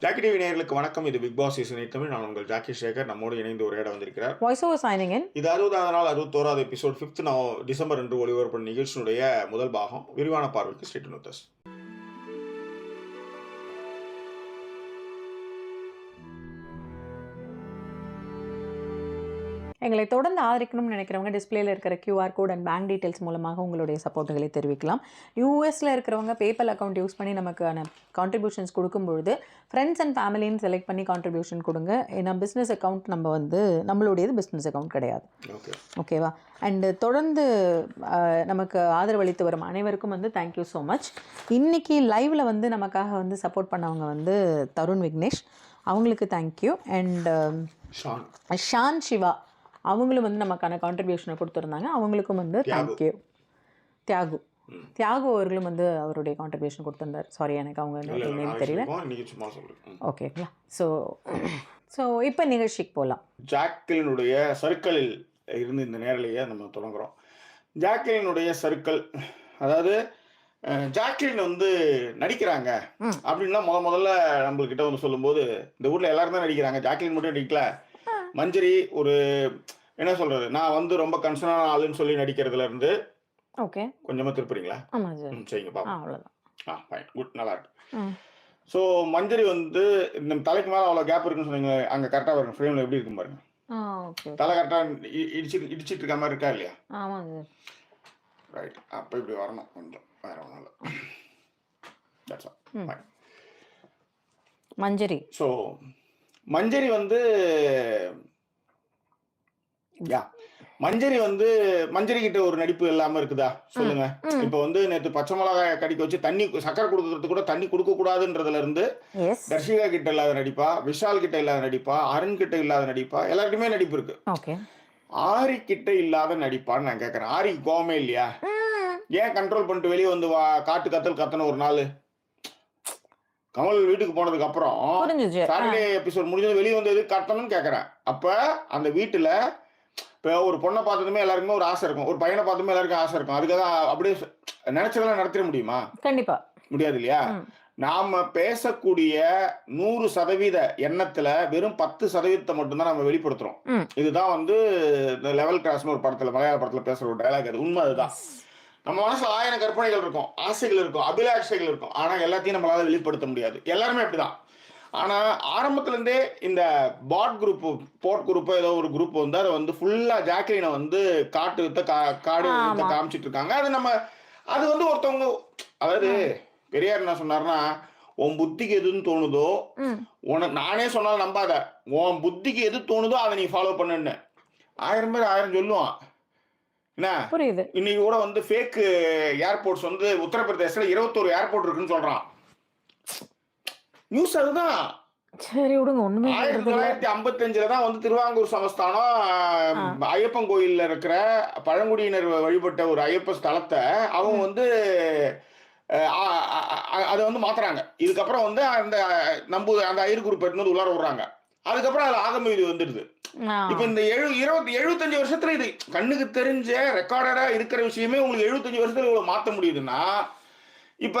Jackie TV நேயர்களுக்கு வணக்கம். இது பிக் பாஸ் சீசன் 8 தமிழ். நான் உங்கள் ஜாக்கி சேகர். நம்மோடு இணைந்து உரையாட வந்திருக்கிறார். Voice over signing in. இது 60வது நாள் 61வது எபிசோட் 5th டிசம்பர் அன்று ஒளிபரப்பு நிகழ்ச்சியினுடைய முதல் பாகம். விரிவான பார்வைக்கு ஸ்டே டியூன் வித் அஸ். எங்களை தொடர்ந்து ஆதரிக்கணும்னு நினைக்கிறவங்க டிஸ்பிளேல இருக்கிற QR code and bank details மூலமாக உங்களுடைய சப்போர்ட்டுகளை தெரிவிக்கலாம். யூஎஸில் இருக்கிறவங்க பேபல் அக்கௌண்ட் யூஸ் பண்ணி நமக்கான கான்ட்ரிபியூஷன்ஸ் கொடுக்கும்பொழுது ஃப்ரெண்ட்ஸ் அண்ட் ஃபேமிலின்னு செலக்ட் பண்ணி கான்ட்ரிபியூஷன் கொடுங்க. ஏன்னா பிஸ்னஸ் அக்கௌண்ட் நம்மளுடையது பிஸ்னஸ் அக்கௌண்ட் கிடையாது. ஓகேவா? அண்டு தொடர்ந்து நமக்கு ஆதரவளித்து வரும் அனைவருக்கும் தேங்க்யூ ஸோ மச். இன்றைக்கி லைவில் நமக்காக சப்போர்ட் பண்ணவங்க தருண் விக்னேஷ், அவங்களுக்கு தேங்க்யூ. அண்ட் ஷான் சிவா அவங்களும் நமக்கான கான்ட்ரிபியூஷனை கொடுத்துருந்தாங்க, அவங்களுக்கும் தேங்க்யூ. தியாகு அவர்களும் அவருடைய கான்ட்ரிபியூஷன் கொடுத்துருந்தார். சாரி, எனக்கு அவங்க நேம் தெரியல. ஓகேங்களா? ஸோ இப்போ நிகழ்ச்சிக்கு போகலாம். ஜாக்லினுடைய சர்க்கிளில் இருந்து இந்த நேரலையே நம்ம தொடங்குறோம். ஜாக்லினுடைய சர்க்கிள், அதாவது ஜாக்லின் நடிக்கிறாங்க அப்படின்னா முதல்ல நம்மள்கிட்ட சொல்லும்போது இந்த ஊரில் எல்லாரும் தான் நடிக்கிறாங்க, ஜாக்லின் மட்டும் நடிக்கல. மஞ்சரி ஒரு என்ன சொல்றது, நான் ரொம்ப கன்சர்னான ஆளுன்னு சொல்லி நடிக்கிறதுல இருந்து ஓகே கொஞ்சமா திருப்புறீங்களா? சரிங்க பாப்பா. அவ்வளவுதான். ஃபைன், குட், நல்லா இருக்கு. ஸோ மஞ்சரி இந்த தலைக்கு மேலே அவ்வளோ கேப் இருக்குன்னு சொன்னீங்க, அங்கே கரெக்டாக வரும் ஃப்ரேமில் எப்படி இருக்கும் பாருங்க. தலை கரெக்டாக இடிச்சிட்டு இருக்க மாதிரி இருக்கா இல்லையா? ஆமாங்க. ரைட், அப்போ இப்படி வரணும் கொஞ்சம், வேற ஒன்றும் இல்லை. மஞ்சரி. ஸோ மஞ்சரி மஞ்சரி கிட்ட ஒரு நடிப்பு இல்லாம இருக்குதா சொல்லுங்க. இப்ப நேத்து பச்சை மிளகாய் கடிக்க வச்சு தண்ணி சக்கரை கொடுக்கறது கூட தண்ணி கொடுக்க கூடாதுன்றதுல இருந்து தர்ஷிகா கிட்ட இல்லாத நடிப்பா, விஷால் கிட்ட இல்லாத நடிப்பா, அருண் கிட்ட இல்லாத நடிப்பா, எல்லாருக்குமே நடிப்பு இருக்கு. ஆரி கிட்ட இல்லாத நடிப்பான்னு நான் கேக்குறேன். ஆரி கோவமே இல்லையா? ஏன் கண்ட்ரோல் பண்ணிட்டு வெளியே காட்டு கத்தன ஒரு நாள் கமல் வீட்டுக்கு போனதுக்கு அப்புறம் சாட்டர்டே எபிசோட் முடிஞ்சது வெளியே எது கட்டணும்னு கேட்கறேன். அப்ப அந்த வீட்டுல இப்போ ஒரு பொண்ணை பார்த்ததுமே எல்லாருக்குமே ஒரு ஆசை இருக்கும், ஒரு பையனை பார்த்ததுமே எல்லாருக்கும் ஆசை இருக்கும். அதுக்காக அப்படியே நினைச்சதெல்லாம் நடத்திட முடியுமா? கண்டிப்பா முடியாது இல்லையா? நாம பேசக்கூடிய 100% எண்ணத்துல வெறும் 10% மட்டும்தான் நம்ம வெளிப்படுத்துறோம். இதுதான் இந்த லெவல் கிராஸ்னு ஒரு படத்துல, மலையாள படத்துல பேசுற ஒரு டைலாக். அது உண்மை. அதுதான். நம்ம மனசுல 1000 கற்பனைகள் இருக்கும், ஆசைகள் இருக்கும், அபிலாஷைகள் இருக்கும். ஆனா எல்லாத்தையும் நம்மளால வெளிப்படுத்த முடியாது. எல்லாருமே அப்படிதான். ஆனா ஆரம்பத்துல இருந்தே இந்த போட் குரூப் ஏதோ ஒரு குரூப் அதை ஃபுல்லா ஜாக்லினை காடு காமிச்சிட்டு இருக்காங்க. அது ஒருத்தவங்க, அதாவது பெரியார் என்ன சொன்னார்னா, உன் புத்திக்கு எதுன்னு தோணுதோ, நானே சொன்னாலும் நம்பாத, உன் புத்திக்கு எது தோணுதோ அதை நீ ஃபாலோ பண்ணுன்னு 1000 பேர் 1000 சொல்லுவான். என்ன புரியுது? இன்னைக்கு கூட ஃபேக் ஏர்போர்ட்ஸ் உத்தரப்பிரதேசல 21 ஏர்போர்ட் இருக்குன்னு சொல்றான். நியூஸ் அதுதான். சரி விடுங்க, ஒண்ணுமே 1955 தான் திருவாங்கூர் சமஸ்தானம் ஐயப்பன் கோயில்ல இருக்கிற பழங்குடியினர் வழிபட்ட ஒரு ஐயப்ப ஸ்தலத்தை அவங்க அதை மாத்துறாங்க. இதுக்கப்புறம் அந்த அந்த ஐயர் குரூப் எடுத்து உள்ளார விடுறாங்க. அதுக்கப்புறம் அதுல ஆகம இது வந்துடுது. இப்ப இந்த 75 வருஷத்துல இது கண்ணுக்கு தெரிஞ்ச ரெக்கார்டடா இருக்கிற விஷயமே உங்களுக்கு 75 வருஷத்துல இவ்வளவு மாத்த முடியுதுன்னா, இப்ப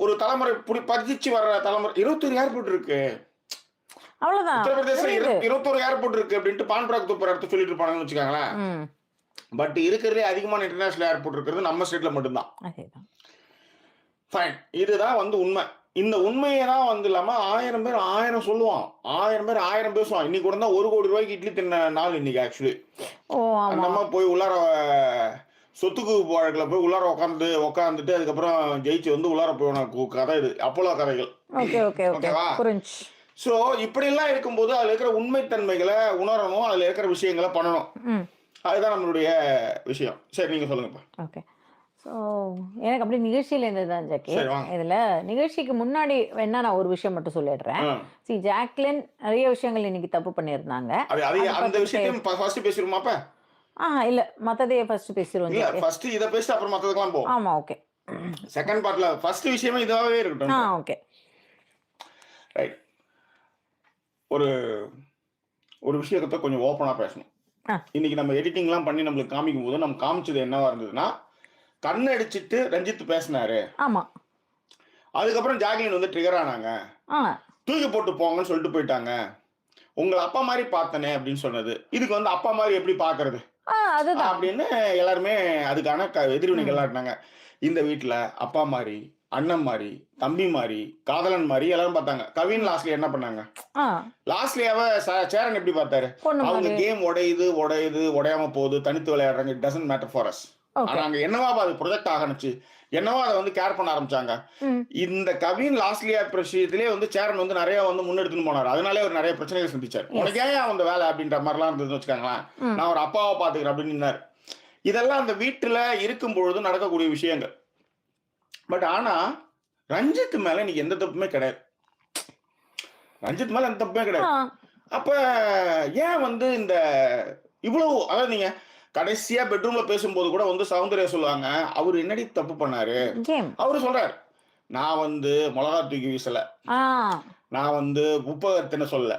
ஒரு தலைமுறை பதிச்சு வர்ற தலைமுறை 21 ஏர்போர்ட் இருக்கு. அவ்வளவுதான். உத்தரப்பிரதேச 21 ஏர்போர்ட் இருக்கு அப்படின்ட்டு பான்பராக் தூப்பர் எடுத்து சொல்லிட்டு இருப்பாங்கன்னு வச்சுக்காங்களேன். பட் இருக்கிறதே அதிகமான இன்டர்நேஷனல் ஏர்போர்ட் இருக்கிறது நம்ம ஸ்டேட்ல மட்டும்தான். ஃபைன், இதுதான் உண்மை. இந்த உண்மையை தான் இல்லாம 1000 பேர் 1000 சொல்லுவான், 1000 பேர் 1000 பேசுவான். இன்னைக்கு கூட தான் 1 கோடி ரூபாய்க்கு இட்லி தின்ன நாள் இன்னைக்கு. ஆக்சுவலி நம்ம போய் உள்ளார சொத்துக்கு வழக்கில் போய் உள்ளார உட்காந்துட்டு அதுக்கப்புறம் ஜெயிச்சு உள்ளார போன கதை இது, அப்போலோ கதைகள். ஓகேவா? ஸோ இப்படிலாம் இருக்கும்போது அதுல இருக்கிற உண்மைத்தன்மைகளை உணரணும், அதுல இருக்கிற விஷயங்களை பண்ணணும். அதுதான் நம்மளுடைய விஷயம். சரி, நீங்க சொல்லுங்கப்பா. ஓகே. ஸோ எனக்கு அப்படி நிகழ்ச்சியில் இருந்தது தான் ஜாக்கி. இதில் நிகழ்ச்சிக்கு முன்னாடி வேணா நான் ஒரு விஷயம் மட்டும் சொல்லிடுறேன். ஜாக்லின் நிறைய விஷயங்கள் இன்னைக்கு தப்பு பண்ணியிருந்தாங்க. அந்த விஷயம் ஃபர்ஸ்ட் பேசிடுமாப்பா? இல்ல, மத்ததே ஃபர்ஸ்ட் பேசிடுவோம். இல்ல, ஃபர்ஸ்ட் இத பேசி அப்புறம் மத்ததெல்லாம் போவோம். ஆமா, ஓகே. செகண்ட் பார்ட்ல ஃபர்ஸ்ட் விஷயமே இதுவாவே இருக்கட்டும். Okay, right. ஒரு விஷயத்தை கொஞ்சம் ஓப்பனா பேசணும். இன்னைக்கு நம்ம எடிட்டிங்லாம் பண்ணி நம்மளுக்கு காமிக்கும் போது நம்ம காமிச்சது என்னவா இருந்ததுன்னா, கண்ணடிச்சிட்டு ரஞ்சித் பேசினாரு. ஆமா. அதுக்கப்புறம் ஜாக்லின் ட்ரிகர் ஆனாங்க. தூக்கி போட்டு போங்கன்னு சொல்லிட்டு போயிட்டாங்க. உங்கள அப்பா மாரி பார்த்தனே அப்படின்னு சொன்னது. இதுக்கு வந்து அப்பா மாரி எப்படி பார்க்கறது? அதுதான். அப்படின்னு எல்லாருமே அதுக்கான ம். எதிர்வினைகள்லாம் இருந்தாங்க. இந்த வீட்ல அப்பா மாரி, அண்ணன் மாரி, தம்பி மாரி, காதலன் மாரி எல்லாரும் பார்த்தாங்க. கவின் ம். லாஸ்ட்ல என்ன பண்ணாங்க? ஆ லாஸ்ட்லியாவ சேரன் எப்படி பார்த்தாரு? பொண்ணு அவங்க மாரி. கேம் உடையுது, உடையாம போகுது, தனித்து விளையாடுறாங்க. It doesn't matter for us. ஆனா ஓகே. அங்க என்னவா அது ப்ரொஜெக்ட் ஆகணுச்சு. என்னவோ அத வந்து கேர் பண்ண ஆரம்பிச்சாங்க. ம். இந்த கவின் லாஸ்ட்லியா விஷயத்திலேயே வந்து சேரன் வந்து நெறைய வந்து முன்னெடுத்துன்னு போனாரு. அதனாலயே அவர் நெறைய பிரச்சனைகள் சந்திச்சாரு. எஸ். "உனக்கு ஏன்யா அந்த வேலை?" அப்படின்ற மாரிலாம் இருந்ததுன்னு வச்சுக்கோங்களேன். ம். "நான் ஒரு அப்பாவா பார்த்துக்கிறேன்" அப்படின்னு நின்னாரு. இதெல்லாம் அந்த வீட்டுல இருக்கும் பொழுது நடக்கக்கூடிய விஷயங்கள். பட் ஆனா, ரஞ்சித் மேல இன்னைக்கு எந்த தப்புமே கிடையாது. ரஞ்சித் மேல எந்த தப்புமே ஆ கிடையாது. அப்ப ஏன் வந்து இந்த இவ்வளவு அதாவது நீங்க கடைசியா பெட்ரூம்ல பேசும்போது கூட வந்து சௌந்தர்யா சொல்லுவாங்க, "அவரு என்னடி தப்பு பண்ணாரு?" கேம். அவரு சொல்றாரு, "நான் வந்து மொளகா தூக்கி வீசல. ஆ நான் வந்து உப்ப தின்ன சொல்லல.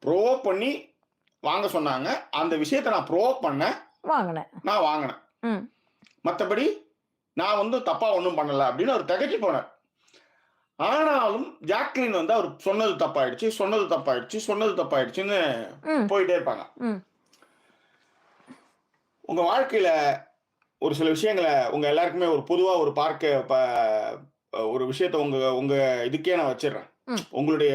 ப்ரோவோக் பண்ணி வாங்க சொன்னாங்க. அந்த விஷயத்த நான் ப்ரோவோக் பண்ணேன். வாங்குனேன். நான் வாங்குனேன். ம். மத்தபடி நான் வந்து தப்பா ஒண்ணும் பண்ணல." அப்படின்னு அவரு திகைச்சு போனாரு. ஆனாலும் ஜாக்லின் வந்து அவர் சொன்னது தப்பாயிடுச்சு, சொன்னது தப்பாயிடுச்சு, சொன்னது தப்பாயிடுச்சுன்னு ம். போயிட்டே இருப்பாங்க. ம். உங்க வாழ்க்கையில ஒரு சில விஷயங்கள உங்க எல்லாருக்குமே ஒரு பொதுவா ஒரு ஒரு விஷயத்த உங்க உங்க இதுக்கே நான் வச்சுடுறேன். ம். உங்களுடைய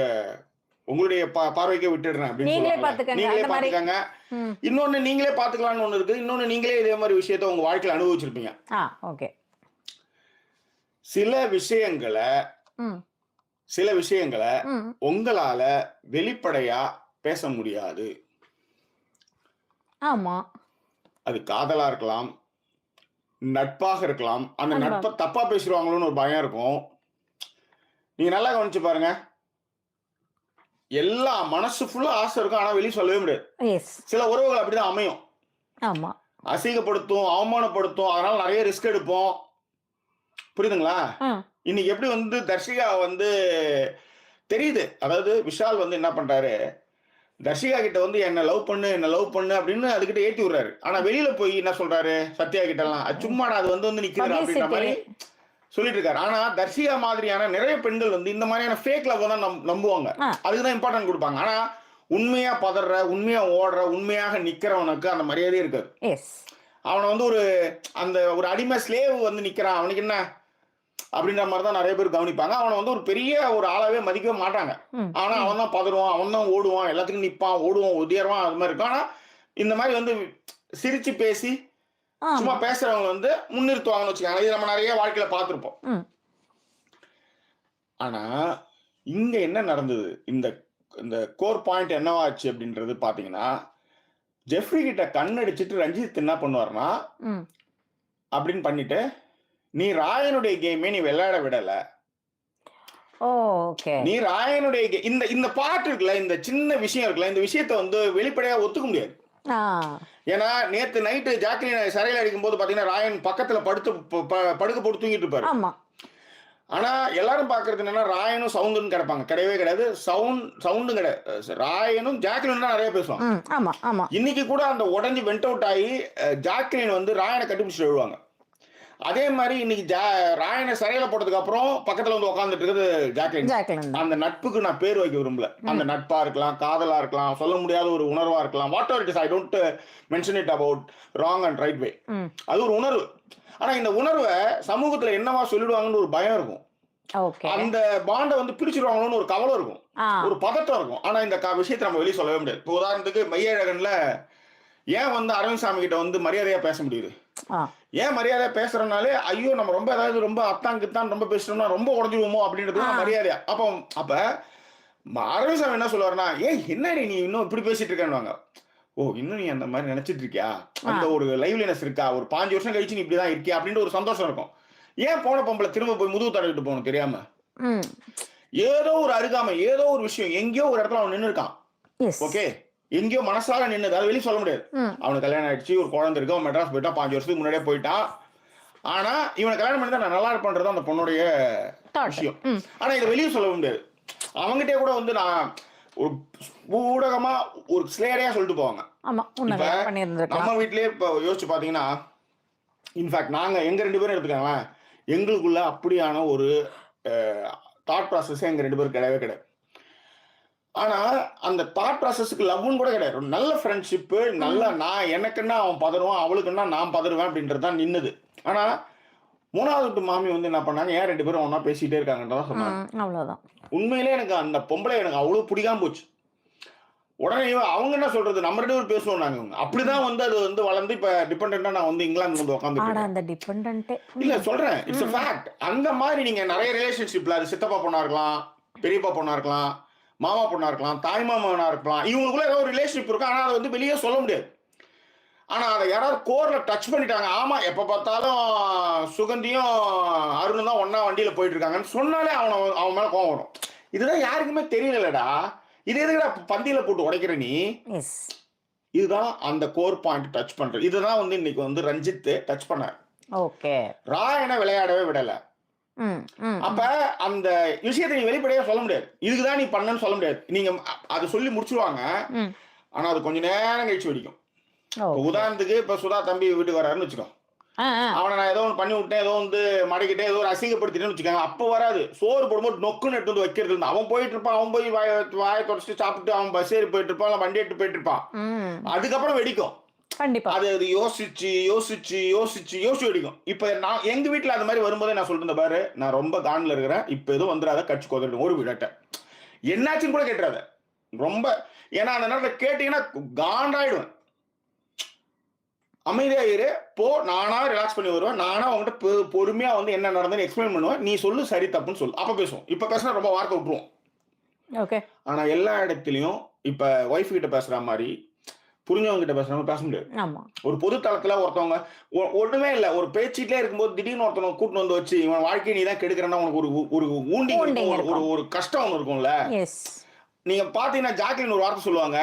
உங்களுடைய பார்வைக்கே விட்டுடுறேன் அப்படின்னு நீங்களே சொல்லுவாங்கல்ல. பார்த்துக்கங்க. நீங்களே அந்த மாரி. பார்த்துக்கங்க. ம். இன்னொன்னு நீங்களே பார்த்துக்கலாம்னு ஒண்ணு இருக்கு. இன்னொன்னு நீங்களே இதே மாரி விஷயத்த உங்க வாழ்க்கையில அனுபவிச்சிருப்பீங்க. ஓகே. சில விஷயங்கள ம். சில விஷயங்கள ம். உங்களால வெளிப்படையா பேச முடியாது. ஆமா. அது காதலா இருக்கலாம், நட்பாக இருக்கலாம். அந்த அன்பா. நட்ப தப்பா பேசிருவாங்களோன்னு ஒரு பயம் இருக்கும். நீங்க நல்லா கவனிச்சு பாருங்க. எல்லா மனசு ஃபுல்லா ஆசை இருக்கும். ஆனா வெளிய சொல்லவே முடியாது. எஸ். சில உறவுகள் அப்படிதான் அமையும். ஆமா. அசிங்கப்படுத்தும், அவமானப்படுத்தும். அதனால நெறைய ரிஸ்க் எடுப்போம். புரியுதுங்களா? ஆ. இன்னைக்கு எப்படி வந்து தர்ஷிகா வந்து தெரியுது. அதாவது விஷால் வந்து என்ன பண்றாரு, தர்ஷிகா கிட்ட வந்து என்ன லவ் பண்ணு அப்படின்னு அதுகிட்ட ஏத்தி விடுறாரு. ஆனா வெளியில போய் என்ன சொல்றாரு, சத்யா கிட்டலாம், "அது சும்மாடா அது வந்து நிக்குதுடா" அப்படின்ற பப்ளிசிட்டி. மாரி சொல்லிட்டு இருக்காரு. ஆனா தர்ஷிகா மாதிரியான நிறைய பெண்கள் வந்து இந்த மாதிரியான ஃபேக் லவ்வ தான் நம்புவாங்க. ஆ. அதுக்கு தான் இம்பார்ட்டன்ட் குடுப்பாங்க. ஆனா உண்மையா பதர்ற, உண்மையா ஓடுற, உண்மையாக நிக்கிறவனுக்கு அந்த மரியாதையே இருக்காது. எஸ். அவன வந்து அந்த ஒரு அடிமை ஸ்லேவ் வந்து நிக்கிறான். அவனுக்கு என்ன? அப்படின்ற மாரி தான் நெறைய பேர் கவனிப்பாங்க. அவன வந்து ஒரு பெரிய ஒரு ஆளாவே மதிக்கவே மாட்டாங்க. ம். ஆனா ம். அவன் தான் பதறுவான், அவன் தான் ஓடுவான், எல்லாத்துக்கும் நிப்பான், ஓடுவான், ஒடியாருவான் அது மாரி இருக்கும். ஆனா இந்த மாரி வந்து சிரிச்சு பேசி, சும்மா ஆமா. பேசுறவங்க வந்து முன்னிறுத்துவாங்கன்னு வச்சுக்கோங்களேன். இது நம்ம நெறைய வாழ்க்கையில பார்த்திருப்போம். ம். ஆனா, இங்க என்ன நடந்தது? இந்த இந்த கோர் பாயிண்ட் என்னவா ஆச்சு அப்படின்றது பார்த்தீங்கன்னா, ஜெஃப்ரி கிட்ட கண்ணடிச்சுட்டு ரஞ்சித் என்ன பண்ணுவாருன்னா, ம். அப்படின்னு பண்ணிட்டு, "நீ ராயனுடைய கேமே நீ விளையாட விடல. ஓகே. நீ ராயனுடைய இந்த இந்த பார்ட் இருக்குல்ல, இந்த சின்ன விஷயம் இருக்குல்ல, இந்த விஷயத்த வந்து வெளிப்படையா ஒத்துக்க முடியாது. ஆ. ஏன்னா, நேத்து நைட்டு ஜாக்லின சிறையில அடைக்கும்போது பார்த்தீங்கன்னா, ராயன் பக்கத்துல படுத்து படுக்க போட்டு தூங்கிட்டு இருப்பாரு. ஆமா. ஆனா, எல்லாரும் பார்க்கிறது என்னன்னா, ராயனும் சவுந்துன்னு கிடப்பாங்க. கிடையவே கிடையாது. சவுண்டும் கிடையாது. ராயனும் ஜாக்லினும் தான் நெறைய பேசுவாங்க. ம். ஆமா, ஆமா. இன்னைக்கு கூட அந்த உடைஞ்சு வென்ட் அவுட் ஆயி ஜாக்லின் வந்து ராயன கட்டிப்பிடிச்சுட்டு எழுவாங்க. அதே மாரி இன்னைக்கு ராயன சிறையில போட்டதுக்கு அப்புறம் பக்கத்துல வந்து உட்கார்ந்துட்டு இருக்கிறது ஜாக்லின். ஜாக்லின் தான். அந்த நட்புக்கு நான் பேர் வைக்க விரும்பல. அந்த ம். நட்பா இருக்கலாம், காதலா இருக்கலாம், சொல்ல முடியாத ஒரு உணர்வா இருக்கலாம். What ever it is I don't mention it about wrong and right way. ம். அது ஒரு உணர்வு. ஆனா இந்த உணர்வ சமூகத்துல என்னவா சொல்லிடுவாங்கன்னு ஒரு பயம் இருக்கும். ஓகே. அந்த பாண்ட வந்து பிரிச்சுருவாங்களோன்னு ஒரு கவலை இருக்கும். ஆ. ஒரு பதட்டம் இருக்கும். ஆனா இந்த விஷயத்த நம்ம வெளிய சொல்லவே முடியாது. இப்போ உதாரணத்துக்கு மையழகன்ல ஏன் வந்து அரவிந்த் சாமி கிட்ட வந்து மரியாதையா பேச முடியுது? ஆ. ஏன் மரியாதையா பேசுறனாலே, ஐயோ! நம்ம ரொம்ப ஏதாவது ரொம்ப அத்தான் கித்தான் ரொம்ப பேசிட்டோம்னா ரொம்ப உடைஞ்சுருவோமோ அப்படின்றது தான் ஆ. மரியாதையா. அப்ப அரவிந்த் சாமி என்ன சொல்லுவாருன்னா, "ஏய் என்னடி நீ இன்னும் இப்படி பேசிட்டு இருக்கன்னுவாங்க." ஓ! இன்னும் நீ அந்த மாரி நெனச்சிட்டு இருக்கியா? ஆ. அந்த ஒரு லைவ்லினஸ் இருக்கா? ஒரு 5 வருஷம் கழிச்சு நீ இப்படி தான் இருக்கியா? அப்படின்ற ஒரு சந்தோஷம் இருக்கும். ஏன் போன பொம்பள திரும்ப போய் முதுகு தடவிட்டு போகணும் தெரியாம? ம். ஏதோ ஒரு அருகாமை, ஏதோ ஒரு விஷயம், எங்கேயோ ஒரு இடத்துல அவன் நின்னுருக்கான். எஸ். ஓகே. எங்கேயோ மனசார நின்னது. அத வெளிய சொல்ல முடியாது. ம். அவனுக்கு கல்யாணம் ஆயிடுச்சு. ஒரு குழந்தை இருக்கு. அவன் மெட்ராஸ் போயிட்டான். 5 வருஷத்துக்கு முன்னாடியே போயிட்டான். ஆனா, இவன கல்யாணம் பண்ணி தான் நான் நல்லா இருப்பேன்றது அந்த பொண்ணுடைய தாட். விஷயம். ம். ஆனா, இத வெளிய சொல்ல முடியாது. அவன்கிட்டயே கூட வந்து நான் ஒரு ஊடகமா ஒரு ஸ்லேடையா சொல்லிட்டு போவாங்க. ஆமா. இப்ப உன்னவே நம்ம பண்ணியிருந்திருக்கலாம். வீட்லயே இப்ப யோசிச்சு பார்த்தீங்கன்னா, இன்ஃபாக்ட் நாங்க எங்க 2 பேரும் எடுத்துக்கங்களேன். எங்களுக்குள்ள அப்படியான ஒரு அ தாட் ப்ராசஸ் எங்க 2 பேருக்கு கிடையவே கிடையாது. ஆனா அந்த தாட் ப்ராசஸ்க்கு லவ்னு கூட கிடையாது. ஒரு நல்ல ஃப்ரெண்ட்ஷிப்பு, நல்ல ம். நான் எனக்குன்னா அவன் பதறுவான், அவளுக்குன்னா நான் பதறுவேன் அப்படின்றது தான் நின்னது. ஆனா 3வது வீட்டு மாமி வந்து என்ன பண்ணாங்க, ஏன் 2 பேரும் ஒண்ணா பேசிட்டே இருக்காங்கன்னு தான் சொன்னாங்க. அவ்வளோதான். உண்மையிலேயே எனக்கு அந்த பொம்பளை எனக்கு அவ்வளோ பிடிக்காம போச்சு. உடனே அவங்க என்ன சொல்றது, நம்ம 2 பேரும் பேசுவோம்னாங்க இவங்க. ம். அப்படிதான் வந்து அது வந்து வளர்ந்து இப்ப டிபெண்டன்ட்டா நான் வந்து இங்கிலாந்துல வந்து உட்கார்ந்துட்டு ஆனா இருக்கேன். அந்த டிபெண்டன்ட்டே இல்ல ம். சொல்றேன். இட்ஸ் எ ம். ஃபேக்ட். அந்த மாரி நீங்க நெறைய ரிலேஷன்ஷிப்ல அது சித்தப்பா பொண்ணா இருக்கலாம், பெரியப்பா பொண்ணா இருக்கலாம், மாமா பொண்ணா இருக்கலாம், தாய் மாமனா இருக்கலாம். இவங்களுக்குள்ள ஏதோ ஒரு ரிலேஷன்ஷிப் இருக்கும். ஆனா அத வந்து வெளிய சொல்ல முடியாது. ஆனா அத யாராவது கோர்ல டச் பண்ணிட்டாங்க. ஆமா, எப்ப பார்த்தாலும் சுகந்தியும், அருணும் தான் ஒண்ணா வண்டியில போயிட்டு இருக்காங்கன்னு சொன்னாலே அவன் மேல கோவம் வரும். இதுதான் யாருக்குமே தெரியலடா. இது எதுக்குடா பந்தியில போட்டு உடைக்கிற நீ? எஸ். இதுதான் அந்த கோர் பாயிண்ட் டச் பண்றது. இதுதான் வந்து இன்னைக்கு வந்து ரஞ்சித் டச் பண்ணாரு. ஓகே. ராயன விளையாடவே விடல. ம். ம். அப்ப ம். அந்த விஷயத்த நீ வெளிப்படையா சொல்ல முடியாது. இதுக்கு தான் நீ பண்ணன்னு சொல்ல முடியாது. நீங்க அத சொல்லி முடிச்சுருவாங்க. ம். ஆனா அது கொஞ்ச நேரம் கழிச்சு வெடிக்கும். இப்ப ஓகே. உதாரணத்துக்கு இப்ப சுதா தம்பி வீட்டுக்கு வராருன்னு வச்சுக்கோ. ஆ, ஆ. அவன நான் ஏதோ ஒண்ணு பண்ணி விட்டேன், ஏதோ வந்து மடக்கிட்டேன், ஏதோ ஒரு அசிங்கப்படுத்திட்டேன்னு வச்சுக்கோங்க. அப்ப வராது. சோறு போடும்போது நொக்குன்னு எடுத்து வந்து வைக்கிறது இல்ல. அவன் போயிட்டு இருப்பான். அவன் போய் வாய தொடச்சுட்டு சாப்பிட்டு அவன் பஸ் ஏறி போயிட்டு இருப்பான். இல்ல வண்டி எடுத்து போயிட்டு இருப்பான். ம். அதுக்கப்புறம் வெடிக்கும். கண்டிப்பா. அது யோசிச்சு வெடிக்கும். இப்ப நான் எங்க வீட்ல அது மாரி வரும்போதே நான் சொல்லிட்டு பாரு, நான் ரொம்ப கான்ல இருக்கிறேன். இப்ப எதுவும் வந்துராத, கடிச்சு கொதறிடும். ஒரு விடட்ட. என்னாச்சுன்னு கூட கேட்டுறாத. ரொம்ப ஏன்னா அந்த நேரத்துல கேட்டீங்கன்னா காண்டாயிடுவேன். அமைதியா இரு. போ, நானா ரிலாக்ஸ் பண்ணி வருவேன். நானா உன்கிட்ட பொறுமையா வந்து என்ன நடந்ததுன்னு எக்ஸ்பிளைன் பண்ணுவேன். நீ சொல்லு சரி, தப்புன்னு சொல்லு. அப்ப பேசுவோம். இப்ப பேசினா ரொம்ப வார்த்தை விட்டுருவோம். ஓகே. ஆனா எல்லா இடத்திலயும் இப்ப வைஃப் கிட்ட பேசுற மாரி, புரிஞ்சவங்க கிட்ட பேசுற மாரி பேச முடியாது. ஆமா. ஒரு பொது தளத்துல ஒருத்தவங்க ஒண்ணுமே இல்ல. ஒரு பேசிட்டே இருக்கும்போது திடீர்னு ஒருத்தன கூட்டிட்டு வந்து வச்சு, இவன் வாழ்க்கைய நீ தான் கெடுக்கிறன்னா உனக்கு ஒரு ஒரு வூண்டிங் இருக்கும். பூண்டிங் ஒரு ஒரு இருக்கும். ஒரு கஷ்டம் ஒண்ணு இருக்கும்ல. எஸ். நீங்க பார்த்தீங்கன்னா, ஜாக்லின் ஒரு வார்த்தை சொல்லுவாங்க.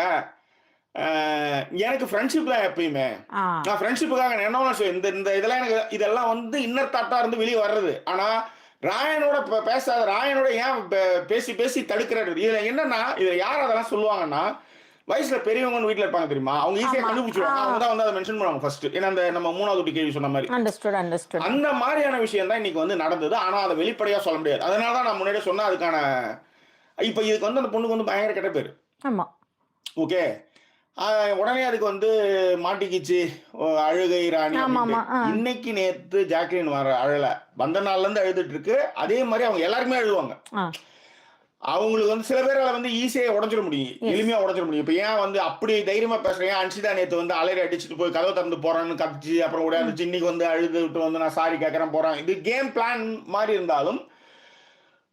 அ எனக்கு ஃப்ரெண்ட்ஷிப் தான் எப்பயுமே. ஆ. நான் ஃப்ரெண்ட்ஷிப்புக்காக என்ன வேணா செய்வேன். இந்த இந்த இதெல்லாம் எனக்கு இதெல்லாம் வந்து இன்னர் தாட்டா இருந்து வெளிய வர்றது. ஆனா, ராயனோட பேசாத ராயனோட ஏன் பேசி பேசி தடுக்கிறாரு. இதுல என்னன்னா, இதுல யார் அதெல்லாம் சொல்லுவாங்கன்னா, வயசுல பெரியவங்கன்னு வீட்ல இருப்பாங்க தெரியுமா? அவங்க ஈஸியா ஆமா. கண்டுபிடிச்சுருவாங்க. அவங்க தான் வந்து அத மென்ஷன் பண்ணுவாங்க ஃபர்ஸ்ட். ஏன்னா, அந்த நம்ம 3வது குட்டி கேள்வி சொன்ன மாரி. Understood, understood. அந்த மாரியான விஷயம் தான் இன்னைக்கு வந்து நடந்தது. ஆனா, அத வெளிப்படையா சொல்ல முடியாது. அதனால தான் நான் முன்னாடியே சொன்னேன் அதுக்கான இப்ப இதுக்கு வந்து அந்த பொண்ணுக்கு வந்து பயங்கர கெட்ட பேரு. ஆமா. ஓகே. அ உடனே அதுக்கு வந்து மாட்டிக்கிச்சு. அழுகை ராணி அப்டின்ட்டு. ஆமாமா. ஆ. இன்னைக்கு நேத்து ஜாக்லின் அழல. வந்த நாள்லருந்து அழுதுட்டு இருக்கு. அதே மாரி அவங்க எல்லாருக்குமே அழுவாங்க. ஆ. அவங்களுக்கு வந்து சில பேரால வந்து ஈஸியா உடைஞ்சிட முடியும். எஸ். எளிமையா உடைஞ்சிட முடியும். இப்ப ஏன் வந்து அப்படி தைரியமா பேசுறேன். ஏன் அன்ஷிதா நேத்து வந்து அலறி அடிச்சுட்டு போய் கதவ திறந்து போறான்னு கத்திச்சு, அப்புறம் ம். ஓடியாந்துச்சு. இன்னைக்கு வந்து அழுதுட்டு வந்து நான் சாரி கேட்கறேன் போறேன். இது கேம் பிளான் மாரி இருந்தாலும்,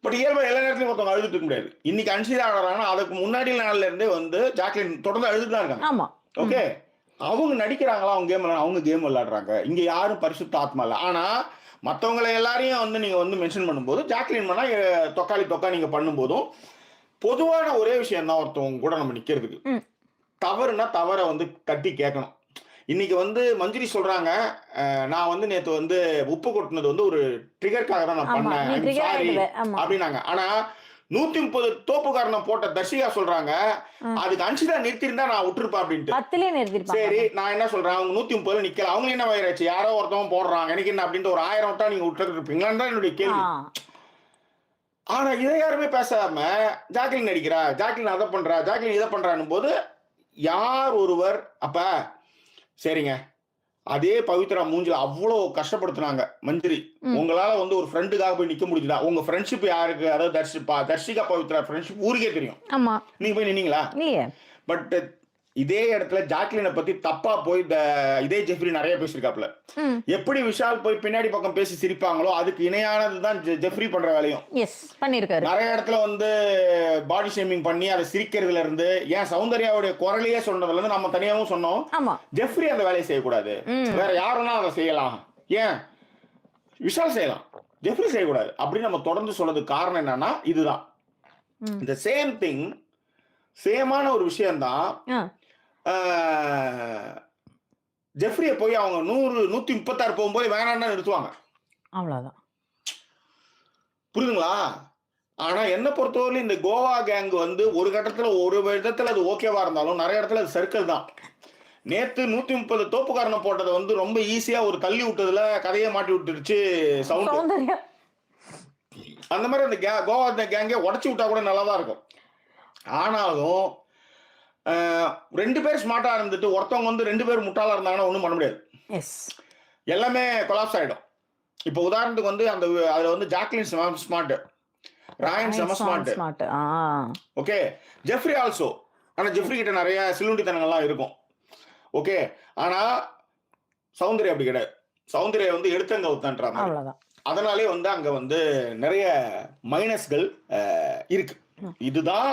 பட் இயல்பா எல்லா நேரத்துலயும் ஒருத்தவங்க அழுதுட்டு இருக்க முடியாது. இன்னைக்கு அன்ஷிதா அழறாங்கன்னா, அதுக்கு முன்னாடி நாள்ல இருந்தே வந்து ஜாக்லின் தொடர்ந்து அழுதுட்டு தான் இருக்காங்க. ஆமா. ம். ஓகே. அவங்க நடிக்கிறாங்களா? அவங்க கேம் விளையாடுறாங்க. இங்க யாரும் பரிசுத்த ஆத்மா இல்ல. ஆனா, மத்தவங்கள எல்லாரையும் வந்து நீங்க வந்து மென்ஷன் பண்ணும்போது, ஜாக்லின் பண்ணா தொக்காளி தொக்கா நீங்க பண்ணும்போதும், பொதுவான ஒரே விஷயம் தான் ஒருத்தவங்க கூட நம்ம நிக்கிறதுக்கு. ம். தவறுனா தவற வந்து தட்டி கேட்கணும். இன்னைக்கு வந்து மஞ்சுரி சொல்றாங்க, நான் வந்து நேத்து வந்து உப்பு கொட்டுனது வந்து ஒரு ட்ரிகர்க்காக தான் நான் ஆமா. பண்ணேன். நீ ஐ அம் ட்ரிகர் சாரி ஆயிடுவ. ஆமா. அப்டின்னாங்க. ஆனா 130 தோப்புக்காரன போட்ட தர்ஷிகா சொல்றாங்க, ம். அதுக்கு அன்ஷிதா நிறுத்தியிருந்தா நான் விட்டுருப்பேன் அப்டின்ட்டு. 10லயே நிறுத்திருப்பாங்க. சரி, நான் என்ன சொல்றேன், அவங்க 130 நிக்கல. அவங்களுக்கு என்ன வயிறாச்சு? யாரோ ஒருத்தவன் போடுறான். எனக்கு என்ன அப்டின்ட்டு ஒரு 1000 விட்டா நீங்க விட்டுட்டு இருப்பீங்களான்னு தான் என்னுடைய ஆ. கேள்வி. ஆனா இத யாருமே பேசாம, ஜாக்லின் நடிக்கிறா, ஜாக்லின் அத பண்றா, ஜாக்லின் இத பண்றான்னும்போது, யார் ஒருவர் அப்ப சரிங்க. அதே பவித்ரா மூஞ்சில அவ்ளோ கஷ்டப்படுத்துனாங்க மஞ்சரி. ம். உங்களால வந்து ஒரு ஃப்ரெண்டுக்காக போய் நிக்க முடியுதா? உங்க ஃப்ரெண்ட்ஷிப் யாருக்கு? அதாவது தர்ஷிகா பவித்ரா ஃப்ரெண்ட்ஷிப் ஊருக்கே தெரியும். ஆமா. நீங்க போய் நின்னீங்களா? இல்லையே. பட் இதே இடத்துல ஜாக்லின பத்தி தப்பா போய் இதே ஜெஃப்ரி நெறைய பேசியிருக்காப்ல. ம். எப்படி விஷால் போய் பின்னாடி பக்கம் பேசி சிரிப்பாங்களோ, அதுக்கு இணையானது தான் ஜெஃப்ரி பண்ற வேலையும். எஸ். பண்ணியிருக்காரு. நெறைய இடத்துல வந்து பாடி ஷேமிங் பண்ணி அத சிரிக்கிறதுல இருந்து, ஏன் சௌந்தர்யாவுடைய குரலையே சொன்னதுல இருந்து நம்ம தனியாவும் சொன்னோம். ஆமா. ஜெஃப்ரி அந்த வேலைய செய்யக்கூடாது. ம். வேற யார் வேணா அத செய்யலாம். ஏன்? விஷால் செய்யலாம். ஜெஃப்ரி செய்யக்கூடாது. அப்படின்னு நம்ம தொடர்ந்து சொன்னதுக்கு காரணம் என்னன்னா, இதுதான். ம். இந்த சேம் திங் சேமான ஒரு விஷயம் தான். ஆ. ஆ ஜெஃப்ரிய போய் அவங்க 136 போகும்போது வேணாம்னு நிறுத்துவாங்க. அவ்வளோதான். புரியுதுங்களா? ஆனா என்ன பொறுத்தவரையிலும் இந்த கோவா கேங் வந்து ஒரு கட்டத்துல ஒரு விதத்துல அது ஓகேவா இருந்தாலும், நெறைய இடத்துல அது சர்க்கிள் தான். நேத்து 130 தோப்புக்காரன போட்டத வந்து ரொம்ப ஈஸியா ஒரு தள்ளி விட்டதுல கதையே மாட்டி விட்டுருச்சு சவுண்ட். சௌந்தர்யா. அந்த மாரி அந்த கோவா கேங்கே உடைச்சு விட்டா கூட நல்லா தான் இருக்கும். ஆனாலும் 2 பேர் ஸ்மார்ட்டா இருந்துட்டு ஒருத்தவங்க வந்து 2 பேர் முட்டாளா இருந்தாங்கன்னா ஒண்ணும் பண்ண முடியாது. எஸ். எல்லாமே கொலாப்ஸ் ஆயிடும். இப்போ உதாரணத்துக்கு வந்து அதுல வந்து ஜாக்லின் ஸ்மார்ட், ராயன் செம smart. Smart. Okay. Jeffrey also. ஆனா ஜெஃப்ரி கிட்ட நிறைய சிலுண்டித்தனங்கள்லாம் இருக்கும். ஓகே. ஆனா சௌந்தர்யா அப்படி கிடையாது. சௌந்தர்யா வந்து எடுத்தங்க உத்தான்ற மாதிரி. அவ்வளவுதான். அதனாலே வந்து அங்க வந்து நிறைய மைனஸ்கள் இருக்கு. இதுதான்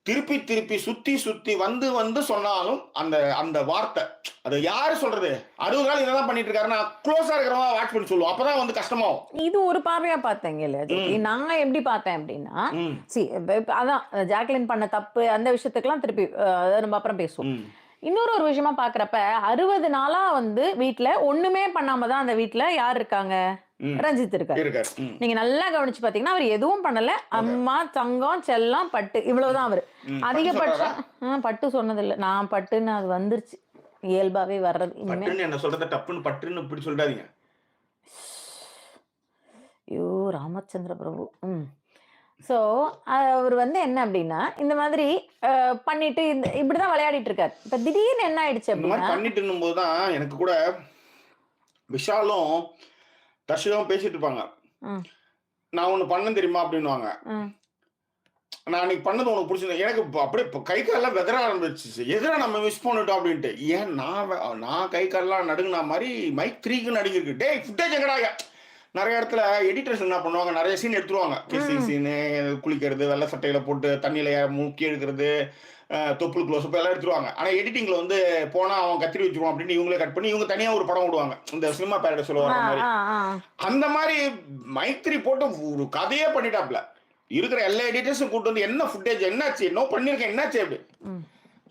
திருப்பி திருப்பி சுத்தி சுத்தி வந்து வந்து சொன்னாலும் அந்த அந்த வார்த்தை அது யாரு சொல்றது 60 நாள் இததான் பண்ணிட்டு இருக்காரு. நான் க்ளோஸா இருக்கிறவங்க வாட்ச் பண்ணி சொல்லுவோம். அப்பதான் வந்து கஷ்டமாகும். இது ஒரு பார்வையா பார்த்தேங்க இல்லையா? நான் எப்படி பார்த்தேன் அப்படின்னா, அதான் ஜாக்லின் பண்ண தப்பு அந்த விஷயத்துக்கெல்லாம் திருப்பி நம்ம அப்புறம் பேசுவோம். இன்னொரு விஷயமா பாக்குறப்ப 60 நாளா வந்து வீட்டுல ஒண்ணுமே பண்ணாம தான் அந்த வீட்டுல யார் இருக்காங்க? ரஞ்சித் இருக்காரு. நீங்க நல்லா கவனிச்சு பாத்தீங்கன்னா அவர் எதுவும் பண்ணல. அம்மா, தங்கம், செல்லம், பட்டு இவ்வளவுதான் அவரு. அதிகபட்சம் பட்டு சொன்னது இல்ல. நான் பட்டுன்னு அது வந்துருச்சு. இயல்பாவே வர்றது. என்ன சொல்றத டப்புன்னு பட்டுன்னு இப்படி சொல்றாதீங்க. ஐயோ ராமச்சந்திர பிரபு. ஸோ அவர் வந்து என்ன அப்படின்னா இந்த மாதிரி பண்ணிட்டு இப்படிதான் விளையாடிட்டு இருக்காரு. இப்ப திடீர்னு என்ன ஆயிடுச்சு அப்படின்னா பண்ணிட்டு இருக்கும்போது தான் எனக்கு கூட விஷாலும் தர்ஷிகாவும் பேசிட்டு இருப்பாங்க. நான் ஒண்ணு பண்ண தெரியுமா அப்படின்னுவாங்க. நான் அன்னைக்கு பண்ணது உனக்கு பிடிச்சது எனக்கு அப்படியே கை காலெல்லாம் வெதற ஆரம்பிச்சிச்சு. எதிரா நம்ம மிஸ் பண்ணிட்டோம் அப்படின்ட்டு. ஏன் நான் கை காலெல்லாம் நடுங்கின மாதிரி மைக் 3க்கு நடுங்கிருக்கு. டேய் ஃபுட்டேஜ் எங்கடா? நிறைய இடத்துல எடிட்டர்ஸ் என்ன பண்ணுவாங்க, நிறைய சீன் எடுத்துருவாங்க. கிசிங் சீனு, குளிக்கிறது, வெள்ளை சட்டையில போட்டு தண்ணியில முக்கி எடுக்கிறது, தொப்புள் க்ளோஸ்அப் எல்லாம் எடுத்துருவாங்க. ஆனால் எடிட்டிங்ல வந்து போனா அவன் கத்திரி வச்சிருவான் அப்படின்னு இவங்களே கட் பண்ணி இவங்க தனியா ஒரு படம் விடுவாங்க. இந்த சினிமா பேரடை சொல்லுவாங்க மாதிரி. அந்த மாதிரி மைக் 3 போட்டு ஒரு கதையே பண்ணிட்டாப்ல. இருக்கிற எல்லா எடிட்டர்ஸும் கூட்டு வந்து என்ன ஃபுட்டேஜ் என்னாச்சு, என்ன பண்ணிருக்கேன், என்னாச்சு அப்படி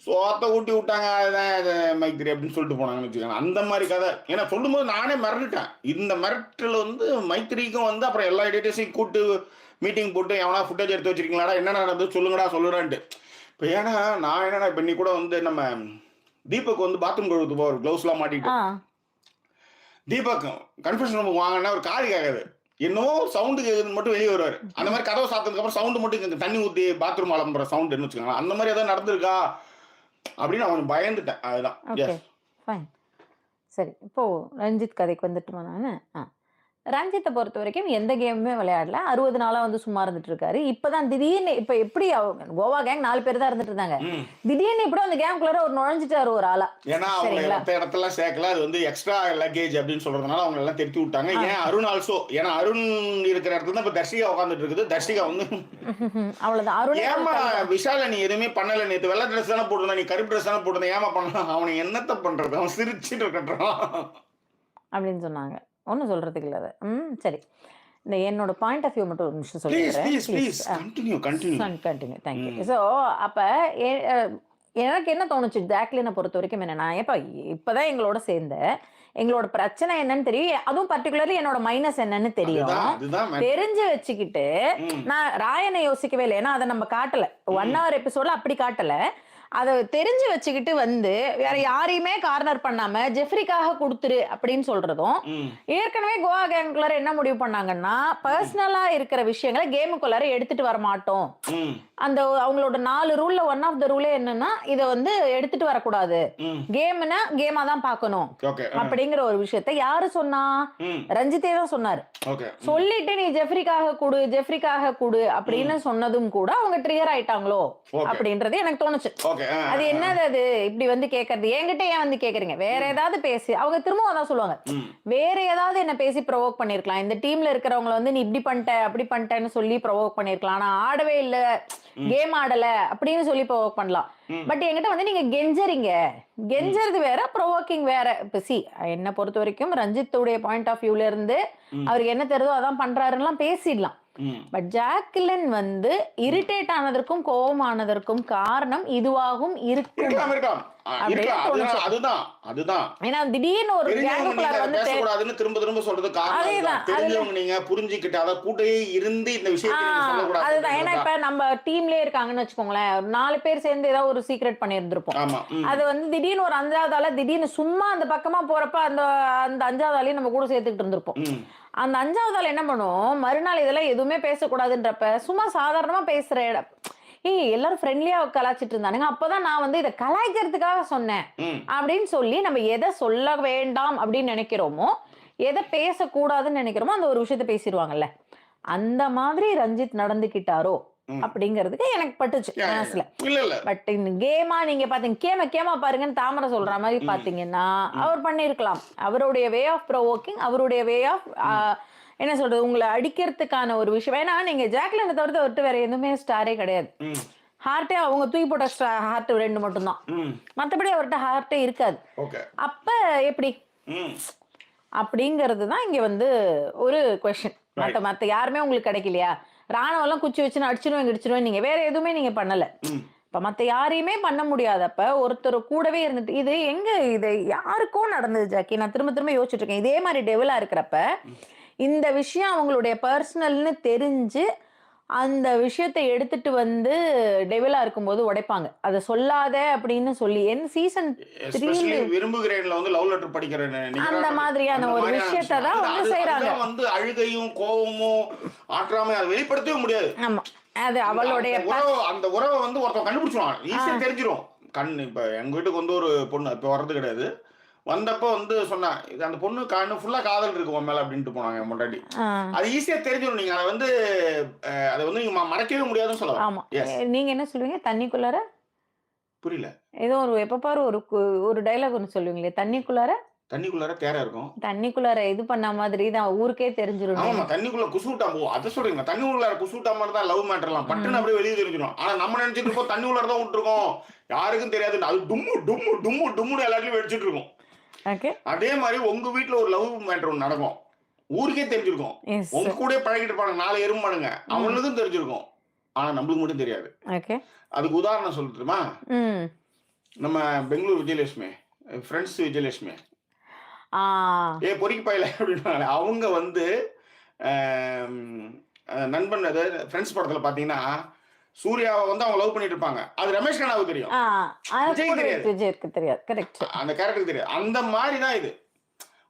சோத்தை ஊட்டி விட்டாங்க. அதுதான் மைத்திரி அப்படின்னு சொல்லிட்டு போனாங்கன்னு வச்சுக்கோங்க. அந்த மாதிரி கதை. ஏன்னா சொல்லும் போது நானே மிரண்டுட்டேன். இந்த மிரட்டல் வந்து மைத்திரிக்கும் வந்து அப்புறம் எல்லா எடிட்டர்ஸையும் கூட்டு மீட்டிங் போட்டு எவனா ஃபுட்டேஜ் எடுத்து வச்சிருக்கீங்களாடா, என்ன நடந்தது சொல்லுங்கடா சொல்லுறான்ட்டு. இப்போ ஏன்னா நான் என்னடா இப்போ இன்னைக்கு கூட வந்து நம்ம தீபக் வந்து பாத்ரூம் கழுவுக்கு போவார், க்ளவுஸ்லாம் மாட்டிட்டு. தீபக் கன்ஃபெஷன் ரூமுக்கு வாங்கினா ஒரு காது கேட்காது, என்னவோ சவுண்டு கேட்குதுன்னு மட்டும் வெளியே வருவார். அந்த மாதிரி கதவை சாத்ததுக்கு அப்புறம் சவுண்டு மட்டும் தண்ணி ஊற்றி பாத்ரூம் அலம்புற சவுண்டுன்னு வச்சுக்கோங்களேன். அந்த மாதிரி ஏதாவது நடந்திருக்கா அப்படின்னு அவன் பயந்துட்டேன். அதுதான். சரி, இப்போ ரஞ்சித் கதைக்கு வந்துட்டுமா? நான் ரஞ்சித்தை பொறுத்த வரைக்கும் எந்த கேமுமே விளையாடல. 60 நாளா வந்து சும்மா இருந்துட்டு இருக்காரு. இப்பதான் திடீர்னு இப்ப எப்படி கோவா கேங் 4 பேர் தான் இருந்துட்டு இருந்தாங்க. திடீர்னு இப்படி அந்த கேம்குள்ள ஒரு நுழைஞ்சிட்டாரு ஒரு ஆளா. ஏன்னா அவங்க மத்த இடத்துல சேர்க்கல, அது வந்து எக்ஸ்ட்ரா லக்கேஜ் அப்படின்னு சொல்றதுனால அவங்க எல்லாம் திருத்தி விட்டாங்க. ஏன் அருண் ஆல்சோ, ஏன்னா அருண் இருக்கிற இடத்துல தான் இப்ப தர்ஷிகா உட்காந்துட்டு இருக்குது. தர்ஷிகா வந்து அவ்வளவுதான். அருண் ஏமா விஷால நீ எதுவுமே பண்ணல, நேற்று வெள்ளை ட்ரெஸ் தானே போட்டுருந்தா, நீ கருப்பு ட்ரெஸ் தானே போட்டுருந்தா, ஏமா பண்ணலாம், அவனை என்னத்த பண்றது, அவன் சிரிச்சுட்டு இருக்கட்டும் அப்படின்னு சொன்னாங்க. ஒன்றும் சொல்றதுக்கு இல்லை அது. சரி, இந்த என்னோட பாயிண்ட் ஆஃப் வியூ மட்டும் ஒரு நிமிஷம் சொல்லிடுறேன். கண்டினியூ. தேங்க்யூ. ஸோ அப்போ எனக்கு என்ன தோணுச்சு ஜாக்லினை பொறுத்த வரைக்கும் என்னன்னா, இப்போதான் எங்களோட சேர்ந்த எங்களோட பிரச்சனை என்னன்னு தெரியும், அதுவும் பர்டிகுலர்லி என்னோட மைனஸ் என்னன்னு தெரியும். தெரிஞ்சு வச்சுக்கிட்டு நான் ராயனை யோசிக்கவே இல்லை. ஏன்னா அதை நம்ம காட்டல, 1 hour எபிசோட்ல அப்படி காட்டல. அதை தெரிஞ்சு வச்சுக்கிட்டு வந்து வேற யாரையுமே கார்னர் பண்ணாம ஜெஃப்ரிக்காக கொடுத்துரு அப்படின்னு சொல்றதும், ஏற்கனவே கோவா கேங்குள்ளார என்ன முடிவு பண்ணாங்கன்னா பர்சனலா இருக்கிற விஷயங்களை கேமுக்குள்ளார எடுத்துட்டு வர மாட்டோம். அந்த அவங்களோட 4 ரூல்ல 1 ஆஃப் த ரூலே என்னன்னா இதை வந்து எடுத்துட்டு வரக்கூடாது, கேம்னா கேமா தான் பார்க்கணும் அப்படிங்கிற ஒரு விஷயத்த யாரு சொன்னா? ரஞ்சித்தே தான் சொன்னாரு. சொல்லிட்டு நீ ஜெஃப்ரிக்காக கொடு அப்படின்னு சொன்னதும் கூட அவங்க ட்ரிகர் ஆயிட்டாங்களோ அப்படின்றது எனக்கு தோணுச்சு. அது என்னது அது இப்படி வந்து கேக்குறது, என்கிட்ட ஏன் வந்து கேக்குறீங்க, வேற ஏதாவது பேசி அவங்க திரும்பவும் அதான் சொல்லுவாங்க, வேற ஏதாவது என்ன பேசி ப்ரொவோக் பண்ணிருக்கலாம், இந்த டீம்ல இருக்கிறவங்க வந்து நீ இப்படி பண்ணிட்ட அப்படி பண்ணிட்டேன்னு சொல்லி ப்ரொவோக் பண்ணிருக்கலாம், நான் ஆடவே இல்ல கேம் ஆடல அப்படின்னு சொல்லி ப்ரொவோக் பண்ணலாம். பட் என்கிட்ட வந்து நீங்க கெஞ்சறது வேற, ப்ரொவோக்கிங் வேற. இப்ப என்ன பொறுத்த வரைக்கும் ரஞ்சித்துடைய பாயிண்ட் ஆஃப் வியூல இருந்து அவருக்கு என்ன தெரியுதோ அதான் பண்றாருன்னு பேசிடலாம். பட் ஜாக்லின் வந்து இரிட்டேட் ஆனதற்கும் கோபமானதற்கும் காரணம் இதுவாகும் இருக்கலாம். ஏன்னா திடீர்னு ஒரு திரும்ப சொல்றது காரணம் நீங்க புரிஞ்சுக்கிட்டு அத கூட்டே இருந்து இந்த விஷயத்தை அதுதான். ஏன்னா இப்ப நம்ம டீம்லயே இருக்காங்கன்னு வச்சுக்கோங்களேன், 4 பேர் சேர்ந்து ஏதாவது ஒரு சீக்ரெட் பண்ணியிருந்திருப்போம். அது வந்து திடீர்னு ஒரு 5வது ஆள திடீர்னு சும்மா அந்த பக்கமா போறப்ப அந்த 5வது ஆளையும் நம்ம கூட சேர்த்துக்கிட்டு இருந்திருப்போம். அந்த 5வது ஆள் என்ன பண்ணும், மறுநாள் இதெல்லாம் எதுவுமே பேசக்கூடாதுன்றப்ப சும்மா சாதாரணமா பேசுற இடம் எல்லாரும் ஃப்ரெண்ட்லியா கலாய்ச்சிட்டு இருந்தானுங்க, அப்பதான் நான் வந்து இதை கலாய்க்கிறதுக்காக சொன்னேன் அப்படின்னு சொல்லி நம்ம எதை சொல்ல வேண்டாம் அப்படின்னு நினைக்கிறோமோ, எதை பேசக்கூடாதுன்னு நினைக்கிறோமோ அந்த ஒரு விஷயத்த பேசிடுவாங்கல்ல. அந்த மாதிரி ரஞ்சித் நடந்துக்கிட்டாரோ அப்படிங்கிறதுக்கு எனக்கு பட்டுச்சு மனசுல. பட் இந்த கேமா நீங்க பாத்தீங்க, கேமா பாருங்கன்னு தாமரை சொல்ற மாதிரி பாத்தீங்கன்னா அவர் பண்ணிருக்கலாம். அவருடைய வே ஆஃப் ப்ரோவோக்கிங், அவருடைய வே ஆஃப் என்ன சொல்றது, உங்களை அடிக்கிறதுக்கான ஒரு விஷயம். ஏன்னா நீங்க ஜாக்லினை தவிர்த்து அவர்கிட்ட வேற எதுவுமே ஸ்டாரே கிடையாது. ஹார்ட்டே அவங்க தூக்கி போட்ட ஹார்ட் 2 மட்டும்தான், மற்றபடி அவர்கிட்ட ஹார்ட்டே இருக்காது. அப்ப எப்படி அப்படிங்கிறது தான் இங்க வந்து ஒரு கொஸ்டின். மத்த யாருமே உங்களுக்கு கிடைக்கலையா? ராணுவெல்லாம் குச்சி வச்சு அடிச்சிருவேன் இடிச்சிருவேன், நீங்க வேற எதுவுமே நீங்க பண்ணல. இப்ப மத்த யாரையுமே பண்ண முடியாதப்ப ஒருத்தர் கூடவே இருந்துட்டு இது எங்க இது யாருக்கோ நடந்தது ஜாக்கி. நான் திரும்ப திரும்ப யோசிச்சுட்டு இருக்கேன். இதே மாதிரி டெவிலா இருக்கிறப்ப இந்த விஷயம் அவங்களுடைய பர்சனல்னு தெரிஞ்சு அந்த விஷயத்தை எடுத்துட்டு வந்து டெவிலா இருக்கும்போது உடைப்பாங்க. அதை சொல்லாத அப்படின்னு சொல்லி சீசன் 3 விரும்புகிறேன்ல வந்து லவ் லெட்டர் படிக்கிற அந்த மாதிரியான ஒரு விஷயத்தை தான் வந்து செய்யறாங்க. வந்து அழுகையும் கோவமும் ஆற்றாமை அதை வெளிப்படுத்தவே முடியாது. ஆமா, அது அவளுடைய அந்த உறவை வந்து ஒருத்தன் கண்டுபிடிச்சுவான், ஈஸியா தெரிஞ்சிரும். இப்ப எங்க வீட்டுக்கு வந்து ஒரு பொண்ணு இப்ப வர்றது கிடையாது, வந்தப்போ வந்து சொன்னா அந்த பொண்ணு ஃபுல்லா காதல் இருக்கு உன் மேல அப்படின்ட்டு போனாங்க முன்னாடி. அது ஈஸியா தெரிஞ்சிடும். நீங்க அதை வந்து நீங்க மறக்கவே முடியாதுன்னு சொல்லலாம். ஆமா, நீங்க என்ன சொல்லுவீங்க? தண்ணிக்குள்ளார புரியல, ஏதோ ஒரு எப்ப பாரு ஒரு டைலாக் ஒன்று சொல்லுவீங்களே, தண்ணிக்குள்ளார தேரை இருக்கும், தண்ணிக்குள்ளார இது பண்ண மாதிரி தான் ஊருக்கே தெரிஞ்சிடும். ஆமா, தண்ணிக்குள்ள குசுட்டா அதை சொல்றீங்க. தண்ணி உள்ளார குசுட்டா மாதிரி தான் லவ் மேட்டர்லாம் பட்டுன்னு அப்படியே வெளியே தெரிஞ்சிடும். ஆனா நம்ம நினைச்சிட்டு இருக்கோம் தண்ணி உள்ளார தான் விட்டுருக்கோம், யாருக்கும் தெரியாது. அது டும்மு டும்மு டும்மு டும்முன்னு எல்லாத்தையும் வெடிச்சிட்டு இருக்கும். அதே மாதிரி உங்க வீட்டுல ஒரு லவ் மேட்டர் ஒன்று நடக்கும், ஊருக்கே தெரிஞ்சிருக்கும். உங்க கூட பழகிட்டு இருப்பாங்க 4 எறும்பானுங்க, அவனுக்கும் தெரிஞ்சிருக்கும். ஆனா நம்மளுக்கு மட்டும் தெரியாது. அதுக்கு உதாரணம் சொல்லட்டுமா? நம்ம பெங்களூர் விஜயலட்சுமி ஃப்ரெண்ட்ஸ், விஜயலட்சுமி பொறிக்கு பயில அப்படின்னாங்க. அவங்க வந்து நண்பன் ஃப்ரெண்ட்ஸ் படத்துல பாத்தீங்கன்னா சூர்யாவை வந்து அவங்க லவ் பண்ணிட்டு இருப்பாங்க. அது ரமேஷ் கண்ணாவுக்கு தெரியும், விஜய்க்கு தெரியாது. கரெக்ட், அந்த கேரக்டருக்கு தெரியாது. அந்த மாதிரி தான் இது,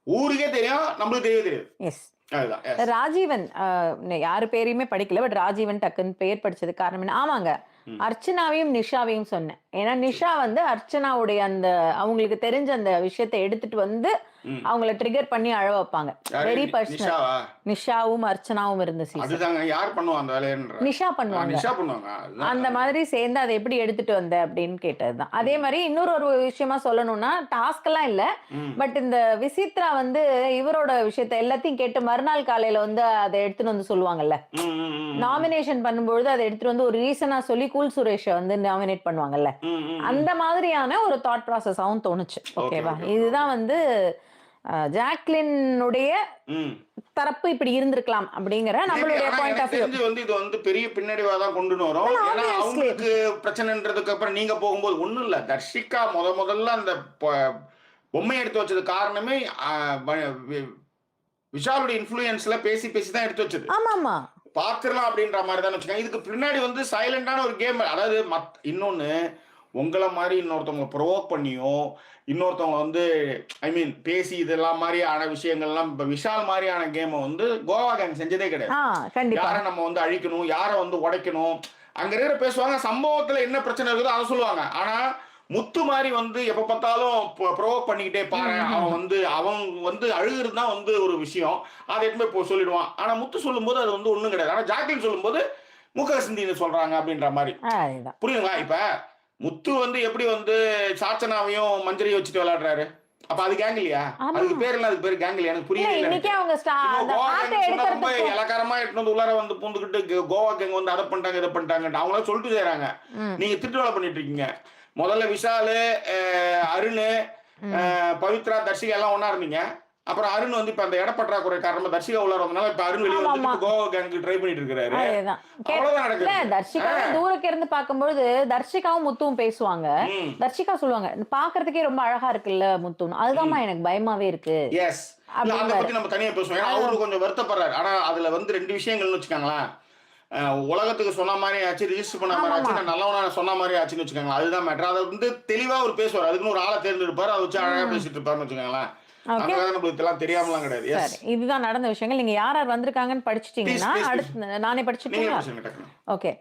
ஊருக்கே தெரியும், நம்மளுக்கு தெரியவே தெரியாது. ராஜீவன் யாரு பேரையுமே படிக்கல, பட் ராஜீவன் டக்குன்னு பெயர் படிச்சது காரணம் என்ன? ஆமாங்க, அர்ச்சனாவையும் நிஷாவையும் சொன்னேன். ஏன்னா நிஷா வந்து அர்ச்சனாவுடைய அந்த அவங்களுக்கு தெரிஞ்ச அந்த விஷயத்தை எடுத்துட்டு வந்து அவங்கள ட்ரிகர் பண்ணி அழ வைப்பாங்க. Very personal. நிஷாவும் அர்ச்சனாவும் இருந்த சீசன் யார் பண்ணுவா அந்த வேலையை? நிஷா பண்ணுவாங்க. அந்த மாதிரி சேர்ந்து அதை எப்படி எடுத்துட்டு வந்த அப்படின்னு கேட்டதுதான். அதே மாதிரி இன்னொரு விஷயமா சொல்லணும்னா, டாஸ்க் எல்லாம் இல்ல, பட் இந்த விசித்ரா வந்து இவரோட விஷயத்த எல்லாத்தையும் கேட்டு மறுநாள் காலையில வந்து அதை எடுத்துட்டு வந்து சொல்லுவாங்கல்ல, நாமினேஷன் பண்ணும்பொழுது அதை எடுத்துட்டு வந்து ஒரு ரீசனா சொல்லி கூல் சுரேஷை வந்து நாமினேட் பண்ணுவாங்கல்ல, அந்த மாதிரியான ஒரு தாட் ப்ராசஸாவும் தோணுச்சு. ஓகேவா? இதுதான் வந்து ஜாக்லினுடைய தரப்பு இப்படி இருந்திருக்கலாம் அப்படிங்கிற நம்மளுடைய பாயிண்ட் ஆஃப் வியூ. வந்து இது வந்து பெரிய பின்னடைவா தான் கொண்டு வரும். ஏன்னா அவங்களுக்கு பிரச்சனைன்றதுக்கு அப்புறம் நீங்க போகும்போது ஒண்ணும் இல்ல, தர்ஷிகா முதல்ல அந்த பொம்மை எடுத்து வச்சது காரணமே விஷாலுடைய இன்ஃப்ளூயன்ஸ்ல பேசி தான் எடுத்து வச்சது. ஆமா, பாத்துடலாம் அப்படின்ற மாதிரி தான் வச்சுக்கோங்க. இதுக்கு பின்னாடி வந்து சைலண்டான ஒரு கேம். அதாவது இன்னொன்னு, உங்களை மாதிரி இன்னொருத்தவங்க ப்ரொவோக் பண்ணியோ, இன்னொருத்தவங்க வந்து பேசி இதெல்லாம் மாதிரியான விஷயங்கள்லாம் இப்ப விஷால் மாதிரியான கேமை வந்து கோவா கேங் செஞ்சதே கிடையாது. யாரை நம்ம வந்து அழிக்கணும், யாரை வந்து உடைக்கணும், அங்க இருக்கிற பேசுவாங்க, சம்பவத்துல என்ன பிரச்சனை இருக்குதோ அதை சொல்லுவாங்க. ஆனா முத்து மாதிரி வந்து எப்ப பார்த்தாலும் ப்ரொவோக் பண்ணிக்கிட்டே பாரு, அவன் வந்து அழுகிறது தான் வந்து ஒரு விஷயம், அதை எடுத்து சொல்லிடுவான். ஆனா முத்து சொல்லும் போது அது வந்து ஒண்ணும் கிடையாது. ஆனா ஜாக்லின் சொல்லும் போது முக சிந்தின்னு சொல்றாங்க அப்படின்ற மாதிரி புரியுங்களா? இப்ப முத்து வந்து எப்படி வந்து சாச்சனாவையும் மஞ்சரையும் வச்சுட்டு விளையாடுறாரு, அப்ப அது கேங் இல்லையா? அதுக்கு பேர் இல்ல, அதுக்கு பேர் கேங் இல்லையா? எனக்கு புரியல. ரொம்ப இலக்காரமா எடுத்து வந்து உள்ளார வந்து பூந்துக்கிட்டு கோவா கேங் வந்து அதை பண்ணிட்டாங்க இதை பண்ணிட்டாங்க அவங்கள சொல்லிட்டு செய்யறாங்க. நீங்க திட்டு வேலை பண்ணிட்டு இருக்கீங்க. முதல்ல விஷாலு, அருண், பவித்ரா, தர்ஷிகா எல்லாம் ஒன்னா இருந்தீங்க. அப்புறம் அருண் வந்து இப்ப அந்த இடப்பற்றாக்குறை காரணமா தர்ஷிகா உள்ள வந்தனால இப்ப அருண் வெளியே வந்து கோவா கேங்க்கு ட்ரை பண்ணிட்டு இருக்காரு. அவ்வளவுதான் நடக்குது. தர்ஷிகா தூரக்கு இருந்து பார்க்கும்போது தர்ஷிகாவும் முத்துவும் பேசுவாங்க. தர்ஷிகா சொல்லுவாங்க, பாக்குறதுக்கே ரொம்ப அழகா இருக்குல்ல முத்துன்னு, அதுதான் எனக்கு பயமாவே இருக்கு. எஸ், அதை பத்தி நம்ம தனியா பேசுவோம். ஏன்னா அவரு கொஞ்சம் வருத்தப்படுறாரு. ஆனா அதுல வந்து 2 விஷயங்கள்னு வச்சுக்காங்களேன். உலகத்துக்கு சொன்ன மாதிரி ஆச்சு, ரிஜிஸ்டர் பண்ண மாதிரி ஆச்சு, நல்லவனா சொன்ன மாதிரி ஆச்சுன்னு வச்சுக்கோங்க. அதுதான் மேட்டர். அதை வந்து தெளிவா ஒரு பேசுவார். அதுக்குன்னு ஒரு ஆளை தேர்ந்தெடுப்பாரு, அதை வச்சு அழகா பேசிட்டு இருப்பாருன்னு வச்சுக்கோங்களேன். இதுதான் நடந்த விஷயங்கள். நீங்க யார் யார் வந்திருக்காங்கன்னு படிச்சிட்டீங்கன்னா அடுத்து நானே படிச்சுட்டீங்களா? Okay,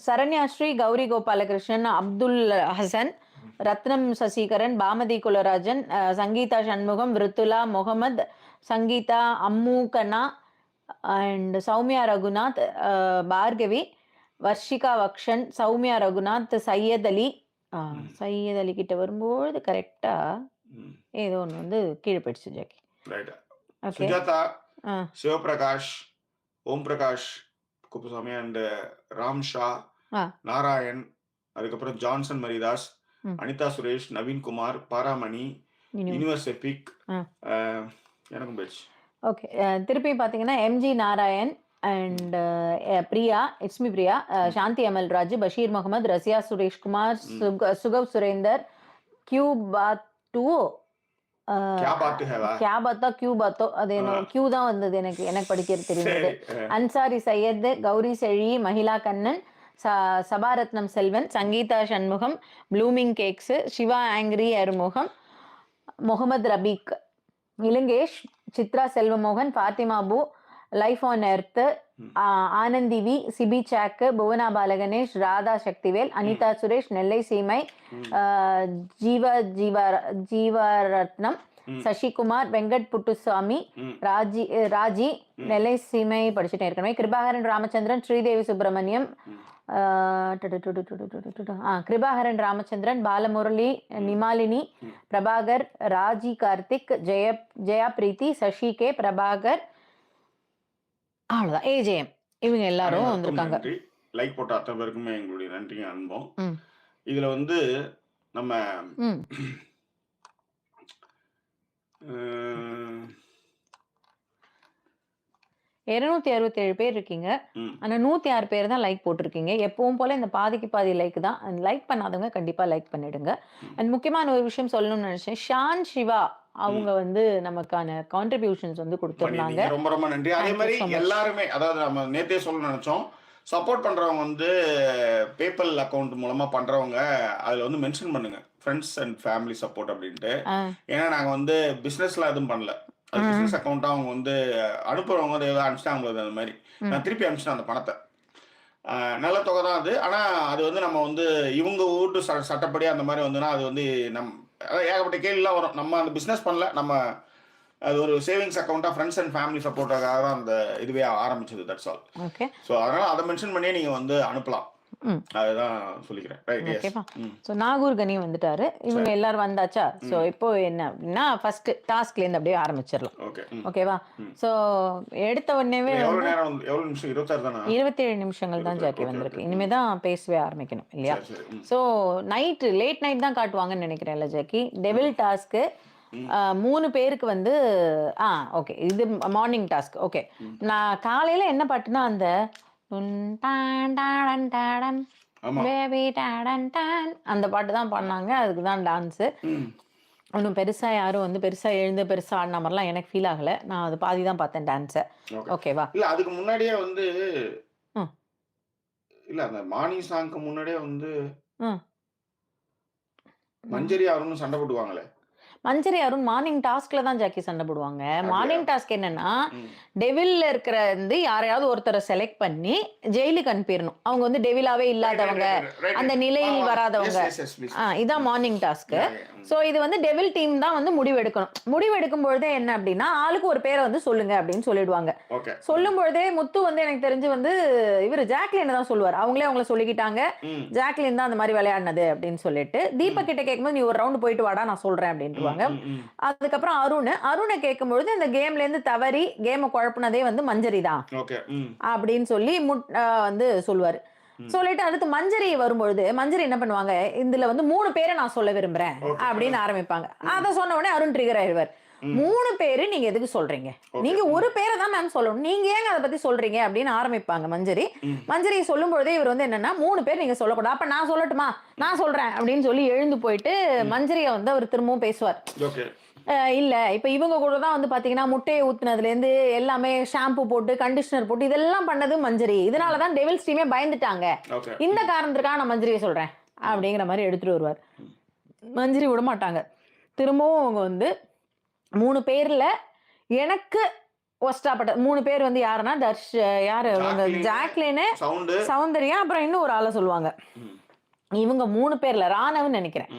Saranyasri, Gowri Gopalakrishnan, Abdul Hasan, Ratnam Sasikaran, Bamathi Kularajan, Sangeetha Shanmugam, Viruthula Mohammed, Sangeetha Ammugana and Soumya Raghunath, Bhargavi, Varshika Vakshan, Soumya Raghunath, Syed Ali. சையத் அலி கிட்ட வரும்போது கரெக்டா ஏதோ ஒன்று வந்து கீழே போயிடுச்சு ஜாக்கி. ஓகே. சுஜாதா, சிவபிரகாஷ், ஓம் பிரகாஷ் குப்புசாமி அண்ட் ராம் ஷா, நாராயண், அதுக்கப்புறம் Johnson Marydas, Anitha Suresh, Naveen Kumar, Paramani, universe epic, எனக்கும் போயிடுச்சு. ஓகே. திருப்பி பார்த்தீங்கன்னா MG Narayan and Priya, it's me Priya, Shanthi Amalraj, Basheer Mohammed, Rasiya Sureshkumar, சுகவ் சுரேந்தர், கியூ பாத்து, கியூ பாத்தோ, அது என்ன கியூ தான் வந்தது, எனக்கு படிக்கிறது தெரியுது. அன்சாரி சையத், கௌரி செழி, மகிழா Kannan, Sabaratnam Selvan, Sangeetha Shanmugam, blooming cakes, Siva angry Arumugam, Mohammed Rafeek, Ilangesh, Chitra Selvamohan, Fathima பூ, life on earth, Anandhi V, Sibi சாக்கு, புவனா பாலகணேஷ், ராதா சக்திவேல், அனிதா சுரேஷ், நெல்லை சீமை, ஜீவரத்னம், சசிகுமார், வெங்கட் புட்டுசாமி, ராஜி, நெல்லை சீமை படிச்சுட்டே இருக்கணும், கிருபாகரன் ராமச்சந்திரன், ஸ்ரீதேவி சுப்பிரமணியம், கிருபாகரன் ராமச்சந்திரன், பாலமுரளி, நிமாலினி, பிரபாகர், ராஜி கார்த்திக், ஜெயா பிரீத்தி, சசி கே, பிரபாகர், அவ்வளவுதான். ஏஜேஎம் இவங்க எல்லாரும் வந்திருக்காங்க. லைக் போட்ட அத்தனை பேருக்குமே எங்களுடைய நன்றி அன்போம். இதுல வந்து நம்ம 267 பேர் இருக்கீங்க. ஆனா 106 பேர் தான் லைக் போட்டிருக்கீங்க. எப்பவும் போல இந்த பாதிக்கு பாதி லைக் தான். லைக் பண்ணாதவங்க கண்டிப்பா லைக் பண்ணிடுங்க. அண்ட் முக்கியமான ஒரு விஷயம் சொல்லணும்னு நினைச்சேன். ஷான் சிவா அவங்க வந்து நமக்கான கான்ட்ரிபியூஷன்ஸ் வந்து கொடுத்துருந்தாங்க. ரொம்ப ரொம்ப நன்றி. அதே மாதிரி எல்லாருமே, அதாவது நம்ம நேத்தே சொல்ல நினைச்சோம், சப்போர்ட் பண்றவங்க வந்து பேபல் அக்கௌண்ட் மூலமா பண்றவங்க அதுல வந்து மென்ஷன் பண்ணுங்க ஃப்ரெண்ட்ஸ் அண்ட் ஃபேமிலி சப்போர்ட் அப்படின்ட்டு. ஏன்னா நாங்க வந்து பிசினஸ்ல எதுவும் பண்ணல, அது பிசினஸ் அக்கௌண்ட்டா அவங்க வந்து அனுப்புறவங்க வந்து ஏதாவது அனுப்பிச்சிட்டாங்க அந்த மாதிரி. நான் திருப்பி அனுப்பிச்சிட்டேன் அந்த பணத்தை. நல்ல தொகை தான் அது. ஆனா அது வந்து நம்ம வந்து இவங்க வீட்டு சட்டப்படி அந்த மாதிரி வந்துன்னா அது வந்து ஏகப்பட்ட கேள்விலாம் வரும். நம்ம அந்த பிசினஸ் பண்ணல, நம்ம அது ஒரு சேவிங்ஸ் அக்கௌண்ட்டா ஃப்ரெண்ட்ஸ் அண்ட் ஃபேமிலி சப்போர்ட்டாக தான் அந்த இதுவே ஆரம்பிச்சது. That's all. ஓகே. ஸோ அதனால அதை மென்ஷன் பண்ணியே நீங்க வந்து அனுப்பலாம். அதுதான் சொல்லிக்கிறேன். ஓகேப்பா. ஸோ நாகூர் கனி வந்துட்டாரு. இவங்க எல்லாரும் வந்தாச்சா? ஸோ இப்போ என்ன அப்படின்னா ஃபர்ஸ்ட் டாஸ்க்லேருந்து அப்படியே ஆரம்பிச்சிடலாம். ஓகேவா? ஸோ எடுத்த உடனே 27 நிமிஷங்கள் தான் ஜாக்கி வந்திருக்கு. இனிமே தான் பேசவே ஆரம்பிக்கணும் இல்லையா? ஸோ நைட்டு லேட் நைட் தான் காட்டுவாங்கன்னு நினைக்கிறேன்ல ஜாக்கி. டெவில் டாஸ்க்கு 3 பேருக்கு வந்து ஓகே, இது மார்னிங் டாஸ்க். ஓகே, நான் காலையில என்ன பாட்டுனா அந்த அந்த பாட்டு தான் பண்ணாங்க. அதுக்கு தான் டான்ஸு. ஒன்றும் பெருசா யாரும் வந்து பெருசா எழுந்து பெருசா ஆடின மாதிரிலாம் எனக்கு ஃபீல் ஆகல. நான் அது பாதி தான் பார்த்தேன் டான்ஸை. ஓகேவா? இல்ல அதுக்கு முன்னாடியே வந்து இல்ல அந்த மார்னிங் சாங்க்கு முன்னாடியே வந்து மஞ்சரி அருணும் சண்டை போடுவாங்களே. மஞ்சரி அருண் மார்னிங் டாஸ்க்ல தான் ஜாக்கி சண்டை போடுவாங்க. மார்னிங் டாஸ்க் என்னன்னா, டெவில்ல இருக்கிற வந்து யாரையாவது ஒருத்தரை செலக்ட் பண்ணி ஜெயிலுக்கு அனுப்பிடணும். அவங்க வந்து டெவிலாவே இல்லாதவங்க, அந்த நிலையில் வராதவங்க. இதான் மார்னிங் டாஸ்க். ஸோ இது வந்து டெவில் டீம் தான் வந்து முடிவெடுக்கணும். முடிவெடுக்கும் பொழுதே என்ன அப்படின்னா, ஆளுக்கு ஒரு பேரை வந்து சொல்லுங்க அப்படின்னு சொல்லிடுவாங்க. சொல்லும் பொழுதே முத்து வந்து எனக்கு தெரிஞ்சு வந்து இவர் ஜாக்லின் தான் சொல்லுவார். அவங்களே அவங்கள சொல்லிக்கிட்டாங்க, ஜாக்லின் தான் அந்த மாதிரி விளையாடினது அப்படின்னு சொல்லிட்டு. தீபக் கிட்ட கேட்கும்போது நீ ஒரு ரவுண்ட் போயிட்டு வாடா நான் சொல்றேன் அப்படின்ட்டு. அதுக்கப்புறம் அருணை கேட்கும்பொழுது இந்த கேம்ல இருந்து தவறி கேம குழப்பினதே வந்து மஞ்சரி தான் அப்படின்னு சொல்லி வந்து சொல்லுவாரு. சொல்லிட்டு அடுத்து மஞ்சரி வரும்பொழுது மஞ்சரி என்ன பண்ணுவாங்க, இதுல வந்து 3 பேரை நான் சொல்ல விரும்புறேன் அப்படின்னு ஆரம்பிப்பாங்க. அதை சொன்ன உடனே அருண் ட்ரிகர் ஆயிடுவார். 3 பேரு நீங்க எதுக்கு சொல்றீங்க, நீங்க ஒரு பேரை தான் மேம் சொல்லணும், நீங்க ஏங்க அதை பத்தி சொல்றீங்க அப்படின்னு ஆரம்பிப்பாங்க மஞ்சரி. மஞ்சரி சொல்லும் பொழுதே இவர் வந்து என்னன்னா 3 பேர் நீங்க சொல்லக்கூடாது, அப்ப நான் சொல்லட்டுமா, நான் சொல்றேன் அப்படின்னு சொல்லி எழுந்து போயிட்டு மஞ்சரியை வந்து அவர் திரும்பவும் பேசுவார். இல்ல இப்ப இவங்க கூட தான் வந்து பாத்தீங்கன்னா முட்டையை ஊத்துனதுல இருந்து எல்லாமே ஷாம்பு போட்டு கண்டிஷனர் போட்டு இதெல்லாம் பண்ணது மஞ்சரி. இதனாலதான் டெவில்ஸ் டீமே பயந்துட்டாங்க. இந்த காரணத்துக்காக நான் மஞ்சரியை சொல்றேன் அப்படிங்கிற மாதிரி எடுத்துட்டு வருவார். மஞ்சரி விட மாட்டாங்க. திரும்பவும் அவங்க வந்து 3 பேர்ல எனக்கு ஒஸ்டாப்பட்ட 3 பேர் வந்து யாருன்னா யாரு ஜாக்லின், சௌந்தர்யா, அப்புறம் இன்னும் ஒரு ஆளை சொல்லுவாங்க. இவங்க 3 பேர்ல ராணவன் நினைக்கிறேன்.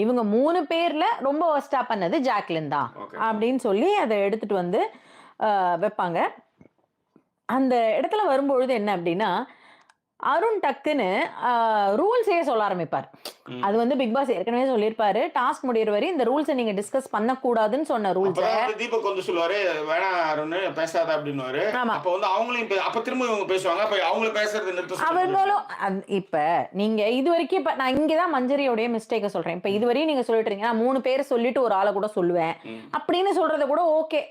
இவங்க 3 பேர்ல ரொம்ப ஒஸ்டா பண்ணது ஜாக்லின் தான் அப்படின்னு சொல்லி அதை எடுத்துட்டு வந்து வைப்பாங்க. அந்த இடத்துல வரும்பொழுது என்ன அப்படின்னா, அருண் டக்குன்னு ரூல்ஸே சொல்ல ஆரம்பிப்பார். அது வந்து பிக் பாஸ் ஏற்கனவே சொல்லியிருப்பாரு, டாஸ்க் முடியிற வரை இந்த ரூல்ஸை நீங்க டிஸ்கஸ் பண்ணக்கூடாதுன்னு சொன்ன ரூல்ஸ். தீபக் வந்து சொல்லுவாரு வேணா அருண் பேசாத அப்படின்னுவாரு. அப்ப வந்து அவங்களையும் அப்ப திரும்ப இவங்க பேசுவாங்க. அப்ப அவங்கள பேசுறது நிறுத்த அவங்களும் இப்ப நீங்க இது வரைக்கும் இப்ப நான் இங்கதான் மஞ்சரியோடைய மிஸ்டேக்க சொல்றேன். இப்ப இதுவரையும் நீங்க சொல்லிட்டு இருக்கீங்க, நான் 3 பேர் சொல்லிட்டு ஒரு ஆளை கூட சொல்லுவேன் அப்படின்னு சொல்றது கூட ஓகே.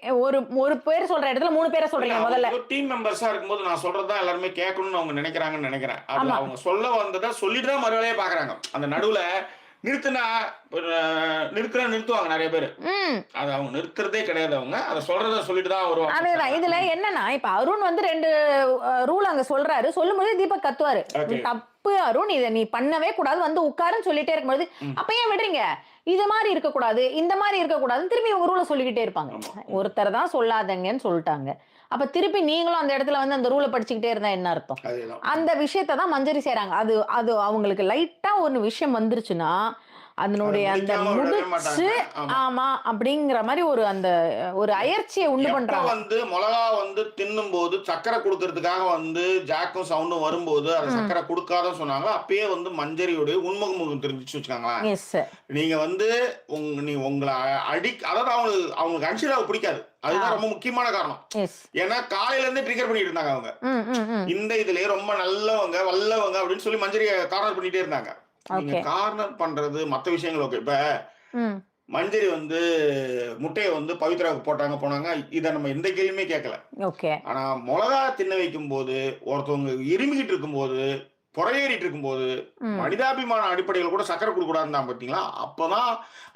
ஒரு பேர் சொல்ற இடத்துல 3 பேரை சொல்றீங்க. முதல்ல டீம் மெம்பர்ஸா இருக்கும்போது நான் சொல்றதா எல்லாருமே கேட்கணும்னு அவங்க நினைக்கிறாங்கன்னு நினைக்கிறேன். அவங்க சொல்ல வந்ததை சொல்லிட்டு தான் மறுவேளையே பாக்குறாங்க. அந்த நடுவுல நிறுத்துவாங்க நிறைய பேரு. அது அவங்க நிறுத்துறதே கிடையாது. அவங்க அதை சொல்றத சொல்லிட்டு தான் வருவாங்க. அதேதான் இதுல என்னன்னா, இப்ப அருண் வந்து 2 ரூல் அங்க சொல்றாரு. சொல்லும்போது தீபக் கத்துவாரு, தப்பு அருண், இதை நீ பண்ணவே கூடாது, வந்து உட்காருன்னு சொல்லிட்டே இருக்கும்போது அப்ப ஏன் விடுறீங்க, இது மாதிரி இருக்கக்கூடாது, இந்த மாதிரி இருக்கக்கூடாதுன்னு திரும்பி உங்க ரூலை சொல்லிக்கிட்டே இருப்பாங்க. ஒருத்தர் தான் சொல்லாதங்கன்னு சொல்லிட்டாங்க. அப்ப திருப்பி நீங்களும் அந்த இடத்துல வந்து அந்த ரூலை படிச்சுக்கிட்டே இருந்தா என்ன அர்த்தம்? அந்த விஷயத்த தான் மஞ்சரி செய்யறாங்க. அது அவங்களுக்கு லைட்டா ஒரு விஷயம் வந்துருச்சுன்னா அதனுடைய அந்த முடிச்சு ஆமா அப்படிங்கிற மாதிரி ஒரு அயற்சியை உண்டு பண்றாங்க. வந்து மிளகா வந்து தின்னும் போது சக்கரை கொடுக்கறதுக்காக வந்து ஜாக்கும் சவுண்டும் வரும்போது அதை சக்கரை கொடுக்காதன்னு சொன்னாங்க. அப்பயே வந்து மஞ்சரியோடைய உண்முகம் தெரிஞ்சிச்சு வச்சுக்காங்களா. நீங்க வந்து உங்களை அதாவது அவங்களுக்கு அன்ஷிராவை பிடிக்காது. அதுதான் ரொம்ப முக்கியமான காரணம். ஏன்னா காலையில இருந்து ட்ரிகர் பண்ணிட்டு இருந்தாங்க அவங்க. இந்த இதுலயே ரொம்ப நல்லவங்க வல்லவங்க அப்படின்னு சொல்லி மஞ்சரியை கார்னர் பண்ணிட்டே இருந்தாங்க. நீங்க கார்னர் பண்றது மத்த விஷயங்கள் ஓகே. இப்ப மஞ்சரி வந்து முட்டையை வந்து பவித்ராவுக்கு போனாங்க. இத நம்ம எந்த கேள்வியுமே கேட்கல. ஆனா மிளகா தின்ன வைக்கும் போது, ஒருத்தவங்க இருமிக்கிட்டு இருக்கும் போது, புறையேறிட்டு இருக்கும் போது, மனிதாபிமான அடிப்படையில் கூட சக்கரை கொடுக்க கூடாதுன்னு பாத்தீங்களா. அப்பதான்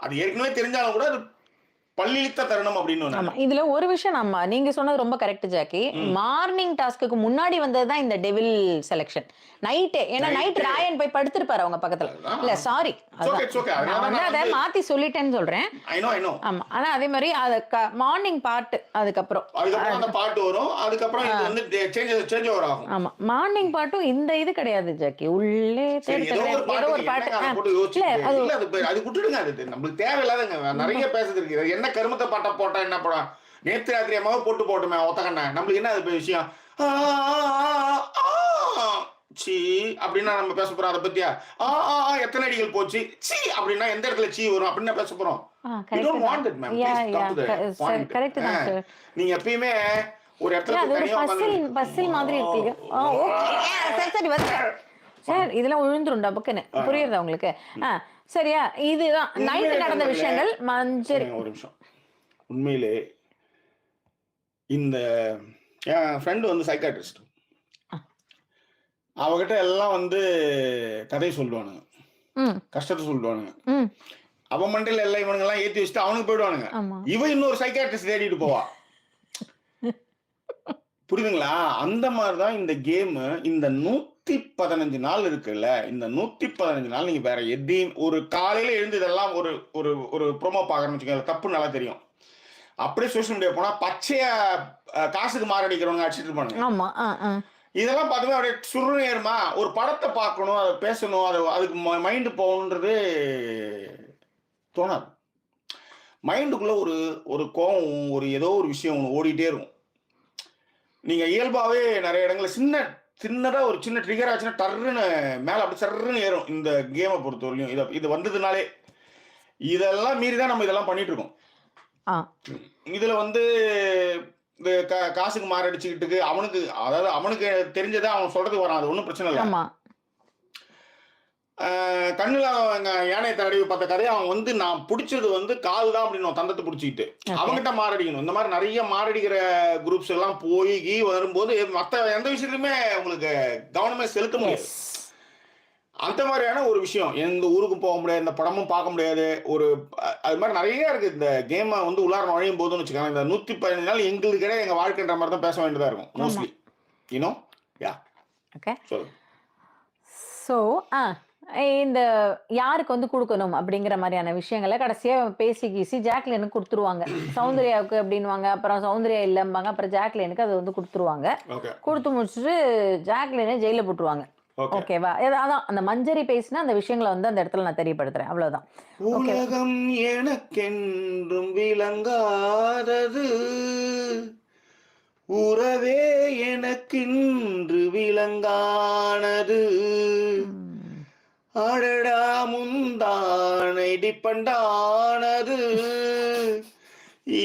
அது ஏற்கனவே தெரிஞ்சாலும் கூட அது பள்ளித்த தருணம் அப்படின்னு. இதுல ஒரு விஷயம் நீங்க சொன்னது ரொம்ப கரெக்ட் ஜாக்கி. மார்னிங் டாஸ்க்கு முன்னாடி வந்ததுதான் இந்த டெவில் செலக்ஷன். நைட்டே, ஏன்னா நைட் ராயன் போய் படுத்திருப்பாரு அவங்க பக்கத்துல. இல்ல சாரி, அதை மாத்தி சொல்லிட்டேன்னு சொல்றேன். ஆமா, ஆனா அதே மாதிரி மார்னிங் பார்ட் அதுக்கப்புறம் பார்ட் வரும். அதுக்கப்புறம் இது வந்து சேஞ்ச் ஓவர் ஆகும். ஆமா, மார்னிங் பார்ட்டும் இந்த இது கிடையாது ஜாக்கி. உள்ளே ஏதோ ஒரு பாட்டு அது விட்டுடுங்க. அது நம்மளுக்கு தேவையில்லாதங்க. நிறைய பேசுறது இருக்கு. என்ன கருமத்தை பாட்ட போட்டா என்ன படம், நேத்து ராத்திரி அம்மாவை போட்டுமே ஒத்தக்கண்ண, நம்மளுக்கு என்ன அது விஷயம் சி அப்படின்னா நம்ம பேச போறோம். அதை பத்தியா எத்தனை அடிகள் போச்சு சி அப்படின்னா எந்த இடத்துல சி வரும் அப்படின்னு பேச போறோம். நீங்க எப்பயுமே ஒரு இடத்துல மாதிரி இருக்கு. சார் இதெல்லாம் விழுந்துருண்டா பக்கன்னு புரியுதா உங்களுக்கு? சரியா, இதுதான் நைட்டு நடந்த விஷயங்கள். மஞ்சரி ஒரு நிமிஷம். உண்மையிலே இந்த என் ஃப்ரெண்டு வந்து சைக்காட்ரிஸ்ட். அவகிட்ட எல்லாம் வந்து கதையை சொல்லுவானுங்க, கஷ்டத்தை சொல்லுவானுங்க. அவன் மண்டையில எல்லாம் இவனுங்க எல்லாம் ஏத்தி வச்சுட்டு அவனுக்கு போயிடுவானுங்க. இவன் இன்னொரு சைக்காட்ரிஸ்ட் தேடிட்டு போவா. புரியுதுங்களா? அந்த மாதிரிதான் இந்த கேம். இந்த 115 நாள் இருக்குல்ல, இந்த 115 நாள் நீங்க வேற எதையும் ஒரு காலையில எழுந்து இதெல்லாம் ஒரு ப்ரோமோ பாக்கணும்னு வச்சுக்கோங்க, தப்பு நல்லா தெரியும். அப்படியே சோசியல் மீடியா போனா பச்சையா காசுக்கு மாரடிக்கிறவங்க அடிச்சுட்டு இருப்பானுங்க. இதெல்லாம் பார்த்துமே அப்படியே சுருன்னு ஏறுமா. ஒரு படத்தை பார்க்கணும், அதை பேசணும், அதுக்கு மைண்டு போகணுன்றது தோணாது. மைண்டுக்குள்ள ஒரு கோவம், ஒரு ஏதோ ஒரு விஷயம் ஒன்று ஓடிட்டே இருக்கும். நீங்க இயல்பாவே நிறைய இடங்கள்ல சின்னதா ஒரு சின்ன ட்ரிகர் ஆச்சுன்னா டர்ன்னு மேல அப்படி சர்ன்னு ஏறும். இந்த கேமை பொறுத்தவரையும் இது வந்ததுனாலே இதெல்லாம் மீறிதான் நம்ம இதெல்லாம் பண்ணிட்டு இருக்கோம். இதுல வந்து இந்த காசுக்கு மாரடிச்சுக்கிட்டு அவனுக்கு தெரிஞ்சதை அவன் சொல்றதுக்கு வரான். அது ஒன்றும் பிரச்சனை இல்லை. கண்ணுல யானை தடவி பார்த்த கதையை அவன் வந்து நான் பிடிச்சது வந்து கால் தான் அப்படின்னு தந்தத்தை பிடிச்சிக்கிட்டு அவங்ககிட்ட மாரடிக்கணும். இந்த மாதிரி நிறைய மாரடிக்கிற குரூப்ஸ் எல்லாம் போய் வரும்போது மற்ற எந்த விஷயத்துலையுமே உங்களுக்கு கவனமே செலுத்த முடியாது. அந்த மாதிரியான ஒரு விஷயம். எந்த ஊருக்கும் போக முடியாது, இந்த படமும் பார்க்க முடியாது. அது மாதிரி நிறைய இருக்கு. இந்த கேமை வந்து உள்ளார நுழையும் போதுன்னு வச்சுக்கோங்க, இந்த 115 நாள் எங்களுக்கு கிடையாது, எங்க வாழ்க்கைன்ற மாதிரி தான் பேச வேண்டியதா இருக்கும் மோஸ்ட்லி. யூனோ யா. ஓகே. ஸோ இந்த யாருக்கு வந்து குடுக்கணும் அப்படிங்கிற மாரியான விஷயங்கள கடைசியா பேசி கீசி ஜாக்லினுக்கு குடுத்துருவாங்க. சௌந்தர்யாவுக்கு அப்படின்னுவாங்க. அப்புறம் சௌந்தர்யா இல்லம்பாங்க. அப்புறம் ஜாக்லினுக்கு அத வந்து குடுத்துருவாங்க. ஓகே. குடுத்து முடிச்சுட்டு ஜாக்லின ஜெயில்ல போட்டுருவாங்க. ஓகே. ஓகேவா? அதான் அந்த மஞ்சரி பேசின அந்த விஷயங்கள வந்து அந்த இடத்துல நான் தெரியப்படுத்துறேன். அவ்வளவுதான். ஓகே. உலகம் எனக்கென்றும் விளங்காதது, உறவே எனக்கின்று விளங்கானது. ம். அடடா முந்தானை டிப்பண்டானது,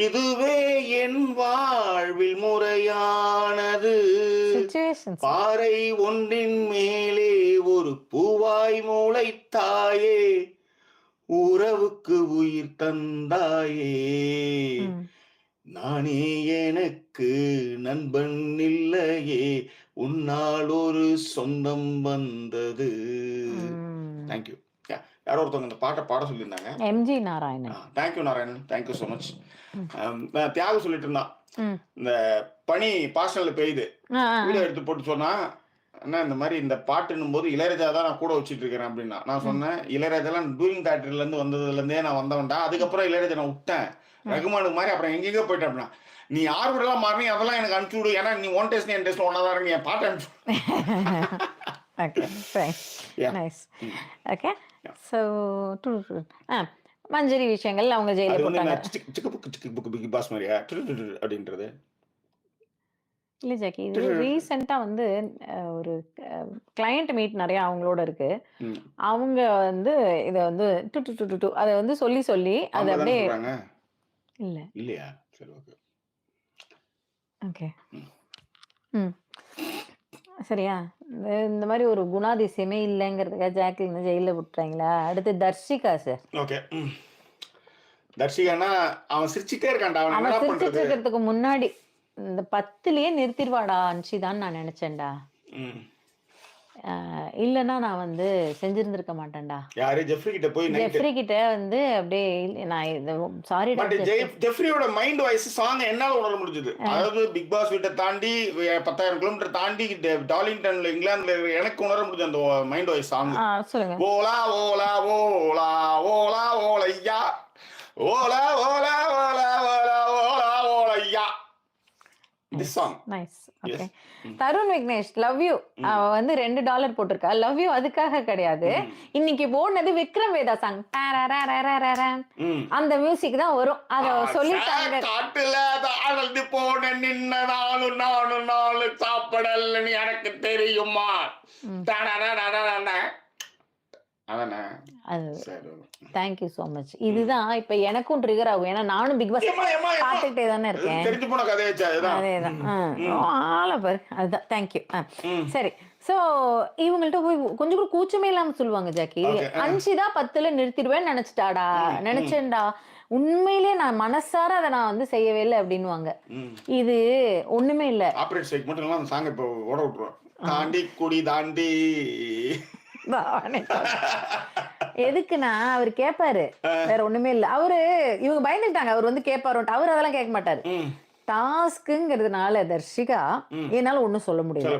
இதுவே என் வாழ்வில் முறையானது. சிச்சுவேஷன்ஸ். பாறை ஒன்றின் மேலே ஒரு பூவாய் முளைத்தாயே, உறவுக்கு உயிர் தந்தாயே. ம். நானே எனக்கு நண்பன் இல்லையே, உன்னால் ஒரு சொந்தம் வந்தது. ம். தேங்க்யூ. யாரோ ஒருத்தவங்க இந்த பாட்டை பாட சொல்லியிருந்தாங்க. MG Narayanan. Thank you Narayanan, thank you so much. ம். தியாகு சொல்லிட்டு இருந்தான், ம். இந்த பனி பாஸ்டல்ல பெய்யுது, ஆ, ஆ, வீடியோ ஆ. எடுத்து போட்டு சொன்னா, அண்ணா இந்த மாதிரி இந்த பாட்டுன்னும் போது இளையராஜா தான் நான் கூட வச்சுட்டு இருக்கிறேன் அப்படின்னா. நான் ம். சொன்னேன், இளையராஜாலாம் டூயிங் தேட்டர்ல இருந்து வந்ததுலேருந்தே நான் வந்தவன்டா, அதுக்கப்புறம் இளையராஜா நான் விட்டேன், ம். ரகுமானுக்கு மாதிரி அப்புறம் எங்கெங்கோ போயிட்டேன் அப்படின்னா. நீ யார் கூடலாம் மாறி அதெல்லாம் எனக்கு அனுப்பிச்சு விடு, ஏன்னா நீ ஒன் டேஸ்ட் என் டேஸ்ட் ஒன்னா தான் இருக்கு, என் பாட்டை அனுப்பிச்சு. ஓகே. ஃபைன். Yeah. நைஸ். ம். ஓகே. Yeah. ஸோ ஆ மஞ்சரி விஷயங்கள் அவங்க ஜெயில்ல அது வந்து போட்டாங்க. என்ன சிக்கு புக்கு பிக் பாஸ் மாதிரியா அப்படின்றது. இல்ல ஜாக்கி, இது ரீசென்ட்டா வந்து ஒரு கிளையண்ட் மீட் நெறைய அவங்களோட இருக்கு. ம். அவங்க வந்து இத வந்து to to to to to அத வந்து சொல்லி சொல்லி அது அவங்க தானே அப்படியே சொல்றாங்க. இல்ல. இல்லையா? சரி, ஓகே. ஓகே. ம். ம். சரியா? இந்த மாரி ஒரு குணாதிசயமே இல்லங்கிறதுக்காக ஜாக்லின ஜெயில்ல விட்டுறாங்களா? அடுத்து தர்ஷிகா சார். ஓகே. தர்ஷிகான்னா அவன் சிரிச்சுட்டே இருக்கான்டா, அவன் அவ என்னடா சிரிச்சுட்டு பண்றது? இருக்கிறதுக்கு முன்னாடி இந்த 10லயே நிறுத்திருவாடா அன்ஷிதான்னு நான் நெனச்சேன்டா. ம். இல்லன்னா நான் வந்து செஞ்சிருந்திருக்க மாட்டேன்டா. யாரு ஜெஃப்ரி கிட்ட போய் நைட்டு. ஜெஃப்ரி கிட்ட வந்து அப்படியே நான் இது சாரிடா பட் ஜெஃப்ரியோட மைண்ட் வாய்ஸ் சாங் என்னால உணர முடிஞ்சது. அதாவது பிக் பாஸ் வீட்டை தாண்டி 10,000 கிலோமீட்டர் தாண்டி டார்லிங்டன்ல இங்கிலாந்துல இருக்கிற எனக்கு உணர முடிஞ்சது அந்த மைண்ட் வாய்ஸ் சாங். சொல்லுங்க. ஓலா ஓலா ஓலா ஓலா ஓலையா, ஓலா ஓலா ஓலா ஓலா ஓலா ஓலையா. This song. Nice. Yes. Okay. Tharun Vignesh love you. அவ வந்து $2 போட்டிருக்கா. லவ் யூ அதுக்காக கிடையாது. இன்னைக்கு போனது விக்ரம் வேதா சாங். அந்த மியூசிக் தான் வரும். அத சொல்லிட்டாங்க. காட்டுல தாழ்ந்து போன நின்ன நானும் நானும் சாப்பிடலன்னு எனக்கு தெரியுமா. அதானே. அது சரி. Thank you so much. இதுதான் இப்ப எனக்கும் ட்ரிகர் ஆகும். ஏன்னா நானும் பிக் பாஸ் பார்த்துக்கிட்டே தானே இருக்கேன். தெரிஞ்சு போன கதையாச்சா இதுதான். அதேதான். ஆள பாரு. அதுதான். Thank you. சரி. சோ இவங்கள்ட்ட போய் கொஞ்சம் கூட கூச்சமே இல்லாம சொல்லுவாங்க ஜாக்கி. அன்ஷிதா 10ல நிறுத்திடுவேன்னு நினைச்சிட்டாடா, நினைச்சேன்டா. உண்மையிலே நான் மனசார அதை நான் வந்து செய்யவே இல்லை அப்படின்னுவாங்க. இது ஒண்ணுமே இல்ல. ஆபரேட் ஸ்ட்ரைக் மட்டும் இல்ல, அந்த சாங் இப்போ ஓட விட்டுருவோம். தாண்டி குடி தாண்டி எதுக்குன்னா அவர் கேட்பாரு, வேற ஒண்ணுமே இல்ல. அவரு இவங்க பயந்துட்டாங்க அவர் வந்து கேட்பாருன்ட்டு. அவர் அதெல்லாம் கேட்க மாட்டாரு. டாஸ்க்குங்கிறதுனால தர்ஷிகா என்னால ஒண்ணும் சொல்ல முடியல,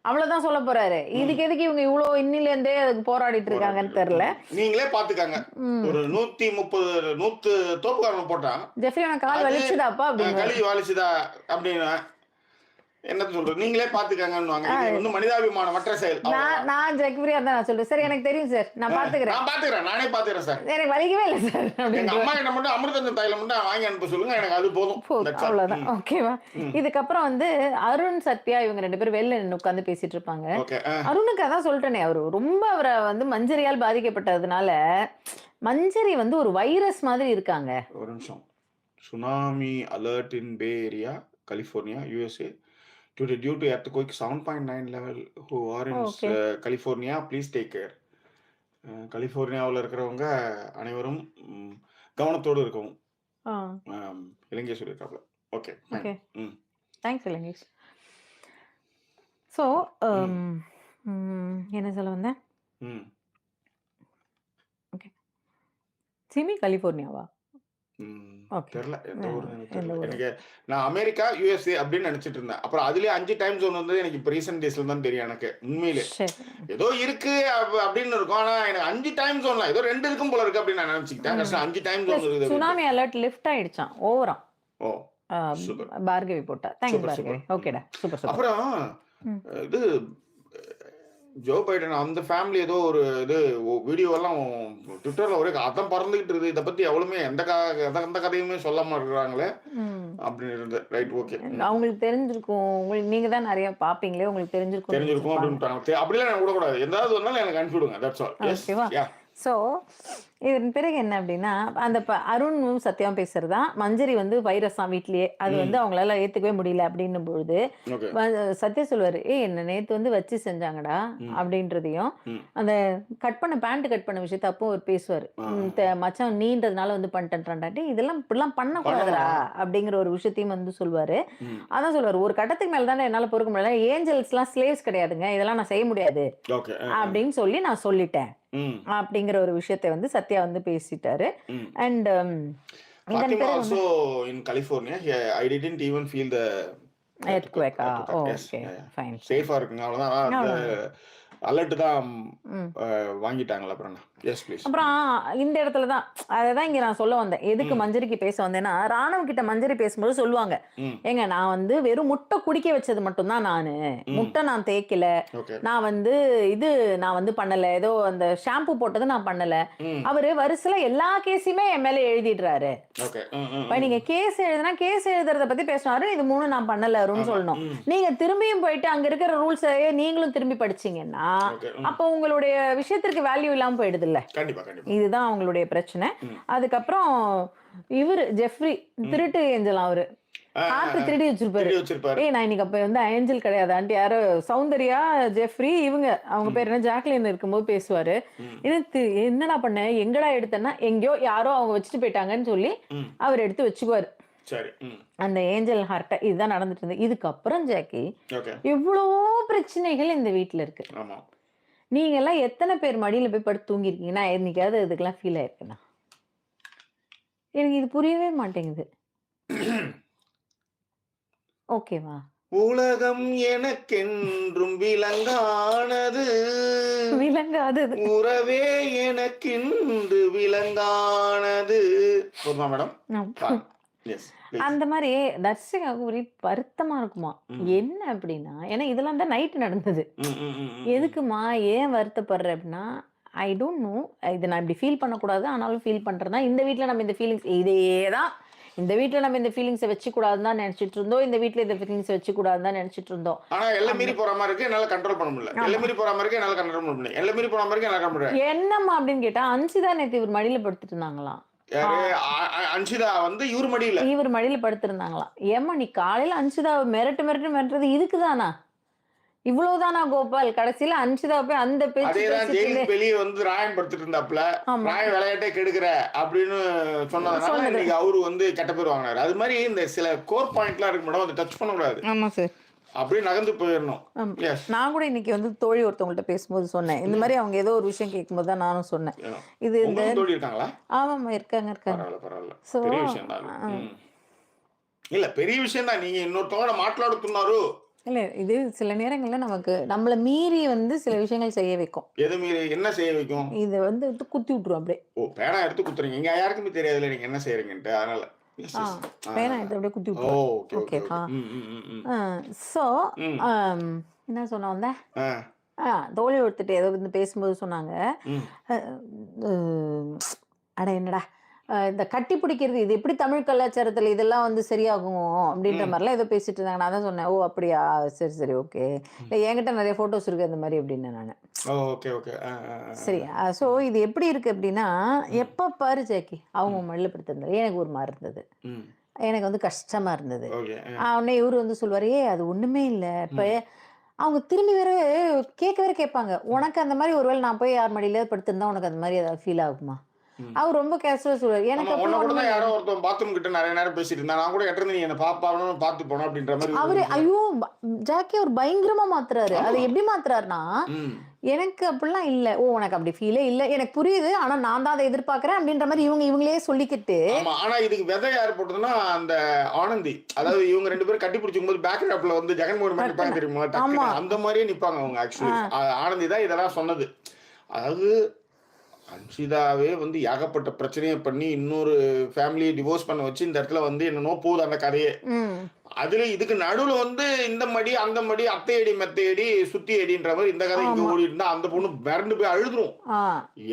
அவ்வளவுதான் சொல்ல போறாரு. இதுக்கு எதுக்கு இவங்க இவ்வளவு இன்னில இருந்தே அதுக்கு போராடிட்டு இருக்காங்கன்னு தெரியல. நீங்களே பாத்துக்காங்க. ஒரு 130 தோப்புக்காரன் போட்டான். ஜெஃப்ரி உனக்கு கால் வலிச்சுதாப்பா அப்படின்னு. களி வலிச்சுதா அப்படின்னு என்ன சொல்றது, நீங்களே பாத்துக்காங்கன்னுவாங்க. இது வந்து மனிதாபிமானமற்ற செயல். நான் ஜெஃப்ரியா தான் நான் சொல்றேன். சார் எனக்கு தெரியும் சார், நான் பாத்துக்கிறேன், நானே பாத்துக்கிறேன் சார், எனக்கு வலிக்கவே இல்லை சார். எங்க அம்மா கிட்ட மட்டும் அமிர்தஞ்சன் தைலம் மட்டும் வாங்கி அனுப்ப சொல்லுங்க, எனக்கு அது போதும். அவ்வளவுதான். ஓகேவா? இதுக்கப்புறம் வந்து அருண் சத்யா இவங்க 2 பேரும் வெளில நின்று உட்கார்ந்து பேசிட்டு இருப்பாங்க. அருணுக்கு அதான் சொல்லிட்டேனே, அவரு ரொம்ப அவரை வந்து மஞ்சரியால் பாதிக்கப்பட்டதுனால மஞ்சரி வந்து ஒரு வைரஸ் மாதிரி இருக்காங்க. ஒரு நிமிஷம். Tsunami alert in pay area, California, USA. Today, due to earthquake 7.9 level, who are in California, please take care. கலிபோர்னியாவில் இருக்கிறவங்க அனைவரும் கவனத்தோடு இருக்கவும் இலங்கை சொல்லியிருக்காப்ல. Okay okay, thanks Ilangesh. So என்ன சொல்ல வந்தேன்? ஓகே, சிமி கலிஃபோர்னியாவா? தெரியல எந்த ஊருன்னு தெரியல எனக்கு. நான் அமெரிக்கா யூஎஸ்ஏ அப்படின்னு நினைச்சிட்டு இருந்தேன். அப்புறம் அதுலயே 5 டைம் ஜோன் வந்து எனக்கு இப்போ ரீசெண்ட் டேஸ்ல தான் தெரியும் எனக்கு உண்மையிலே. ஏதோ இருக்கு அப்படின்னு இருக்கும். ஆனா எனக்கு 5 டைம் ஜோன்லாம் ஏதோ 2 இருக்கும் போல இருக்கு அப்படின்னு நான் நினைச்சுக்கிட்டேன். 5 டைம் ஜோன் இருக்குது. சுனாமி அலர்ட் லிஃப்ட் ஆயிடுச்சான் ஓவரா. ஓ சூப்பர். பார்கவி போட்டா. தேங்க்ஸ் பார்கவி. ஓகேடா சூப்பர் சூப்பர். அப்புறம் இது ஜோ பைடன் அந்த ஃபேமிலி ஏதோ ஒரு இது வீடியோ எல்லாம் ட்விட்டர்ல ஒரே அதான் பறந்துகிட்டு இருக்குது. இதை பத்தி எவ்வளவுமே எந்த கதையுமே சொல்லாம இருக்கிறாங்களே அப்படின்னு இருந்து. Right okay. அவங்களுக்கு தெரிஞ்சிருக்கும். உங்களுக்கு நீங்க தான் நிறைய பாப்பீங்களே, உங்களுக்கு தெரிஞ்சிருக்கும் அப்படின்னு அப்படிலாம் எனக்கு விடக்கூடாது. எந்தாவது வந்தாலும் எனக்கு அனுப்பிவிடுங்க. That's all. ஓகேவா? ஸோ இதன் பிறகு என்ன அப்படின்னா, அந்த அருணும் சத்யாவும் பேசுறதா மஞ்சரி வந்து வைரஸா வீட்லயே, அது வந்து அவங்களால ஏத்துக்கவே முடியல அப்படின்னும் பொழுது சத்யா சொல்லுவாரு, என்ன நேத்து வந்து வச்சு செஞ்சாங்கடா அப்படின்றதையும், அந்த பேண்ட் கட் பண்ண விஷயத்த அப்போ அவர் பேசுவாரு. மச்சான் நீன்றதுனால வந்து பண்ணிட்டேன்டாட்டி இதெல்லாம் இப்படிலாம் பண்ணக்கூடாதுடா அப்படிங்கிற ஒரு விஷயத்தையும் வந்து சொல்லுவாரு. அதான் சொல்லுவாரு, ஒரு கட்டத்துக்கு மேல தானே என்னால பொறுக்க முடியல, ஏஞ்சல்ஸ் எல்லாம் ஸ்லேவ்ஸ் கிடையாதுங்க, இதெல்லாம் நான் செய்ய முடியாது அப்படின்னு சொல்லி நான் சொல்லிட்டேன் அப்படிங்கிற ஒரு விஷயத்தை வந்து சத்யா வந்து பேசிட்டாரு. And Fatima also in California, I didn't even feel the earthquake. Okay, fine. Safe-ஆ இருக்குங்க அவ்வளவுதான். அலர்ட் தான் வாங்கிட்டாங்களா? அப்புறம் எஸ் ப்ளீஸ். அப்புறம் இந்த இடத்துல தான் அதான் இங்க நான் சொல்ல வந்தேன். எதுக்கு மஞ்சரிக்கு பேச வந்தேன்னா, ராணுவ கிட்ட மஞ்சரி பேசும்போது சொல்லுவாங்க, ஏங்க நான் வந்து வெறும் முட்டை குடிக்க வச்சது மட்டும்தான், நானு முட்டை நான் தேய்க்கல, நான் வந்து நான் வந்து பண்ணல, ஏதோ அந்த ஷாம்பு போட்டது நான் பண்ணல. அவரு வரிசையில எல்லா கேஸையுமே என் மேல எழுதிடுறாரு. நீங்க கேஸ் எழுதுறத பத்தி பேசினாரு, இது 3 நான் பண்ணலன்னு சொல்லணும். நீங்க திரும்பியும் போயிட்டு அங்க இருக்கிற ரூல்ஸ் நீங்களும் திரும்பி படிச்சீங்கன்னா அப்ப உங்களுடைய விஷயத்திற்கு வேல்யூ இல்லாம போயிடுது இல்ல. இதுதான் அவங்களுடைய பிரச்சனை. அதுக்கப்புறம் இவரு ஜெஃப்ரி திருட்டு ஏஞ்சல், அவரு திருடி வச்சிருப்பாரு. நான் இன்னைக்கு அப்ப வந்து ஏஞ்சல் கிடையாது ஆண்டி, யாரோ சௌந்தர்யா ஜெஃப்ரி இவங்க அவங்க பேர் என்ன ஜாக்லின் இருக்கும்போது பேசுவாரு, என்னடா பண்ண எங்கடா எடுத்தேன்னா, எங்கயோ யாரோ அவங்க வச்சுட்டு போயிட்டாங்கன்னு சொல்லி அவர் எடுத்து வச்சுக்குவாரு அந்த ஏஞ்சல் ஹார்ட்ட. இதுதான் நடந்துட்டு இருந்தது. இதுக்கப்புறம் ஜாக்கி எவ்வளவோ பிரச்சனைகள் இந்த வீட்டுல இருக்கு. நீங்க எல்லாம் எத்தனை பேர் மடியில போய் படுத்து தூங்கிருக்கீங்க? நான் என்னைக்காவது இதுக்கெல்லாம் ஃபீல் ஆயிருக்கேன்னா? எனக்கு இது புரியவே மாட்டேங்குது. ஓகேவா? உலகம் எனக்கென்றும் விலங்கானது, உறவே எனக்கென்று விலங்கானது. மேடம் அந்த மாதிரி தர்ஷிகாவுக்கு ஒரே வருத்தமா இருக்குமா? என்ன அப்படின்னா, ஏன்னா இதெல்லாம் தான் நைட் நடந்தது. எதுக்குமா ஏன் வருத்தப்படுற அப்படின்னா, ஐ டோன்ட் நோ, இது நான் இப்படி ஃபீல் பண்ணக்கூடாது, ஆனாலும் ஃபீல் பண்றேன்னா, இந்த வீட்டுல நம்ம இந்த ஃபீலிங்ஸ் இதேதான், இந்த வீட்டுல நம்ம இந்த ஃபீலிங்ஸை வச்சு கூடாதுதான் நினைச்சிட்டு இருந்தோம், இந்த வீட்டுல இந்த ஃபீலிங்ஸ் வச்சு கூடாதுதான் நினைச்சிட்டு இருந்தோம். ஆனா எல்லாம் மீறி போற மாதிரி இருக்கு, என்னால கண்ட்ரோல் பண்ண முடியல. எல்லாம் மீறி போற மாதிரி இருக்கு, என்னால கண்ட்ரோல் பண்ண முடியல. எல்லாம் மீறி போற மாதிரி என்னால கண்ட்ரோல் பண்ண முடியல. என்னம்மா அப்படின்னு கேட்டா, அன்சிதா நேத்து இவர் மடியில படுத்துட்டு இருந்தாங்களாம். அன்சிதா வந்து இவர் மடியில படுத்திருந்தாங்களாம். ஏமா நீ காலையில அன்சிதாவை மிரட்டுறது இதுக்குதானா? இவ்வளவுதானா கோபால்? கடைசியில அன்சிதா போய் அந்த பேச்சு வெளியே வந்து ராயன் படுத்துட்டு இருந்தாப்ல, ராயன் விளையாட்டே கெடுக்கிற அப்படின்னு சொன்னதுனால இன்னைக்கு அவரு வந்து கெட்ட பேர் வாங்கினாரு. அது மாதிரி இந்த சில கோர் பாயிண்ட்லாம் இருக்கு மேடம், அதை டச் பண்ணக்கூடாது. ஆமா சார், அப்படியே நகர்ந்து போயிடணும். நான் கூட இன்னைக்கு வந்து தோழி ஒருத்தவங்கள்ட்ட பேசும்போது சொன்னேன், இந்த மாதிரி அவங்க ஏதோ ஒரு விஷயம் கேட்கும்போது தான் நானும் சொன்னேன். இது இந்த தோழி இருக்காங்களா? ஆமாம்மா இருக்காங்க. இல்ல பெரிய விஷயம் தான், நீங்க இன்னொருத்தவங்க மாట్లాடுతున్నారు இல்ல. இது சில நேரங்கள்ல நமக்கு நம்மள மீறி வந்து சில விஷயங்கள் செய்ய வைக்கும். எது மீறி என்ன செய்ய வைக்கும்? இது வந்து குத்தி விட்டுரும் அப்படியே. பேனா எடுத்து குத்துறீங்க, இங்க யாருக்குமே தெரியாதுல்ல நீங்க என்ன செய்யறீங்கன்ட்டு, அதனால பேனா எடுத்து அப்படியே குத்தி விட்டுரும். ஓகேவா? சோ என்ன சொன்ன வந்த தோழி ஒருத்திட்டு ஏதோ வந்து பேசும்போது சொன்னாங்க, அட என்னடா இந்த கட்டி பிடிக்கிறது இது எப்படி தமிழ் கலாச்சாரத்துல இதெல்லாம் வந்து சரியாகும் அப்படின்ற மாதிரிலாம் ஏதோ பேசிட்டு இருந்தாங்க. நான் தான் சொன்னேன், ஓ அப்படியா, சரி சரி ஓகே, இல்லை என்கிட்ட நிறைய போட்டோஸ் இருக்கு அந்த மாதிரி அப்படின்னு நான். சரி, ஸோ இது எப்படி இருக்கு அப்படின்னா, எப்ப பாரு ஜாக்கி அவங்க மடியில படுத்திருந்தாரு, எனக்கு ஒரு மாதிரி இருந்தது, எனக்கு வந்து கஷ்டமா இருந்தது. உடனே இவரு வந்து சொல்லுவாரு, அது ஒண்ணுமே இல்லை. இப்ப அவங்க திரும்பி வேற கேட்பாங்க, உனக்கு அந்த மாதிரி ஒருவேளை நான் போய் யார் மடியில படுத்திருந்தா உனக்கு அந்த மாதிரி ஏதாவது ஃபீல் ஆகுமா? அவர் ரொம்ப கேஷுவலா சொல்றாரு. எனக்கு யாரோ ஒருத்தன் பாத்ரூம் கிட்ட நிறைய நேரம் பேசிட்டு இருந்தா, நான் கூட எட்டருந்து நீ என்ன பாப்பான்னு பாத்து போனோம் அப்படின்ற மாதிரி அவரு ஐயோ ஜாக்கி அவர் பயங்கரமா மாத்துறாரு. அதை எப்படி மாத்துறாருன்னா, எனக்கு அப்படிலாம் இல்ல. ஓ! உனக்கு அப்படி ஃபீலே இல்ல. எனக்கு புரியுது. ஆனா நான் தான் அத எதிர்பார்க்கிறேன் அப்படின்ற மாரி இவங்களே சொல்லிக்கிட்டு ஆமா. ஆனா இதுக்கு விதை யார் போட்டதுன்னா, அந்த ஆனந்தி. அதாவது இவங்க 2 பேரும் கட்டி பிடிச்சுக்கும்போது பேக்ராப்ல வந்து ஜெகன்மோகன் மாரி நிப்பாங்க டக்குனு தெரியுமா? ஆமா. டக்குனு அந்த மாரியே நிப்பாங்க அவங்க ஆ. ஆக்சுவலி. ஆனந்தி தான் இதெல்லாம் சொன்னது. அதாவது அன்ஷிதாவே வந்து ஏகப்பட்ட பிரச்சனைய பண்ணி, இன்னொரு ஃபேமிலிய டிவோர்ஸ் பண்ண வச்சு, இந்த இடத்துல வந்து என்னன்னோ போகுது அந்த கதையே. ம். அதுல இதுக்கு நடுவுல வந்து இந்த மடி, அந்த மடி, அத்தையடி, மெத்தையடி, சுத்தி அடின்ற மாரி இந்த கதை இங்க ஆமா. ஓடிட்டு இருந்தா, அந்த பொண்ணு மிரண்டு போய் அழுதுரும். ஆ.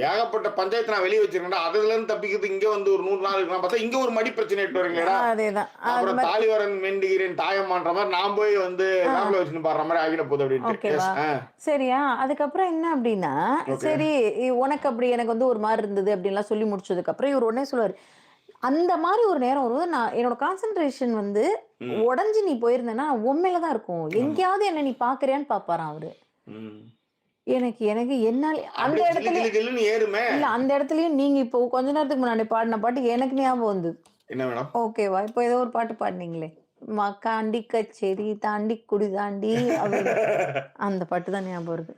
ஏகப்பட்ட பஞ்சாயத்து நான் வெளிய வச்சிருக்கேன்டா. அதுலருந்து தப்பிக்கிறதுக்கு இங்க வந்து ஒரு 100 நாள் இருக்கலாம் பார்த்தா, இங்க ஒரு மடி பிரச்சனை எட்டு வரீங்களேடா. அதேதான். அது அப்புறம் மாரி தாலிவரன் வேண்டுகிறேன் தாயம்மான்ற மாரி நான் போய் வந்து ஆ. வேப்பில வச்சுன்னு பாடுற மாரி ஆகிட போகுது அப்படின்ட்டு. ஓகேவா? எஸ். சரியா? அதுக்கப்புறம் என்ன அப்டின்னா, ஓகே. சரி உனக்கு அப்படி எனக்கு வந்து ஒரு மாரி இருந்தது அப்டின்லாம் சொல்லி முடிச்சதுக்கப்புறம், இவரு உடனே சொல்லுவாரு, அந்த மாரி ஒரு நேரம் வரும்போது நான் என்னோட கான்சன்ட்ரேஷன் வந்து ம். உடைஞ்சு நீ போயிருந்தேன்னா, உன் மேல தான் இருக்கும். ஆமா. எங்கேயாவது என்ன நீ பார்க்குறியான்னு பார்ப்பாராம் அவரு. ம். எனக்கு எனக்கு என்னால அந்த அப்படியே ஜிலு இடத்துல ஜிலு ஜிலுன்னு ஏறுமே. இல்ல அந்த இடத்துலயும் நீங்க இப்போ கொஞ்ச நேரத்துக்கு முன்னாடி பாடின பாட்டு எனக்கு ஞாபகம் வந்தது. என்ன மேடம்? ஓகேவா? இப்போ ஏதோ ஒரு பாட்டு பாடுனீங்களே, "மக்காண்டி கச்சேரி தாண்டி குடி தாண்டி" அப்படின்னு. அந்த பாட்டு தான் ஞாபகம் வருது.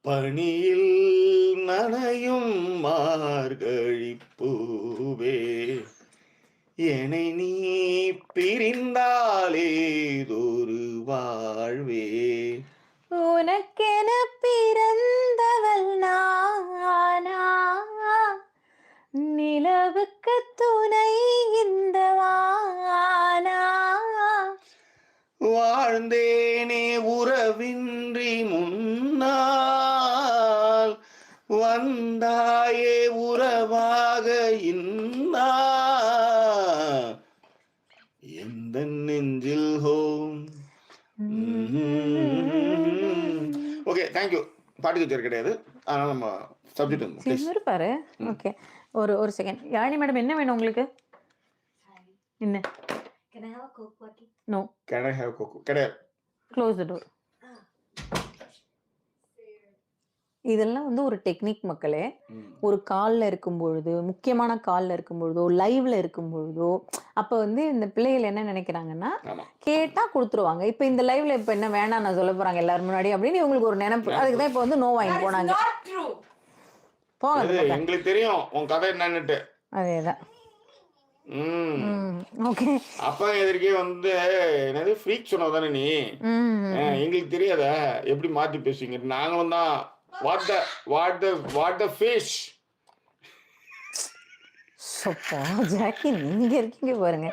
பனியில் நனையும் மார்கழிப் பூவே என்னை நீ பிரிந்தாலேதொரு வாழ்வே. உனக்கென பிறந்தவள் நானா, நிலவுக்கு துணை இந்த வானா. வாழ்ந்தேனே உறவின்றி முன்னால் வந்தாயே உறவாக இன்னா எந்த நெஞ்சில் ஹோம். Okay, thank you. பாட்டுக்கு வச்சது கிடையாது. அதனால நம்ம சப்ஜெக்ட் வந்து ப்ளீஸ். இருப்பாரு. ஓகே. ஒரு ஒரு செகண்ட். யாழினி மேடம் என்ன வேணும் உங்களுக்கு? என்ன? Can I have a Coke bottle? No. Can I have cocoa? கிடையாது. Close the door. இதெல்லாம் வந்து ஒரு டெக்னிக் மக்களே. ம். ஒரு கால்ல இருக்கும்பொழுது, முக்கியமான கால்ல இருக்கும்பொழுதோ, லைவ்ல இருக்கும்பொழுதோ, அப்ப வந்து இந்த பிள்ளைகள் என்ன நினைக்கிறாங்கன்னா, ஆமா. கேட்டா குடுத்துருவாங்க. இப்ப இந்த லைவ்ல இப்ப என்ன வேணாம் நான் சொல்லப் போறாங்க எல்லாரும் முன்னாடி அப்படின்னு இவங்களுக்கு ஒரு நெனப்பு. அதுக்கு தான் இப்ப வந்து நோ வாங்கி That is போனாங்க. not true. போங்க அந்த இது பக்கம். எங்களுக்கு தெரியும் உன் கதை என்னன்னுட்டு. அதேதான். ம். ஓகே. அப்பா எதிர்க்கே வந்து என்னது ஃப்ரீக் சொன்னதானே நீ? எங்களுக்கு தெரியாதா எப்படி மாத்தி பேசுவீங்க? நாங்களும் தான் வாட் த ஃபிஷ். சப்பா ஜாக்கி நீங்க இருக்கீங்க பாருங்க.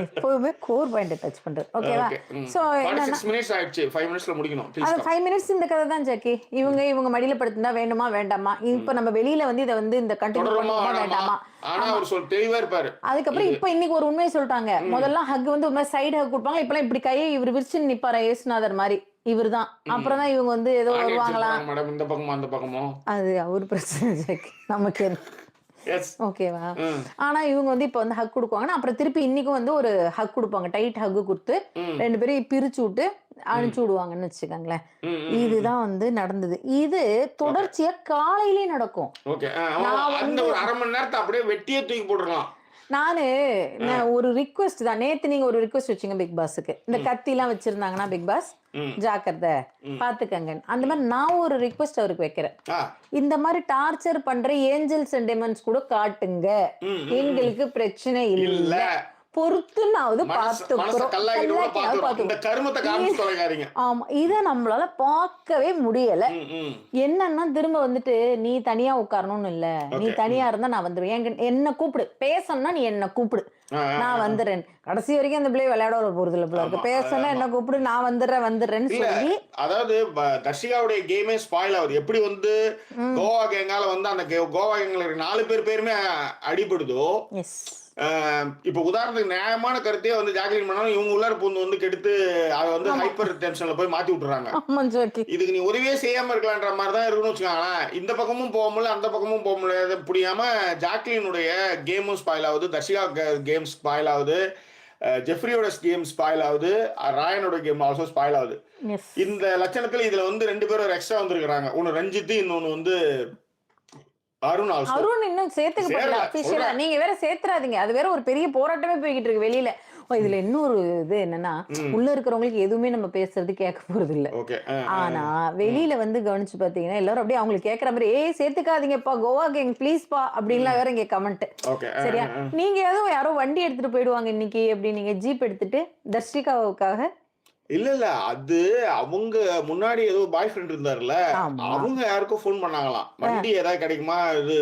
எப்பவுமே கோர் பாயிண்ட் டச் பண்றது. ஓகேவா? ஓகே. சோ என்னன்னா 46 மினிட்ஸ் ஆயிடுச்சு. 5 மினிட்ஸ்ல முடிக்கணும். ப்ளீஸ் அது கம். 5 மினிட்ஸ் இந்த கதை தான் ஜாக்கி. இவங்க மடியில படுத்திருந்தா வேணுமா வேண்டாமா? இப்ப நம்ம வெளியில வந்து இத வந்து இந்த கண்டினியூ தொடருமா பண்ணுவோமா வேணாமா? வேண்டாமா? ஆனா அவர் தெளிவா இருப்பாரு. அதுக்கப்புறம் இப்ப இன்னைக்கு ஒரு உண்மையை சொல்லிட்டாங்க. முதல்ல ஹக் வந்து ஒரு மாதிரி சைடு ஹக் கொடுப்பாங்க. இப்பெல்லாம் இப்படி கையை இவர் விரிச்சு நிப்பாரு இயேசுநாதர் மாதிரி. இவர்தான். அப்புறம் தான் இவங்க வந்து ஏதோ ஆணி வருவாங்களா? அடிச்சிருப்பாங்க மேடம், இந்த பக்கமும் அந்த பக்கமும். அது அவர் பிரச்சனை ஜாக்கி. நமக்கு என்ன? எஸ். ஓகேவா? ஆனா இவங்க வந்து இப்ப வந்து ஹக் குடுக்குவாங்கன்னா, அப்புறம் திருப்பி இன்னைக்கும் வந்து ஒரு ஹக் குடுப்பாங்க. டைட் ஹக் குடுத்து 2 பேரையும் பிரிச்சு விட்டு அனுப்பிச்சு விடுவாங்கன்னு வச்சுக்கோங்களேன். இதுதான் வந்து நடந்தது. இது தொடர்ச்சியா காலையிலேயே நடக்கும். ஓகே. நான் அந்த வந்து ஒரு 1/2 மணி நேரத்தை அப்படியே வெட்டியே தூக்கி போட்டுறலாம். நான் ஒரு ரிக்வெஸ்ட் தான். நேத்து நீங்க ஒரு ரிக்வெஸ்ட் வச்சீங்க பிக் பாஸ்க்கு. இந்த கத்திலாம் வச்சிருந்தாங்கன்னா பிக் பாஸ் ஜாக்கிரதை பாத்துக்கங்க. அந்த மாதிரி நான் ஒரு ரிக்வெஸ்ட் அவருக்கு வைக்கிறேன். ஆ. இந்த மாதிரி டார்ச்சர் பண்ற ஏஞ்சல்ஸ் அண்ட் டெமன்ஸ் கூட காட்டுங்க. எங்களுக்கு பிரச்சனை இல்ல. இல்ல. பொறுத்துனாவது மனச கல்லாக்கிட்டு கூட பாத்துறோம். இந்த கருமத்தை காமிச்சு தொலைக்காதீங்க. ஆமா, இத நம்மளால பார்க்கவே முடியல. என்னன்னா திரும்ப வந்துட்டு நீ தனியா உட்காரணும்னு இல்ல, நீ தனியா இருந்தா நான் வந்துருவேன். என்ன கூப்பிடு, பேசணும்னா நீ என்ன கூப்பிடு, நான் வந்துடுறேன். கடைசி வரைக்கும் அந்த பிள்ளை விளையாட போறது இல்ல போல இருக்கு. பேசணும்னா என்ன கூப்பிடு, நான் வந்துடுறேன்னு சொல்லி. அதாவது தர்ஷிகாவுடைய கேமே ஸ்பாயில் ஆகுது. எப்படி வந்து கோவா கேங்கால வந்து அந்த கோவா கேங்ல 4 பேருமே அடிபடுதோ. இப்ப உதாரணத்துக்கு நியாயமான கருத்தையே வந்து ஜாக்லின் பண்ணாலும் இவங்க உள்ளார பூந்து வந்து கெடுத்து அதை வந்து ஹைப்பர் டென்ஷன்ல போய் மாத்தி விட்டுறாங்க. இதுக்கு நீ உதவியே செய்யாம இருக்கலான்ற மாதிரி தான் இருக்குன்னு வச்சுக்கோங்களேன். இந்த பக்கமும் போக முடியல, அந்த பக்கமும் போக முடியாது. புரியாம ஜாக்லினுடைய கேமும் ஸ்பாயில் ஆகுது, தர்ஷிகா கேம் ஸ்பாயில் ஆகுது, ஜெஃப்ரியோட கேம் ஸ்பாயில் ஆகுது, ராயனோட கேம் ஆல்சோ ஸ்பாயில் ஆகுது. இந்த லட்சணத்துல இதுல வந்து 2 பேரும் ஒரு எக்ஸ்ட்ரா வந்திருக்காங்க. ஒன்னு ரஞ்சித், இன்னொன்னு வந்து அருண் இன்னும் சேர்த்துக்கப்படல. நீங்க வேற சேர்த்துறாதீங்க. அது வேற ஒரு பெரிய போராட்டமே போய்கிட்டு இருக்கு வெளியில. இதுல இன்னொரு இது என்னன்னா, உள்ள இருக்கிறவங்களுக்கு எதுவுமே நம்ம பேசுறது கேட்க போறது இல்ல. ஓகே. ஆனா வெளியில வந்து கவனிச்சு பாத்தீங்கன்னா எல்லாரும் அப்படியே அவங்களுக்கு கேட்கற மாதிரி சேர்த்துக்காதீங்கப்பா கோவா கேங் ப்ளீஸ்பா அப்படின்லாம் வேற இங்க கமெண்ட். ஓகே. சரியா? நீங்க யாரோ வண்டி எடுத்துட்டு போயிடுவாங்க இன்னைக்கு அப்படின்னு நீங்க ஜீப் எடுத்துட்டு தர்ஷிகாவுக்காக. இல்ல. அது அவங்க முன்னாடி ஏதோ பாய் ஃப்ரெண்ட் இருந்தாருல்ல, ஆமா. அவங்க யாருக்கோ ஃபோன் பண்ணாங்களாம். வண்டி ஏதாவது கிடைக்குமா? இது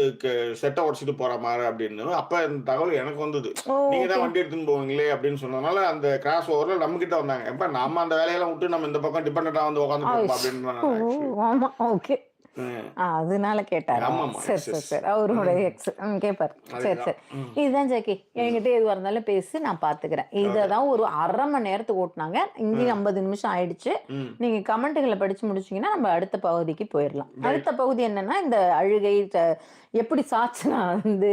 செட்ட உடைச்சுட்டு போற மாரி அப்படின்னு. அப்ப இந்த தகவல் எனக்கு வந்தது. ஓ! நீங்க ஓகே. தான் வண்டி எடுத்துன்னு போவீங்களே அப்படின்னு சொன்னதுனால, அந்த கிராஸ் ஓவர்ல நம்மகிட்ட வந்தாங்க. எப்ப நம்ம அந்த வேலையெல்லாம் விட்டு நம்ம இந்த பக்கம் டிபெண்டன்ட்டா வந்து உட்காந்துட்டு இருக்கோமா அப்படின்னு ஓ! நான் ஆக்சுவலி. ஆமா. ஓகே. ம். அதனால கேட்டாரா? ஆமாமா. சரி, எஸ், சரி, எஸ். சரி. அவரோட ம். எக்ஸ். கேட்பாரு. சரி, அதேதான். சரி. ம். இதுதான் ஜாக்கி. ம். என்கிட்ட எதுவா இருந்தாலும் பேசு, நான் பார்த்துக்கிறேன். ஓகே. இததான் ஒரு 1/2 மணி நேரத்துக்கு ஓட்டுனாங்க. இங்கேயும் ம். 50 நிமிஷம் ஆயிடுச்சு. ம். நீங்க கமெண்ட்டுகள படிச்சு முடிச்சீங்கன்னா, நம்ம அடுத்த பகுதிக்கு போயிரலாம். ரைட். அடுத்த பகுதி என்னன்னா, இந்த அழுகை எப்படி சாட்சினா வந்து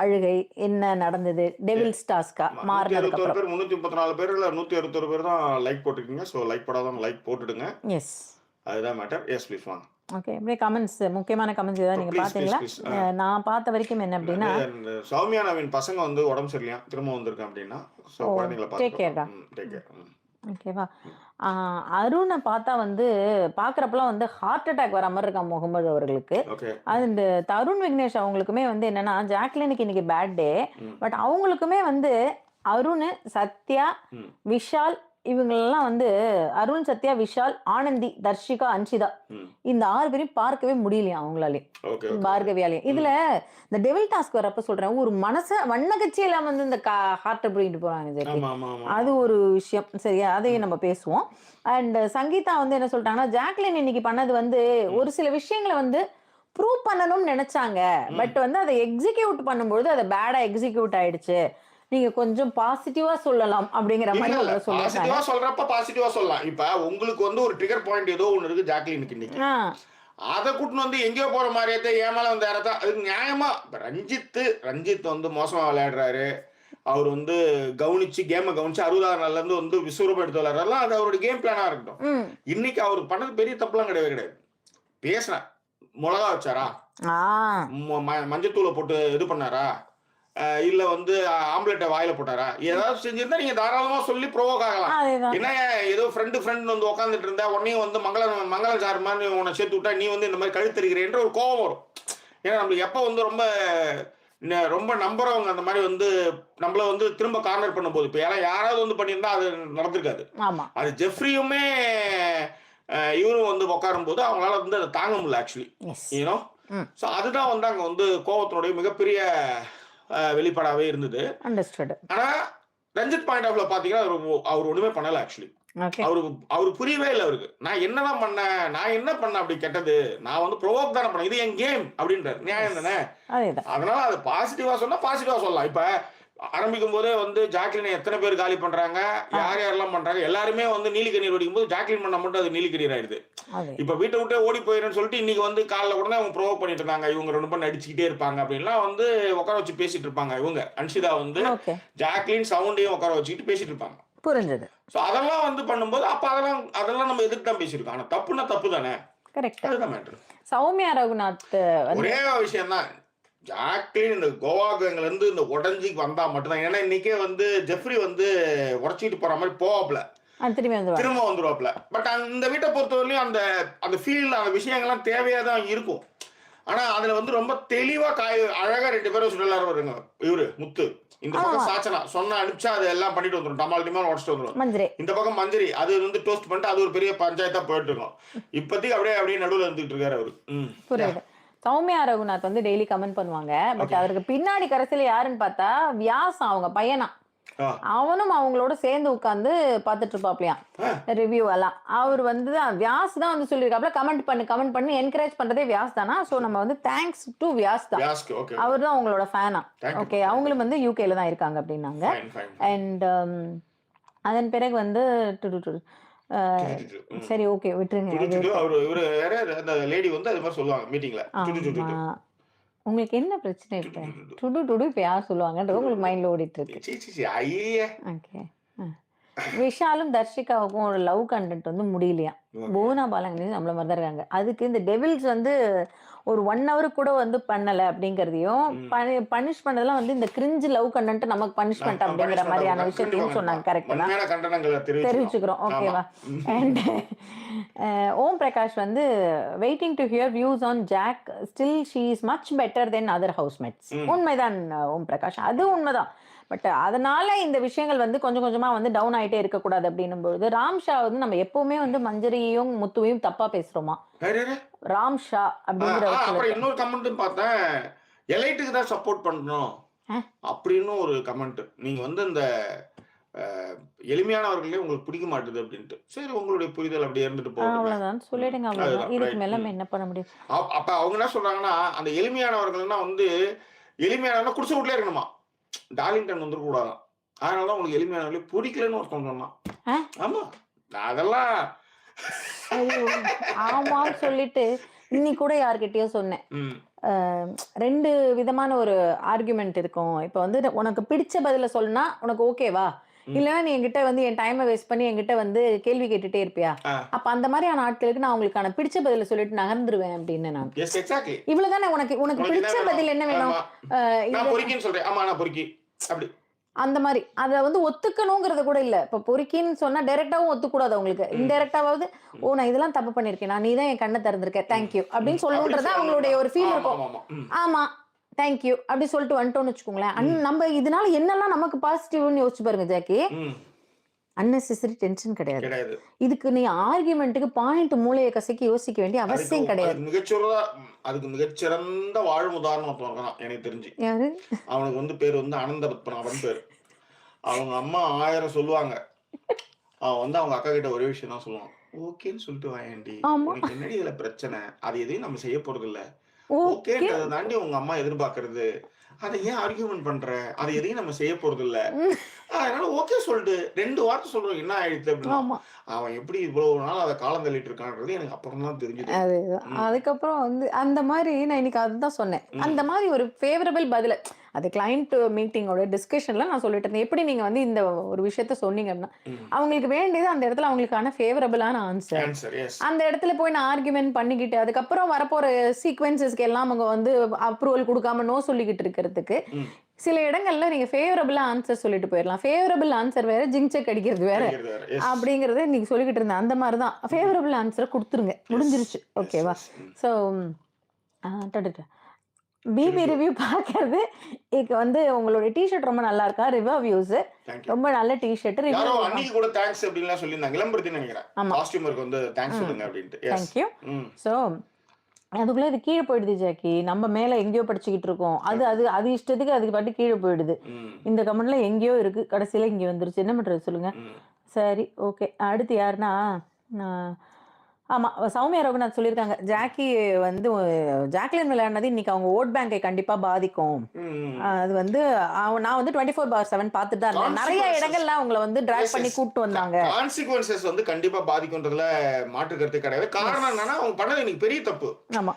அழுகை, என்ன நடந்தது? டெவில்ஸ் டாஸ்க்கா ஆமா. 161 மாறுனதுக்கப்புறம். பேர், 334 பேர்ல 161 பேர் தான் லைக் போட்டிருக்கீங்க. ஸோ லைக் போடாதவங்க லைக் போட்டுடுங்க. எஸ். அதுதான் மேட்டர். எஸ் ப்ளீஸ் வாங்க. ஓகே. அப்படியே கமெண்ட்ஸ் முக்கியமான கமெண்ட்ஸ் ஏதாவது நீங்க ப்ளீஸ், ப்ளீஸ், பார்த்தீங்களா? ப்ளீஸ். நான் பார்த்த வரைக்கும் என்ன அப்படின்னா, இந்த சௌமியா நவீன் பசங்க வந்து உடம்பு சரியில்லையாம். திரும்ப வந்திருக்கேன் அப்படின்னா. ஸோ ஓ! குழந்தைங்கள டேக் கேர் பார்த்துக்கோங்க. டா. Take care. ஓகேவா? ஆ அருண பார்த்தா வந்து பார்க்குறப்பலாம் வந்து ஹார்ட் அட்டாக் வர மாரி இருக்கான் முகமது அவர்களுக்கு. ஓகே. இந்த தருண் விக்னேஷ் அவங்களுக்குமே வந்து என்னன்னா, ஜாக்லினுக்கு இன்னைக்கு பேட் டே. ம். பட் அவங்களுக்குமே வந்து அருண், சத்யா, ம். விஷால் இவங்களெல்லாம் வந்து அருண், சத்யா, விஷால், ஆனந்தி, தர்ஷிகா, அன்ஷிதா ம். இந்த 6 பேரையும் பார்க்கவே முடியலையாம் அவங்களாலயும். Okay, okay. பார்கவியாலயும். இதுல இந்த டெவில் டாஸ்க் வரப்ப சொல்றேன், ஒரு வண்ணகச்சி இல்லாம வந்து இந்த ஹார்ட்ட புடிங்கிட்டு போறாங்க ஜெகி. ஆமா, ஆமா, ஆமா. அது ஒரு விஷயம். சரியா? அதையும் நம்ம பேசுவோம். அண்ட் சங்கீதா வந்து என்ன சொல்லிட்டாங்கன்னா, ஜாக்லின் இன்னைக்கு பண்ணது வந்து ஒரு சில விஷயங்கள வந்து ப்ரூவ் பண்ணணும்னு நெனச்சாங்க. பட் வந்து அத எக்ஸிக்யூட் பண்ணும்பொழுது அது பேடா எக்ஸிக்யூட் ஆயிடுச்சு. நீங்க கொஞ்சம் பாசிட்டிவா சொல்லலாம் அப்படிங்கிற இல்ல, மாரி இல்ல. அவங்க சொல்லியிருக்காங்க. பாசிட்டிவா சொல்றப்ப பாசிட்டிவா சொல்லலாம். இப்ப உங்களுக்கு வந்து ஒரு ட்ரிகர் பாயிண்ட் ஏதோ ஒண்ணு இருக்கு ஜாக்லினுக்கு இன்னைக்கு. ஆ. அத கூட்டின்னு வந்து எங்கேயோ போற மாரியே என் மேல வந்து யாராவது அதுக்கு நியாயமா இப்ப ரஞ்சித் வந்து மோசமா விளையாடுறாரு. அவர் வந்து கேம கவனிச்சு 60வது நாள்ல இருந்து வந்து விஸ்வரூபம் எடுத்து விளையாடுறாருல, அது அவருடைய கேம் பிளானா இருக்கட்டும். ம். இன்னைக்கு அவர் பண்ணது பெரிய தப்புலாம் கிடையவே கிடையாது. பேசுனேன். மொளகா வச்சாரா? ஆ. மஞ்சத்தூள போட்டு இது பண்ணாரா? இல்ல வந்து ஆம்லெட்ட வாயில போட்டாரா? ஏதாவது செஞ்சிருந்தா நீங்க தாராளமா சொல்லி ப்ரோவோக் ஆகலாம். அதேதான். என்ன ஏதோ ஃப்ரெண்ட் வந்து உட்கார்ந்துட்டு இருந்தா, உடனே வந்து மங்களம் சார் மாரி உன்ன சேர்த்து விட்டா, நீ வந்து இந்த மாரி கழுத்தறுக்கிறேன்ற ஒரு கோவம் வரும். ஏன்னா நம்மளுக்கு எப்ப வந்து ரொம்ப நம்புறவங்க அந்த மாரி வந்து நம்மள வந்து திரும்ப கார்னர் பண்ணும்போது, இப்ப யாராவது வந்து பண்ணியிருந்தா அது நடந்திருக்காது. ஆமா. அது ஜெஃப்ரியுமே இவரும் வந்து உட்காரும்போது அவங்களால வந்து அத தாங்க முடியல ஆக்சுவலி. எஸ். You know? ம். சோ அதுதான் வந்து அங்க வந்து கோவத்தினுடைய மிகப்பெரிய வெளிப்பாடாவே இருந்தது. அண்டர்ஸ்டுட். ஆனா ரஞ்சித் பாயிண்ட் ஆஃப் வியூல பாத்தீங்கன்னா, அவர் ஒண்ணுமே பண்ணல ஆக்சுவலி. ஓகே. அவருக்கு புரியவே இல்ல அவருக்கு. நான் என்னதான் பண்ணேன்? நான் என்ன பண்ணேன் அப்படி கெட்டது? நான் வந்து ப்ரோவோக் தானே பண்ணேன். இது என் கேம் அப்படின்றாரு. நியாயம் தானே? அதேதான். அதனால அது பாசிட்டிவா சொன்னா பாசிட்டிவா சொல்லலாம். இப்ப ஆரம்பிக்கும் போதே வந்து ஜாக்லினை எத்தனை பேர் காலி பண்றாங்க? யாரெல்லாம் பண்றாங்க? எல்லாருமே வந்து நீலி கண்ணீர் வடிக்கும்போது ஜாக்லின் பண்ணா மட்டும் அது நீலி கண்ணீர் ஆயிடுது. அதே. இப்ப வீட்ட விட்டே ஓடி போயிடுறேன்னு சொல்லிட்டு இன்னைக்கு வந்து காலைல உடனே அவங்க ப்ரோவோக் பண்ணிட்டு இருந்தாங்க. இவங்க 2 பேரும் நடிச்சுக்கிட்டே இருப்பாங்க அப்படின்லாம் வந்து உட்கார வச்சு பேசிட்டு இருப்பாங்க இவங்க. அன்ஷிதா வந்து ஓகே. ஜாக்லின் சவுண்டையும் உட்கார வச்சுக்கிட்டு பேசிட்டு இருப்பாங்க. புரிஞ்சது. சோ அதெல்லாம் வந்து பண்ணும்போது அப்ப அதெல்லாம் நம்ம எதிர்த்து தான் பேசியிருக்கோம். ஆனா தப்புன்னா தப்பு தானே. கரெக்ட். அதுதான் மேட்டர். சௌமியா ரகுநாத் வந்து ஒரே விஷயம் தான். ஜாக்லின் இந்த கோவா கேங்ல இருந்து இந்த உடஞ்சி வந்தா மட்டும்தான். ஏன்னா இன்னைக்கே வந்து ஜெஃப்ரி வந்து உடச்சிட்டு போற மாதிரி போவாப்ல. திரும்பி வந்துருவாங்க. திரும்ப வந்துருவாப்ல. பட் அந்த வீட்டை பொறுத்தவரையிலும் அந்த ஃபீல் அந்த விஷயங்கள்லாம் தேவையா தான் இருக்கும். ஆனா அதுல வந்து ரொம்ப தெளிவா அழகா 2 பேரும் சுடலாரு வருங்க. இவரு முத்து இந்த பக்கம் சாச்சனா சொன்னா அனுப்பிச்சா அது எல்லாம் பண்ணிட்டு வந்துரும். டமால் டிமால் உடச்சிட்டு வந்துரும். மஞ்சரி. இந்த பக்கம் மஞ்சரி அது வந்து டோஸ்ட் பண்ணிட்டு அது ஒரு பெரிய பஞ்சாயத்தா போயிட்டு இருக்கும். இப்போதைக்கு அப்படியே நடுவுல இருந்துட்டு இருக்காரு அவரு. புரியுது. சௌமியா ரகுநாத் வந்து டெய்லி கமெண்ட் பண்ணுவாங்க. பட் அவருக்கு பின்னாடி கடைசியில யாருன்னு பார்த்தா வியாஸ் அவங்க பையனா. அவனும் அவங்களோட சேர்ந்து உட்கார்ந்து பார்த்துட்டு இருப்பாப்லையாம் ரிவ்யூ எல்லாம். அவர் வந்து வியாஸ் தான் வந்து சொல்லியிருக்காப்ல கமெண்ட் பண்ணி என்கரேஜ் பண்றதே வியாஸ் தானா. ஸோ நம்ம வந்து தேங்க்ஸ் டு வியாஸ் தான். அவர் தான் அவங்களோட ஃபேனா. ஓகே. அவங்களும் வந்து யூகேல தான் இருக்காங்க அப்படின்னாங்க. அண்ட் அதன் பிறகு வந்து சரி ஓகே விட்டுருங்க. லேடி வந்து அது மாதிரி சொல்லுவாங்க மீட்டிங்ல. உங்களுக்கு என்ன பிரச்சனை இப்ப? டுடு இப்ப யார் சொல்லுவாங்கன்றது உங்களுக்கு மைண்ட்ல ஓடிட்டு இருக்கு. ஓகே. விஷாலும் தர்ஷிகாவுக்கும் ஒரு லவ் கண்டென்ட் வந்து முடியலையா. புவனா பாலங்கனி நம்மள மாதிரி தான் இருக்காங்க. அதுக்கு இந்த டெவில்ஸ் வந்து ஒரு 1 ஹவர் கூட வந்து பண்ணல அப்படிங்கிறதையும் பனிஷ் பண்ணதெல்லாம் வந்து இந்த கிரிஞ்சு லவ் கண்டென்ட் நமக்கு பனிஷ்மெண்ட் அப்படிங்கிற மாதிரியான விஷயத்தையும் சொன்னாங்க. கரெக்ட் தான், உண்மையான கண்டனங்களை தெரிவிச்சுக்கிறோம். ஓகேவா? அண்ட் ஓம் பிரகாஷ் வந்து waiting to hear views on Jack, still she is much better than other housemates. உண்மைதான் ஓம் பிரகாஷ், அது உண்மைதான். பட் அதனால இந்த விஷயங்கள் வந்து கொஞ்சம் கொஞ்சமா வந்து டவுன் ஆயிட்டே இருக்கக்கூடாது அப்படின்னும் பொழுது ராம்ஷா வந்து நம்ம எப்பவுமே வந்து மஞ்சரியும் முத்துவையும் தப்பா பேசுறோமா? ராம்ஷா அப்படிங்கிற இன்னொரு கமெண்ட் பார்த்தேன், எலைட்டுக்கு தான் சப்போர்ட் பண்ணணும் அப்படின்னு ஒரு கமெண்ட். நீங்க வந்து இந்த எளிமையானவர்களே உங்களுக்கு பிடிக்க மாட்டுது அப்படின்ட்டு. சரி, உங்களுடைய புரிதல் அப்படி இருந்துட்டு போகுது, அவ்வளவுதான் சொல்லிடுங்க. அவ்வளவுதான், இதுக்கு மேல என்ன பண்ண முடியும்? அப்ப அவங்க என்ன சொல்றாங்கன்னா, அந்த எளிமையானவர்கள்னா வந்து எளிமையானவங்க குடிசை வீட்லயே இருக்கணுமா, டார்லிங்டன் வந்துருக்க கூடாதான். அதனாலதான் உங்களுக்கு எளிமையானவர்களே பிடிக்கலன்னு ஒருத்தவங்க சொன்னான். ஆமா, அதெல்லாம் ஆமான்னு சொல்லிட்டு இன்னைக்கு கூட யார்கிட்டயோ சொன்னேன். 2 விதமான ஒரு ஆர்குமெண்ட் இருக்கும். இப்ப வந்து உனக்கு பிடிச்ச பதில சொன்னா உனக்கு ஓகேவா, இல்லைன்னா நீ என்கிட்ட வந்து என் டைமை வேஸ்ட் பண்ணி என்கிட்ட வந்து கேள்வி கேட்டுட்டே இருப்பியா? அப்ப அந்த மாதிரியான ஆட்களுக்கு நான் உங்களுக்கான பிடிச்ச பதில சொல்லிட்டு நகர்ந்துருவேன் அப்படின்னு. நான் இவ்வளவுதானே, உனக்கு பிடிச்ச பதில் என்ன வேணும்? அந்த மாதிரி அதை வந்து ஒத்துக்கணுங்கிறது கூட இல்ல. இப்ப பொறுக்கின்னு சொன்னா டைரக்டாவும் ஒத்துக்கூடாது அவங்களுக்கு, இன்டைரக்டாவது ஓ நான் இதெல்லாம் தப்பு பண்ணிருக்கேன், நீ தான் என் கண்ணை திறந்திருக்க, தேங்க்யூ அப்படின்னு சொல்லணுன்றதா அவங்களுடைய ஒரு ஃபீல் இருக்கும். ஆமா தேங்க்யூ அப்படி சொல்லிட்டு வந்துட்டோம்னு வச்சுக்கோங்களேன். நம்ம இதனால என்னெல்லாம் நமக்கு பாசிட்டிவ்னு யோசிச்சு பாருங்க ஜாக்கி. அன்னெசரி டென்ஷன் கிடையாது. இதுக்கு நீ ஆர்குமெண்ட்டுக்கு பாயிண்ட் மூளையை கசக்கி யோசிக்க வேண்டிய அவசியம் கிடையாது. அதுக்கு மிகச்சிறந்த வாழும் உதாரணம் எனக்கு தெரிஞ்சு. யாரு? அவனுக்கு வந்து பேர் வந்து அனந்த பத்மநாபன் பேர். அவங்க அம்மா 1000 சொல்லுவாங்க, அவன் வந்து அவங்க அக்கா கிட்ட ஒரே விஷயம் தான் சொல்லுவான், ஓகேன்னு சொல்லிட்டு வாயண்டி, உனக்கு என்னடி இதுல பிரச்சனை, அது எதையும் நம்ம செய்ய போறது இல்ல, ஓகேன்றதை தாண்டி உங்க அம்மா எதிர்பார்க்கறது, அதை ஏன் ஆர்கியூமெண்ட் பண்ற, அதை எதையும் நம்ம செய்ய போறது இல்ல, அதனால ஓகே சொல்லிட்டு 2 வார்த்தை சொல்றோம் என்ன ஆயிடுச்சு அப்படின்னு. அவன் எப்படி இவ்வளவு நாள் அதை காலம் தள்ளிட்டு இருக்கான்றது எனக்கு அப்புறம் தான் தெரிஞ்சது. அதுக்கப்புறம் வந்து அந்த மாதிரி நான் இன்னைக்கு அதுதான் சொன்னேன். அந்த மாதிரி ஒரு ஃபேவரபிள் பதில அது கிளைண்ட் மீட்டிங்கோட டிஸ்கஷன்ல நான் சொல்லிட்டு இருந்தேன். எப்படி நீங்க வந்து இந்த ஒரு விஷயத்த சொன்னீங்கன்னா அவங்களுக்கு வேண்டியது அந்த இடத்துல அவங்களுக்கான ஃபேவரபிளான ஆன்சர். அந்த இடத்துல போய் நான் ஆர்குமெண்ட் பண்ணிக்கிட்டு அதுக்கப்புறம் வரப்போற சீக்வென்சஸ்க்கு எல்லாம் அவங்க வந்து அப்ரூவல் கொடுக்காம நோ சொல்லிக்கிட்டு இருக்கிறதுக்கு சில இடங்கள்ல நீங்க ஃபேவரபிளா ஆன்சர் சொல்லிட்டு போயிடலாம். ஃபேவரபிள் ஆன்சர் வேற, ஜிங்செக் அடிக்கிறது வேற அப்படிங்கறத நீங்க சொல்லிக்கிட்டு இருந்தேன். அந்த மாதிரிதான் ஃபேவரபிள் ஆன்சரை கொடுத்துருங்க, முடிஞ்சிருச்சு. ஓகேவா? ஸோ பிபி ரிவ்யூ பார்க்கறது இதுக்கு வந்து உங்களோட டிஷர்ட் ரொம்ப நல்லா இருக்கா, ரிவ்யூஸ் ரொம்ப நல்ல டிஷர்ட். யாரோ அன்னைக்கு கூட தேங்க்ஸ் அப்படிலாம் சொல்லிருந்தாங்க, இளம்பரத்தின்னு நினைக்கிறேன். காஸ்டியூமருக்கு வந்து தேங்க்ஸ் சொல்லுங்க அப்படினு. தேங்க்யூ. சோ அதுக்குள்ள இது கீழே போயிடுது ஜாக்கி. நம்ம மேல எங்கேயோ படிச்சுக்கிட்டு இருக்கோம், அது அது அது இஷ்டத்துக்கு அதுக்கு பாட்டு கீழே போயிடுது. இந்த கமெண்ட்ல எங்கேயோ இருக்கு, கடைசியில இங்க வந்துருச்சு. என்ன பண்றது சொல்லுங்க? சரி, ஓகே. அடுத்து யாருன்னா ஆமா சௌமியா ரகுநாத் சொல்லியிருக்காங்க, ஜாக்கி வந்து ஜாக்லின் விளையாடினது இன்னைக்கு அவங்க ஓட் பேங்கை கண்டிப்பா பாதிக்கும். அது வந்து நான் வந்து 24/7 பார்த்துட்டு தான் இருந்தேன். நிறைய இடங்கள்ல அவங்களை வந்து டிராக் பண்ணி கூப்பிட்டு வந்தாங்க. கான்சிக்வென்சஸ் வந்து கண்டிப்பா பாதிக்கும்ன்றதுல மாற்று கருத்து கிடையாது. காரணம் என்னன்னா அவங்க பண்ணது இன்னைக்கு பெரிய தப்பு. ஆமா,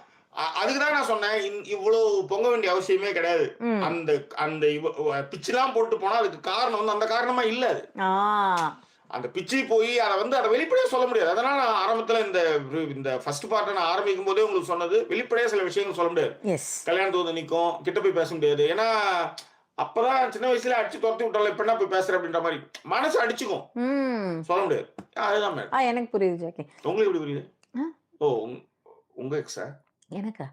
அதுக்குதான் நான் சொன்னேன் இவ்வளவு பொங்க வேண்டிய அவசியமே கிடையாது. அந்த அந்த பிச்செல்லாம் போட்டு போனா அதுக்கு காரணம் வந்து அந்த காரணமா இல்ல. அந்த பிச்சை போய் அதை வந்து அதை வெளிப்படையா சொல்ல முடியாது. அதனால நான் ஆரம்பத்துல இந்த ஃபர்ஸ்ட் பார்ட்டை நான் ஆரம்பிக்கும் போதே உங்களுக்கு சொன்னது, வெளிப்படையா சில விஷயங்கள் சொல்ல முடியாது. கல்யாணத்து வந்து நிற்கும், கிட்ட போய் பேச முடியாது. ஏன்னா அப்பதான் சின்ன வயசுல அடிச்சு துரத்தி விட்டாலும் இப்ப என்ன போய் பேசுற அப்படின்ற மாதிரி மனசு அடிச்சுக்கும், சொல்ல முடியாது. அதுதான் மேடம். எனக்கு புரியுது ஜாக்கி. உங்களுக்கு எப்படி புரியுது? ஓ உங்க எக்ஸா? எனக்கா?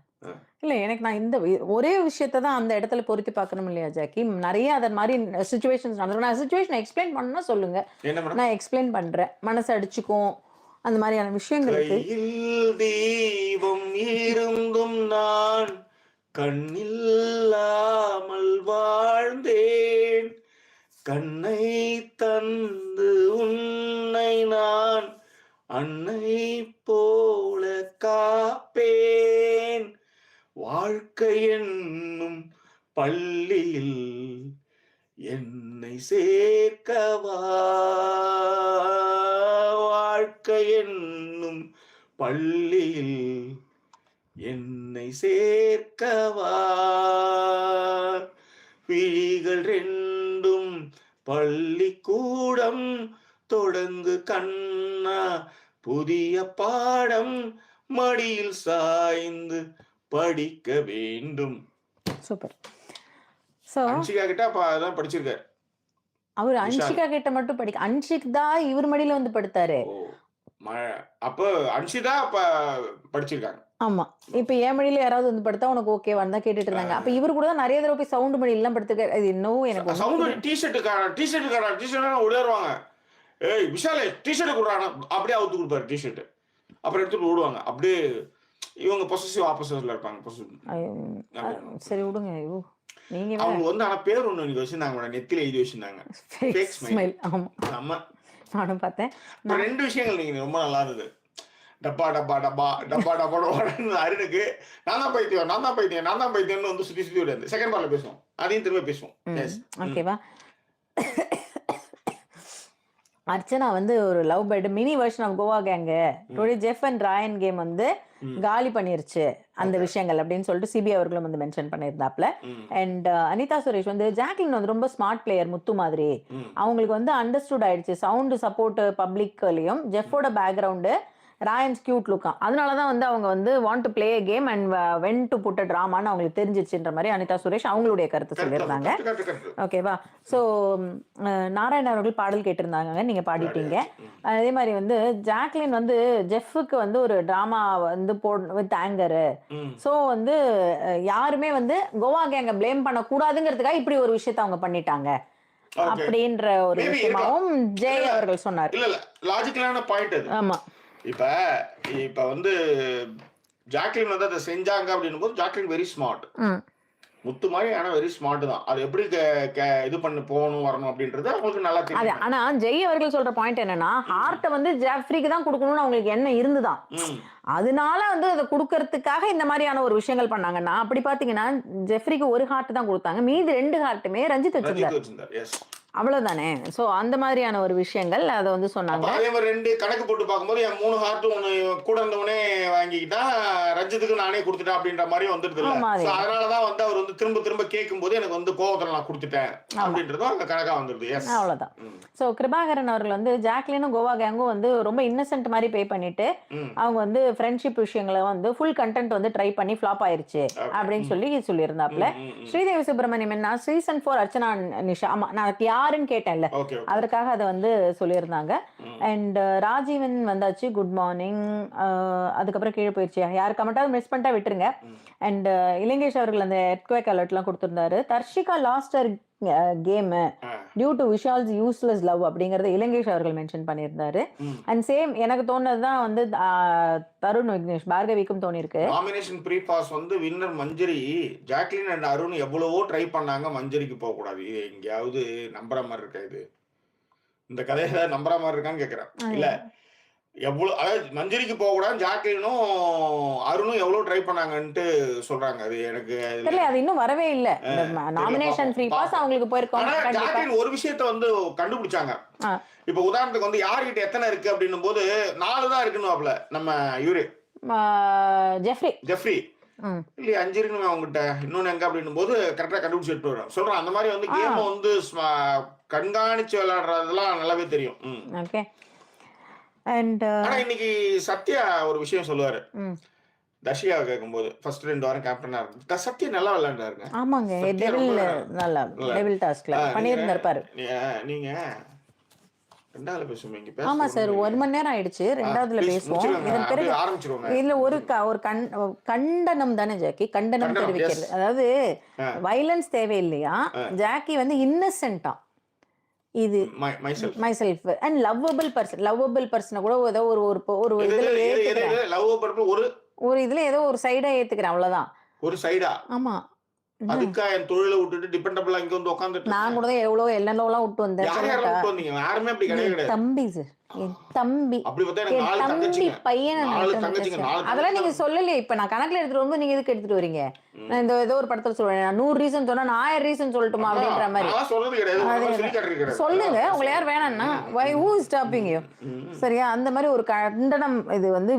இல்ல, எனக்கு நான் இந்த ஒரே விஷயத்தை தான் அந்த இடத்துல பொருத்தி பார்க்கணும் இல்லையா ஜாக்கி? நிறைய அதன் மாதிரி சிச்சுவேஷன்ஸ் நடந்துரும். நான் சிச்சுவேஷன் எக்ஸ்பிளைன் பண்ணா சொல்லுங்க, நான் எக்ஸ்பிளைன் பண்றேன். மனசு அடிச்சுக்கும் அந்த மாதிரியான விஷயங்களுக்கு. தெய்வம் இருந்தும் நான் கண்ணில்லாமல் வாழ்ந்தேன், கண்ணை தந்து உன்னை நான் அன்னை போல காப்பேன், வாழ்க்கை என்னும் பள்ளியில் என்னை சேர்க்கவா, வாழ்க்கை என்னும் பள்ளியில் என்னை சேர்க்கவா, விழிகள் 2ம் பள்ளிக்கூடம், தொடங்கு கண்ணா புதிய பாடம், மடியில் சாய்ந்து படிக்க வேண்டும். சூப்பர். ஸோ அன்ஷிகா கிட்ட அப்ப அதான் படிச்சிருக்காரு அவர் விஷால். அன்ஷிகா கிட்ட மட்டும் அன்ஷிக் தான் இவர் மடியில வந்து படுத்தாரு. ஓ அப்ப அன்ஷிதா அப்ப படிச்சிருக்காங்க. ஆமா. இப்ப என் மடியில யாராவது வந்து படுத்தா உனக்கு ஓகேவான்னு தான் கேட்டுட்டு இருந்தாங்க. அப்ப இவர் கூட தான் நிறைய தடவை போய் சவுண்ட் மடியிலாம் படுத்துக்க. அது என்னவோ எனக்கு ஒண்ணும் சவுண்ட் புரியல. டிஷர்ட் ஓடிடுவாங்க. ஏய் விஷாலே டிஷர்ட் கொடுறாங்க அப்படியே அவுத்து கொடுப்பாரு டிஷர்ட். அப்புறம் எடுத்துட்டு ஓடுவாங்க. அப்படியே இவங்க பொசசிவ் ஆப்போசிட்ல இருப்பாங்க. சரி விடுங்க. ஐயோ நீங்க வேற. அவங்க வந்து ஆனா பேர் ஒண்ணு இன்னைக்கு வச்சிருந்தாங்க, நெத்தில எழுதி வச்சிருந்தாங்க. Fake smile. ஆமா. நம்ம நானும் பார்த்தேன். ரெண்டு விஷயங்கள் நீங்க ரொம்ப நல்லா இருந்தது. டப்பா டப்பா டப்பா டப்பா டப்பா அருணுக்கு நான் தான் பைத்தியம்னு வந்து சுத்தி சுத்தி விடாது. செகண்ட் பார்ட்ல பேசுவோம், அதையும் திரும்ப பேசுவோம். ஓகேவா. அர்ச்சனா வந்து ஒரு love bird mini version of Goa gang today Jeff and Rayan game வந்து காலி பண்ணிருச்சு அந்த விஷயங்கள் அப்படின்னு சொல்லிட்டு சிபி அவர்களும் வந்து மென்ஷன் பண்ணியிருந்தாப்ல. அண்ட் அனிதா சுரேஷ் வந்து ஜாக்லின் வந்து ரொம்ப ஸ்மார்ட் பிளேயர் முத்து மாதிரி, அவங்களுக்கு வந்து அண்டர்ஸ்டுட் ஆயிடுச்சு சவுண்டு சப்போர்ட் பப்ளிக்லயும் ஜெஃபோட பேக்ரவுண்டு ராயன்ஸ் கியூட் லுக்கா, அதனாலதான் வந்து அவங்க வந்து want to play game and when to put டிராமான்னு அவங்களுக்கு தெரிஞ்சிச்சுன்ற மாதிரி அனிதா சுரேஷ் அவங்களுடைய கருத்து சொல்லியிருந்தாங்க. ஓகேவா. ஸோ நாராயண அவர்கள் பாடல் கேட்டிருந்தாங்க, நீங்க பாடிட்டீங்க. அதே மாதிரி வந்து ஜாக்லின் வந்து ஜெஃபுக்கு வந்து ஒரு டிராமா வந்து வித் ஆங்கரு. ஸோ வந்து யாருமே வந்து கோவா கேங்க பிளேம் பண்ணக்கூடாதுங்கிறதுக்காக இப்படி ஒரு விஷயத்த அவங்க பண்ணிட்டாங்க அப்படின்ற ஒரு விஷயமாவும் ஜெய் அவர்கள் சொன்னார். இல்ல லாஜிக்கலான பாயிண்ட் அது. ஆமா. இப்ப வந்து ஜாக்லின் வந்து அதை செஞ்சாங்க அப்படின்னும் போது ஜாக்லின் வெரி ஸ்மார்ட், முத்து மாதிரி ஆனா வெரி ஸ்மார்ட் தான். அது எப்படி இது பண்ணி போகணும் வரணும் அப்படின்றது அவங்களுக்கு நல்லா தெரியும். ஆனா ஜெய் அவர்கள் சொல்ற பாயிண்ட் என்னன்னா, ஹார்ட்டை வந்து ஜெஃப்ரிக்கு தான் கொடுக்கணும்னு அவங்களுக்கு என்ன இருந்துதான், அதனால வந்து அதை கொடுக்கறதுக்காக இந்த மாதிரியான ஒரு விஷயங்கள் பண்ணாங்கன்னா, அப்படி பாத்தீங்கன்னா ஜெஃப்ரிக்கு ஒரு ஹார்ட் தான் கொடுத்தாங்க, மீதி 2 ஹார்ட்டுமே ரஞ்சித் வச்சிருந்தாரு. அவ்வளவுதானே. சோ அந்த மாதிரியான ஒரு விஷயங்கள் அதை வந்து சொன்னாங்க. அதே மாதிரி 2 கணக்கு போட்டு பார்க்கும்போது என் 3 ஹார்ட்டும் ஒண்ணு கூட இருந்தவனே வாங்கிக்கிட்டா ரஞ்சித்துக்கு நானே கொடுத்துட்டேன் அப்படின்ற மாதிரி வந்துடுது. அதனாலதான் வந்து அவர் வந்து திரும்ப திரும்ப கேட்கும் போது எனக்கு வந்து கோவத்துல நான் கொடுத்துட்டேன் அப்படின்றதும் அங்க கணக்கா வந்துருது. அவ்வளவுதான். சோ கிருபாகரன் அவர்கள் வந்து ஜாக்லினும் கோவா கேங்கும் வந்து ரொம்ப இன்னசென்ட் மாதிரி பே பண்ணிட்டு அவங்க வந்து ஃப்ரெண்ட்ஷிப் விஷயங்களை வந்து ஃபுல் கண்டென்ட் வந்து ட்ரை பண்ணி ஃபிளாப் ஆயிருச்சு அப்படின்னு சொல்லியிருந்தாப்ல. ஸ்ரீதேவி சுப்பிரமணியம் என்ன சீசன் 4 அர்ச்சனா நிஷா, ஆமா நான் யாருன்னு கேட்டேன்ல, அதற்காக அதை வந்து சொல்லியிருந்தாங்க. அண்ட் ராஜீவன் வந்தாச்சு, குட் மார்னிங். அதுக்கப்புறம் கீழே போயிடுச்சு, யாரு கமெண்டாவது மிஸ் பண்ணிட்டா விட்டுருங்க. அண்ட் இலங்கேஷ் அவர்கள் அந்த எர்த்குவேக் அலர்ட்லாம் கொடுத்திருந்தாரு. Tharshika lost her game due to Vishal's useless love அப்படிங்கறத இலங்கேஷ் அவர்கள் மென்ஷன் பண்ணியிருந்தாரு. அண்ட் சேம் எனக்கு தோணுதுதான் வந்து தருண் விக்னேஷ் பார்கவிக்கும் தோணிருக்கு. நாமினேஷன் ப்ரீ பாஸ் வந்து winner Manjari, Jacqueline and Arun எவ்வளவோ ட்ரை பண்ணாங்க மஞ்சரிக்கு போக கூடாது. இது எங்கேயாவது நம்புற மாதிரி இருக்கா? இது இந்த கதையை நம்புற மாதிரி இருக்கான்னு கேக்குறேன். இல்ல எவ்வளவு, அதாவது மஞ்சரிக்கு போக கூடாது ஜாக்லினும் அருணும் எவ்வளவு ட்ரை பண்ணாங்கன்ட்டு சொல்றாங்க. அது எனக்கு தெரியல, அது இன்னும் வரவே இல்ல. நாமினேஷன் ஃப்ரீ பாஸ் அவங்களுக்கு போயிருக்காங்க. ஜாக்லின் ஒரு விஷயத்தை வந்து கண்டுபிடிச்சாங்க. இப்ப உதாரணத்துக்கு வந்து யார்கிட்ட எத்தனை இருக்கு அப்படின்னும் போது 4 தான் இருக்குன்னு நம்ம இவரு ஜெஃப்ரி இல்லையா 5 இருக்குன்னு அவங்ககிட்ட, இன்னொன்னு எங்க அப்படின்னும் போது கரெக்டா கண்டுபிடிச்சு எடுத்து வரும் சொல்றேன். அந்த மாதிரி வந்து கேம் வந்து கண்காணிச்சு விளையாடுறதெல்லாம் நல்லாவே தெரியும். ஓகே. அண்ட் ஆனா இன்னைக்கு சத்யா ஒரு விஷயம் சொல்லுவாரு, தர்ஷிகாவை கேட்கும்போது ஃபர்ஸ்ட் 2 வாரம் கேப்டனா இருக்கு சத்யா நல்லா விளையாண்டாருங்க. ஆமாங்க, நல்லா டெவில் டாஸ்க்ல பண்ணியிருந்தாரு. நீங்க 2வது பேசுவீங்க. ஆமா சார், 1 மணி நேரம் ஆயிடுச்சு. 2வதுல பேசுவோம். இதன் பிறகு இதுல ஒரு கண்டனம் தானே ஜாக்கி, கண்டனம் தெரிவிக்கிறது. அதாவது வயலன்ஸ் தேவையில்லையா, ஜாக்கி வந்து இன்னசென்ட்டா, இது myself and lovable person கூட ஏதோ ஒரு இதுல ஒரு இதுல ஏதோ ஒரு சைடா ஏத்துக்கிறேன், அவ்வளவுதான். ஒரு சைடா? ஆமா. அதுக்கா என் தொழிலை விட்டுட்டு டிபெண்டபிளா இங்க வந்து உட்கார்ந்துட்டு நான் கூட எவ்வளவு எல்லாம் விட்டு வந்தேன். யாருமே அப்படி கிடையாது. தம்பி சார், என் தம்பி பையன் அதெல்லாம் நீங்க சொல்லலையே. இப்ப நான் கணக்குல எடுத்துட்டு வரும்போது நீங்க எதுக்கு எடுத்துட்டு வரீங்க? நான் இந்த ஏதோ ஒரு படத்துல சொல்றேன், 100 ரீசன் சொன்னா நான் 1000 ரீசன் சொல்லட்டுமா அப்படின்ற மாதிரி சொல்லுங்க. உங்களை யார் வேணாம்னா who is stopping you? சரியா? அந்த மாதிரி ஒரு கண்டனம் இது வந்து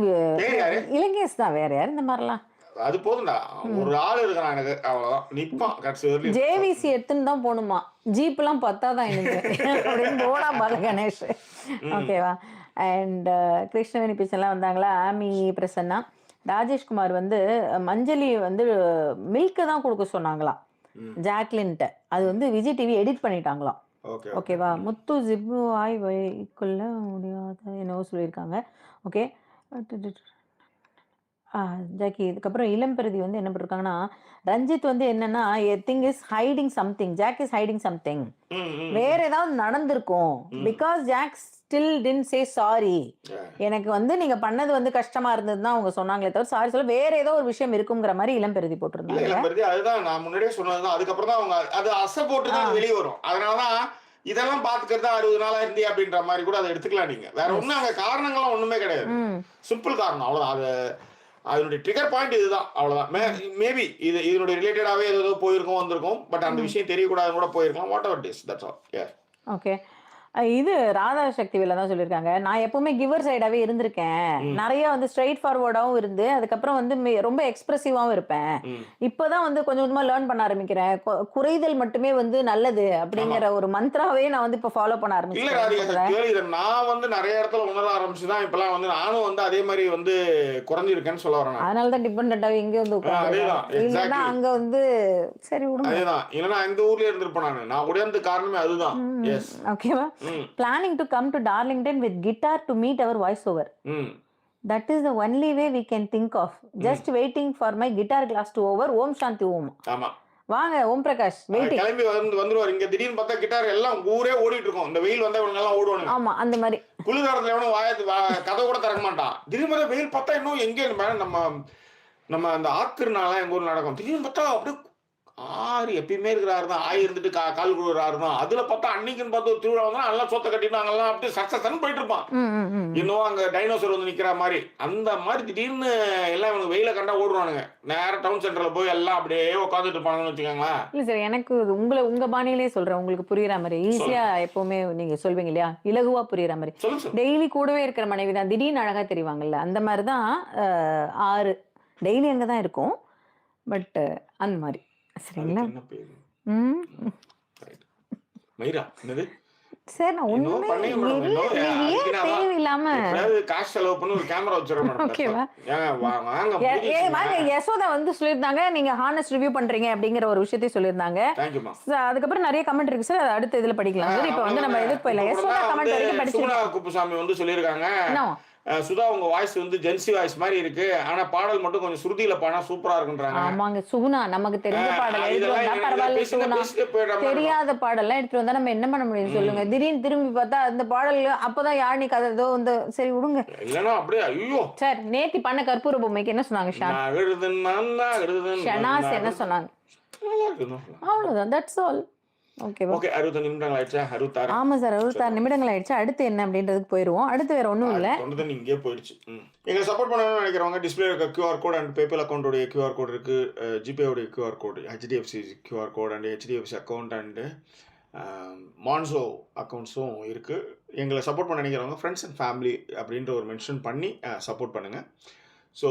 இலங்கேஷ் தான், வேற யார் இந்த மாதிரிலாம். அது போதும்டா, ஒரு ஆள் இருக்கிறான் எனக்கு, அவ்வளவுதான் நிப்பான். ஜேவிசி எடுத்துன்னு தான் போகணுமா, ஜீப் எல்லாம் பத்தாதான் எனக்கு அப்படின்னு போடா பால கணேஷ். ஓகேவா? அண்ட் கிருஷ்ணவேணி பிச்செல்லாம் வந்தாங்களா, ஆமி பிரசன்னா, ராஜேஷ்குமார் வந்து மஞ்சளி வந்து மில்க்கு தான் கொடுக்க சொன்னாங்களாம் ஜாக்லின்ட்ட. அது வந்து விஜய் டிவி எடிட் பண்ணிட்டாங்களாம். ஓகே ஓகேவா? முத்து ஜிப்பு ஆய் வைக்குள்ள முடியாத என்னவோ சொல்லியிருக்காங்க. ஓகே. ஜாக்கி இதுக்கப்புறம் இளம்பிரதி வந்து என்ன பண்ணிருக்காங்கன்னா, ரஞ்சித் வந்து என்னன்னா thing is hiding something, Jack is hiding something. வேற ஏதாவது நடந்திருக்கும். Because Jack still did say sorry. எனக்கு வந்து நீங்க பண்ணது வந்து கஷ்டமா இருந்தது தான் அவங்க சொன்னாங்களே தவிர சாரி சொல்ல வேற ஏதோ ஒரு விஷயம் இருக்குங்கிற மாதிரி இளம்பெருதி போட்டிருந்தாங்க. இளம்பெருதி அதுதான் நான் முன்னாடியே சொன்னதுதான். அதுக்கப்புறம் தான் அவங்க அது அசை போட்டு தான் வெளியே வரும். அதனாலதான் இதெல்லாம் பாத்துக்கிறதா 60 நாளா இருந்தே அப்படின்ற மாதிரி கூட அதை எடுத்துக்கலாம் நீங்க. வேற ஒண்ணும் அங்க காரணங்கள்லாம் ஒண்ணுமே கிடையாது. சிம்பிள் காரணம் அவ்வளவுதான். அது அதனுடைய ட்ரிகர் பாயிண்ட் இதுதான், அவ்வளவுதான். மேபி இது இதனுடைய ரிலேட்டடாவே ஏதோ போயிருக்கும் வந்திருக்கும். பட் அந்த விஷயம் தெரியக்கூடாது கூட போயிருக்கலாம். What ever it is, that's all. Okay. இது ராதா சக்திவேல தான் சொல்லியிருக்காங்க. நான் எப்பவுமே கிவர் சைடாவே இருந்திருக்கேன். நிறைய வந்து ஸ்ட்ரெயிட் ஃபார்வர்டாவும் இருந்து அதுக்கப்புறம் வந்து ரொம்ப எக்ஸ்பிரசிவாவும் இருப்பேன். இப்பதான் வந்து கொஞ்சம் கொஞ்சமா லேர்ன் பண்ண ஆரம்பிக்கிறேன். குறைதல் மட்டுமே வந்து நல்லது அப்படிங்கிற ஒரு மந்த்ராவே நான் வந்து இப்ப ஃபாலோ பண்ண ஆரம்பிச்சேன். நான் வந்து நிறைய இடத்துல உணர ஆரம்பிச்சுதான் இப்பெல்லாம் வந்து நானும் வந்து அதே மாதிரி வந்து குறைஞ்சிருக்கேன்னு சொல்ல வரேன். அதனாலதான் டிபெண்டாவே இங்க வந்து இல்லைன்னா அங்க வந்து சரி விடுங்க. அதேதான். இல்லைன்னா இந்த ஊர்லயே இருந்திருப்பேன் நான் உடையது காரணமே அதுதான். ஓகேவா? Planning to come to Darlington with guitar to meet our voiceover. That is the only way we can think of. Just waiting for my guitar class to over. Om Shanti Om. ஆமா. வாங்க Om Prakash waiting. கிளம்பி வந்துருவார். இங்க திடீர்னு பார்த்தா guitar எல்லாம் ஊரே ஓடிட்டு இருக்கும். இந்த வெயில் வந்தா இவங்க எல்லாம் ஓடுவாங்க. ஆமா அந்த மாதிரி. குளிர்காலத்துல எவனும் கதை கூட திறக்க மாட்டான். திடீர்னு பார்த்தா வெயில் பார்த்தா இன்னும் எங்கே நம்ம அந்த ஆக்குறனால எங்க ஊர்ல நடக்கும். திடீர்னு பார்த்தா அப்படியே ஆறு எப்பயுமே இருக்கிறாரு தான். ஆய் இருந்துட்டு கால் குழுறாரு தான். அதுல பார்த்தா அன்னைக்குன்னு பார்த்து ஒரு திருவிழா வந்தா நல்லா சொத்தை கட்டிட்டு அங்கெல்லாம் அப்படியே சக்சஸ்ன்னு போயிட்டு இருப்பான். இன்னும் அங்க டைனோசர் வந்து நிக்கிற மாதிரி அந்த மாதிரி திடீர்னு எல்லாம் இவனுக்கு வெயில கண்டா ஓடுவானுங்க. நேரம் டவுன் சென்டர்ல போய் எல்லாம் அப்படியே உட்காந்துட்டு இருப்பாங்கன்னு வச்சுக்கோங்களேன். இல்ல சார், எனக்கு உங்க பாணியிலே சொல்றேன், உங்களுக்கு புரியுற மாதிரி ஈஸியா எப்பவுமே நீங்க சொல்வீங்க இல்லையா, இலகுவா புரியுற மாதிரி. டெய்லி கூடவே இருக்கிற மனைவி தான் திடீர்னு அழகா தெரிவாங்கல்ல, அந்த மாதிரிதான் ஆறு டெய்லி அங்கதான் இருக்கும். பட் அந்த மாதிரி சரிங்களா? சார் நான் ஒண்ணுமே தேவையில்லாம காசு செலவு பண்ணி ஒரு கேமரா வச்சிருக்கேன். ஓகேவா? யசோதா வந்து சொல்லியிருந்தாங்க நீங்க ஹானஸ்ட் ரிவ்யூ பண்றீங்க அப்படிங்கிற ஒரு விஷயத்தையும் சொல்லியிருந்தாங்க. அதுக்கப்புறம் நிறைய கமெண்ட் இருக்கு சார், அடுத்த இதுல படிக்கலாம் சார். இப்ப வந்து நம்ம எதுக்கு போயிடலாம். யசோதா கமெண்ட் வரைக்கும் படிச்சிருக்கோம். குப்புசாமி வந்து சொல்லியிருக்காங்க, சுதா உங்க வாய்ஸ் வந்து ஜென்சி வாய்ஸ் மாதிரி இருக்கு, ஆனா பாடல் மட்டும் கொஞ்சம் சுருதியில பாடினா சூப்பரா இருக்குன்றாங்க. ஆமாங்க சுகுணா, நமக்கு தெரிஞ்ச பாடல் எடுத்து வந்தா பரவாயில்ல சுகுணா, தெரியாத பாடல்லாம் எடுத்துட்டு வந்தா நம்ம என்ன பண்ண முடியும் சொல்லுங்க? திடீர்னு திரும்பி பார்த்தா அந்த பாடல் அப்பதான் யாழ்னி கதை ஏதோ வந்து சரி விடுங்க. இல்லன்னா அப்படியே ஐயோ சார் நேத்தி பண்ண கற்பூர பொம்மைக்கு என்ன சொன்னாங்க? ஷனாஸ் என்ன சொன்னாங்க? அவ்வளவுதான், தட்ஸ் ஆல். ஓகே 65 நிமிடங்கள் ஆயிடுச்சா? 66. ஆமா சார் 66 நிமிடங்கள் ஆயிடுச்சு. அடுத்து என்ன அப்படின்றதுக்கு போயிருவோம். அடுத்து வேற ஒன்றும் இல்லை, இங்கே போயிடுச்சு. எங்களை சப்போர்ட் பண்ணணும்னு நினைக்கிறவங்க டிஸ்பிளே இருக்க கியூஆர் கோட் அண்ட் பேபால் அக்கௌண்ட்டோடைய கியூஆர் கோட் இருக்கு, ஜிபேயோடைய QR code, HDFC QR code and HDFC account and மான்சோ அக்கௌண்ட்ஸும் இருக்குது. எங்களை சப்போர்ட் பண்ண நினைக்கிறவங்க ஃப்ரெண்ட்ஸ் அண்ட் ஃபேமிலி அப்படின்ற ஒரு மென்ஷன் பண்ணி சப்போர்ட் பண்ணுங்கள். ஸோ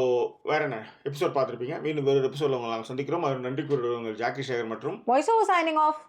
வேற என்ன எபிசோட் பார்த்துருப்பீங்க. மீண்டும் வேறு எபிசோடில் உங்களை நாங்கள் சந்திக்கிறோம். அது நன்றி கூறுவது உங்கள் ஜாக்கி சேகர் மற்றும் வாய்ஸ் ஓவர் சைனிங் ஆஃப்.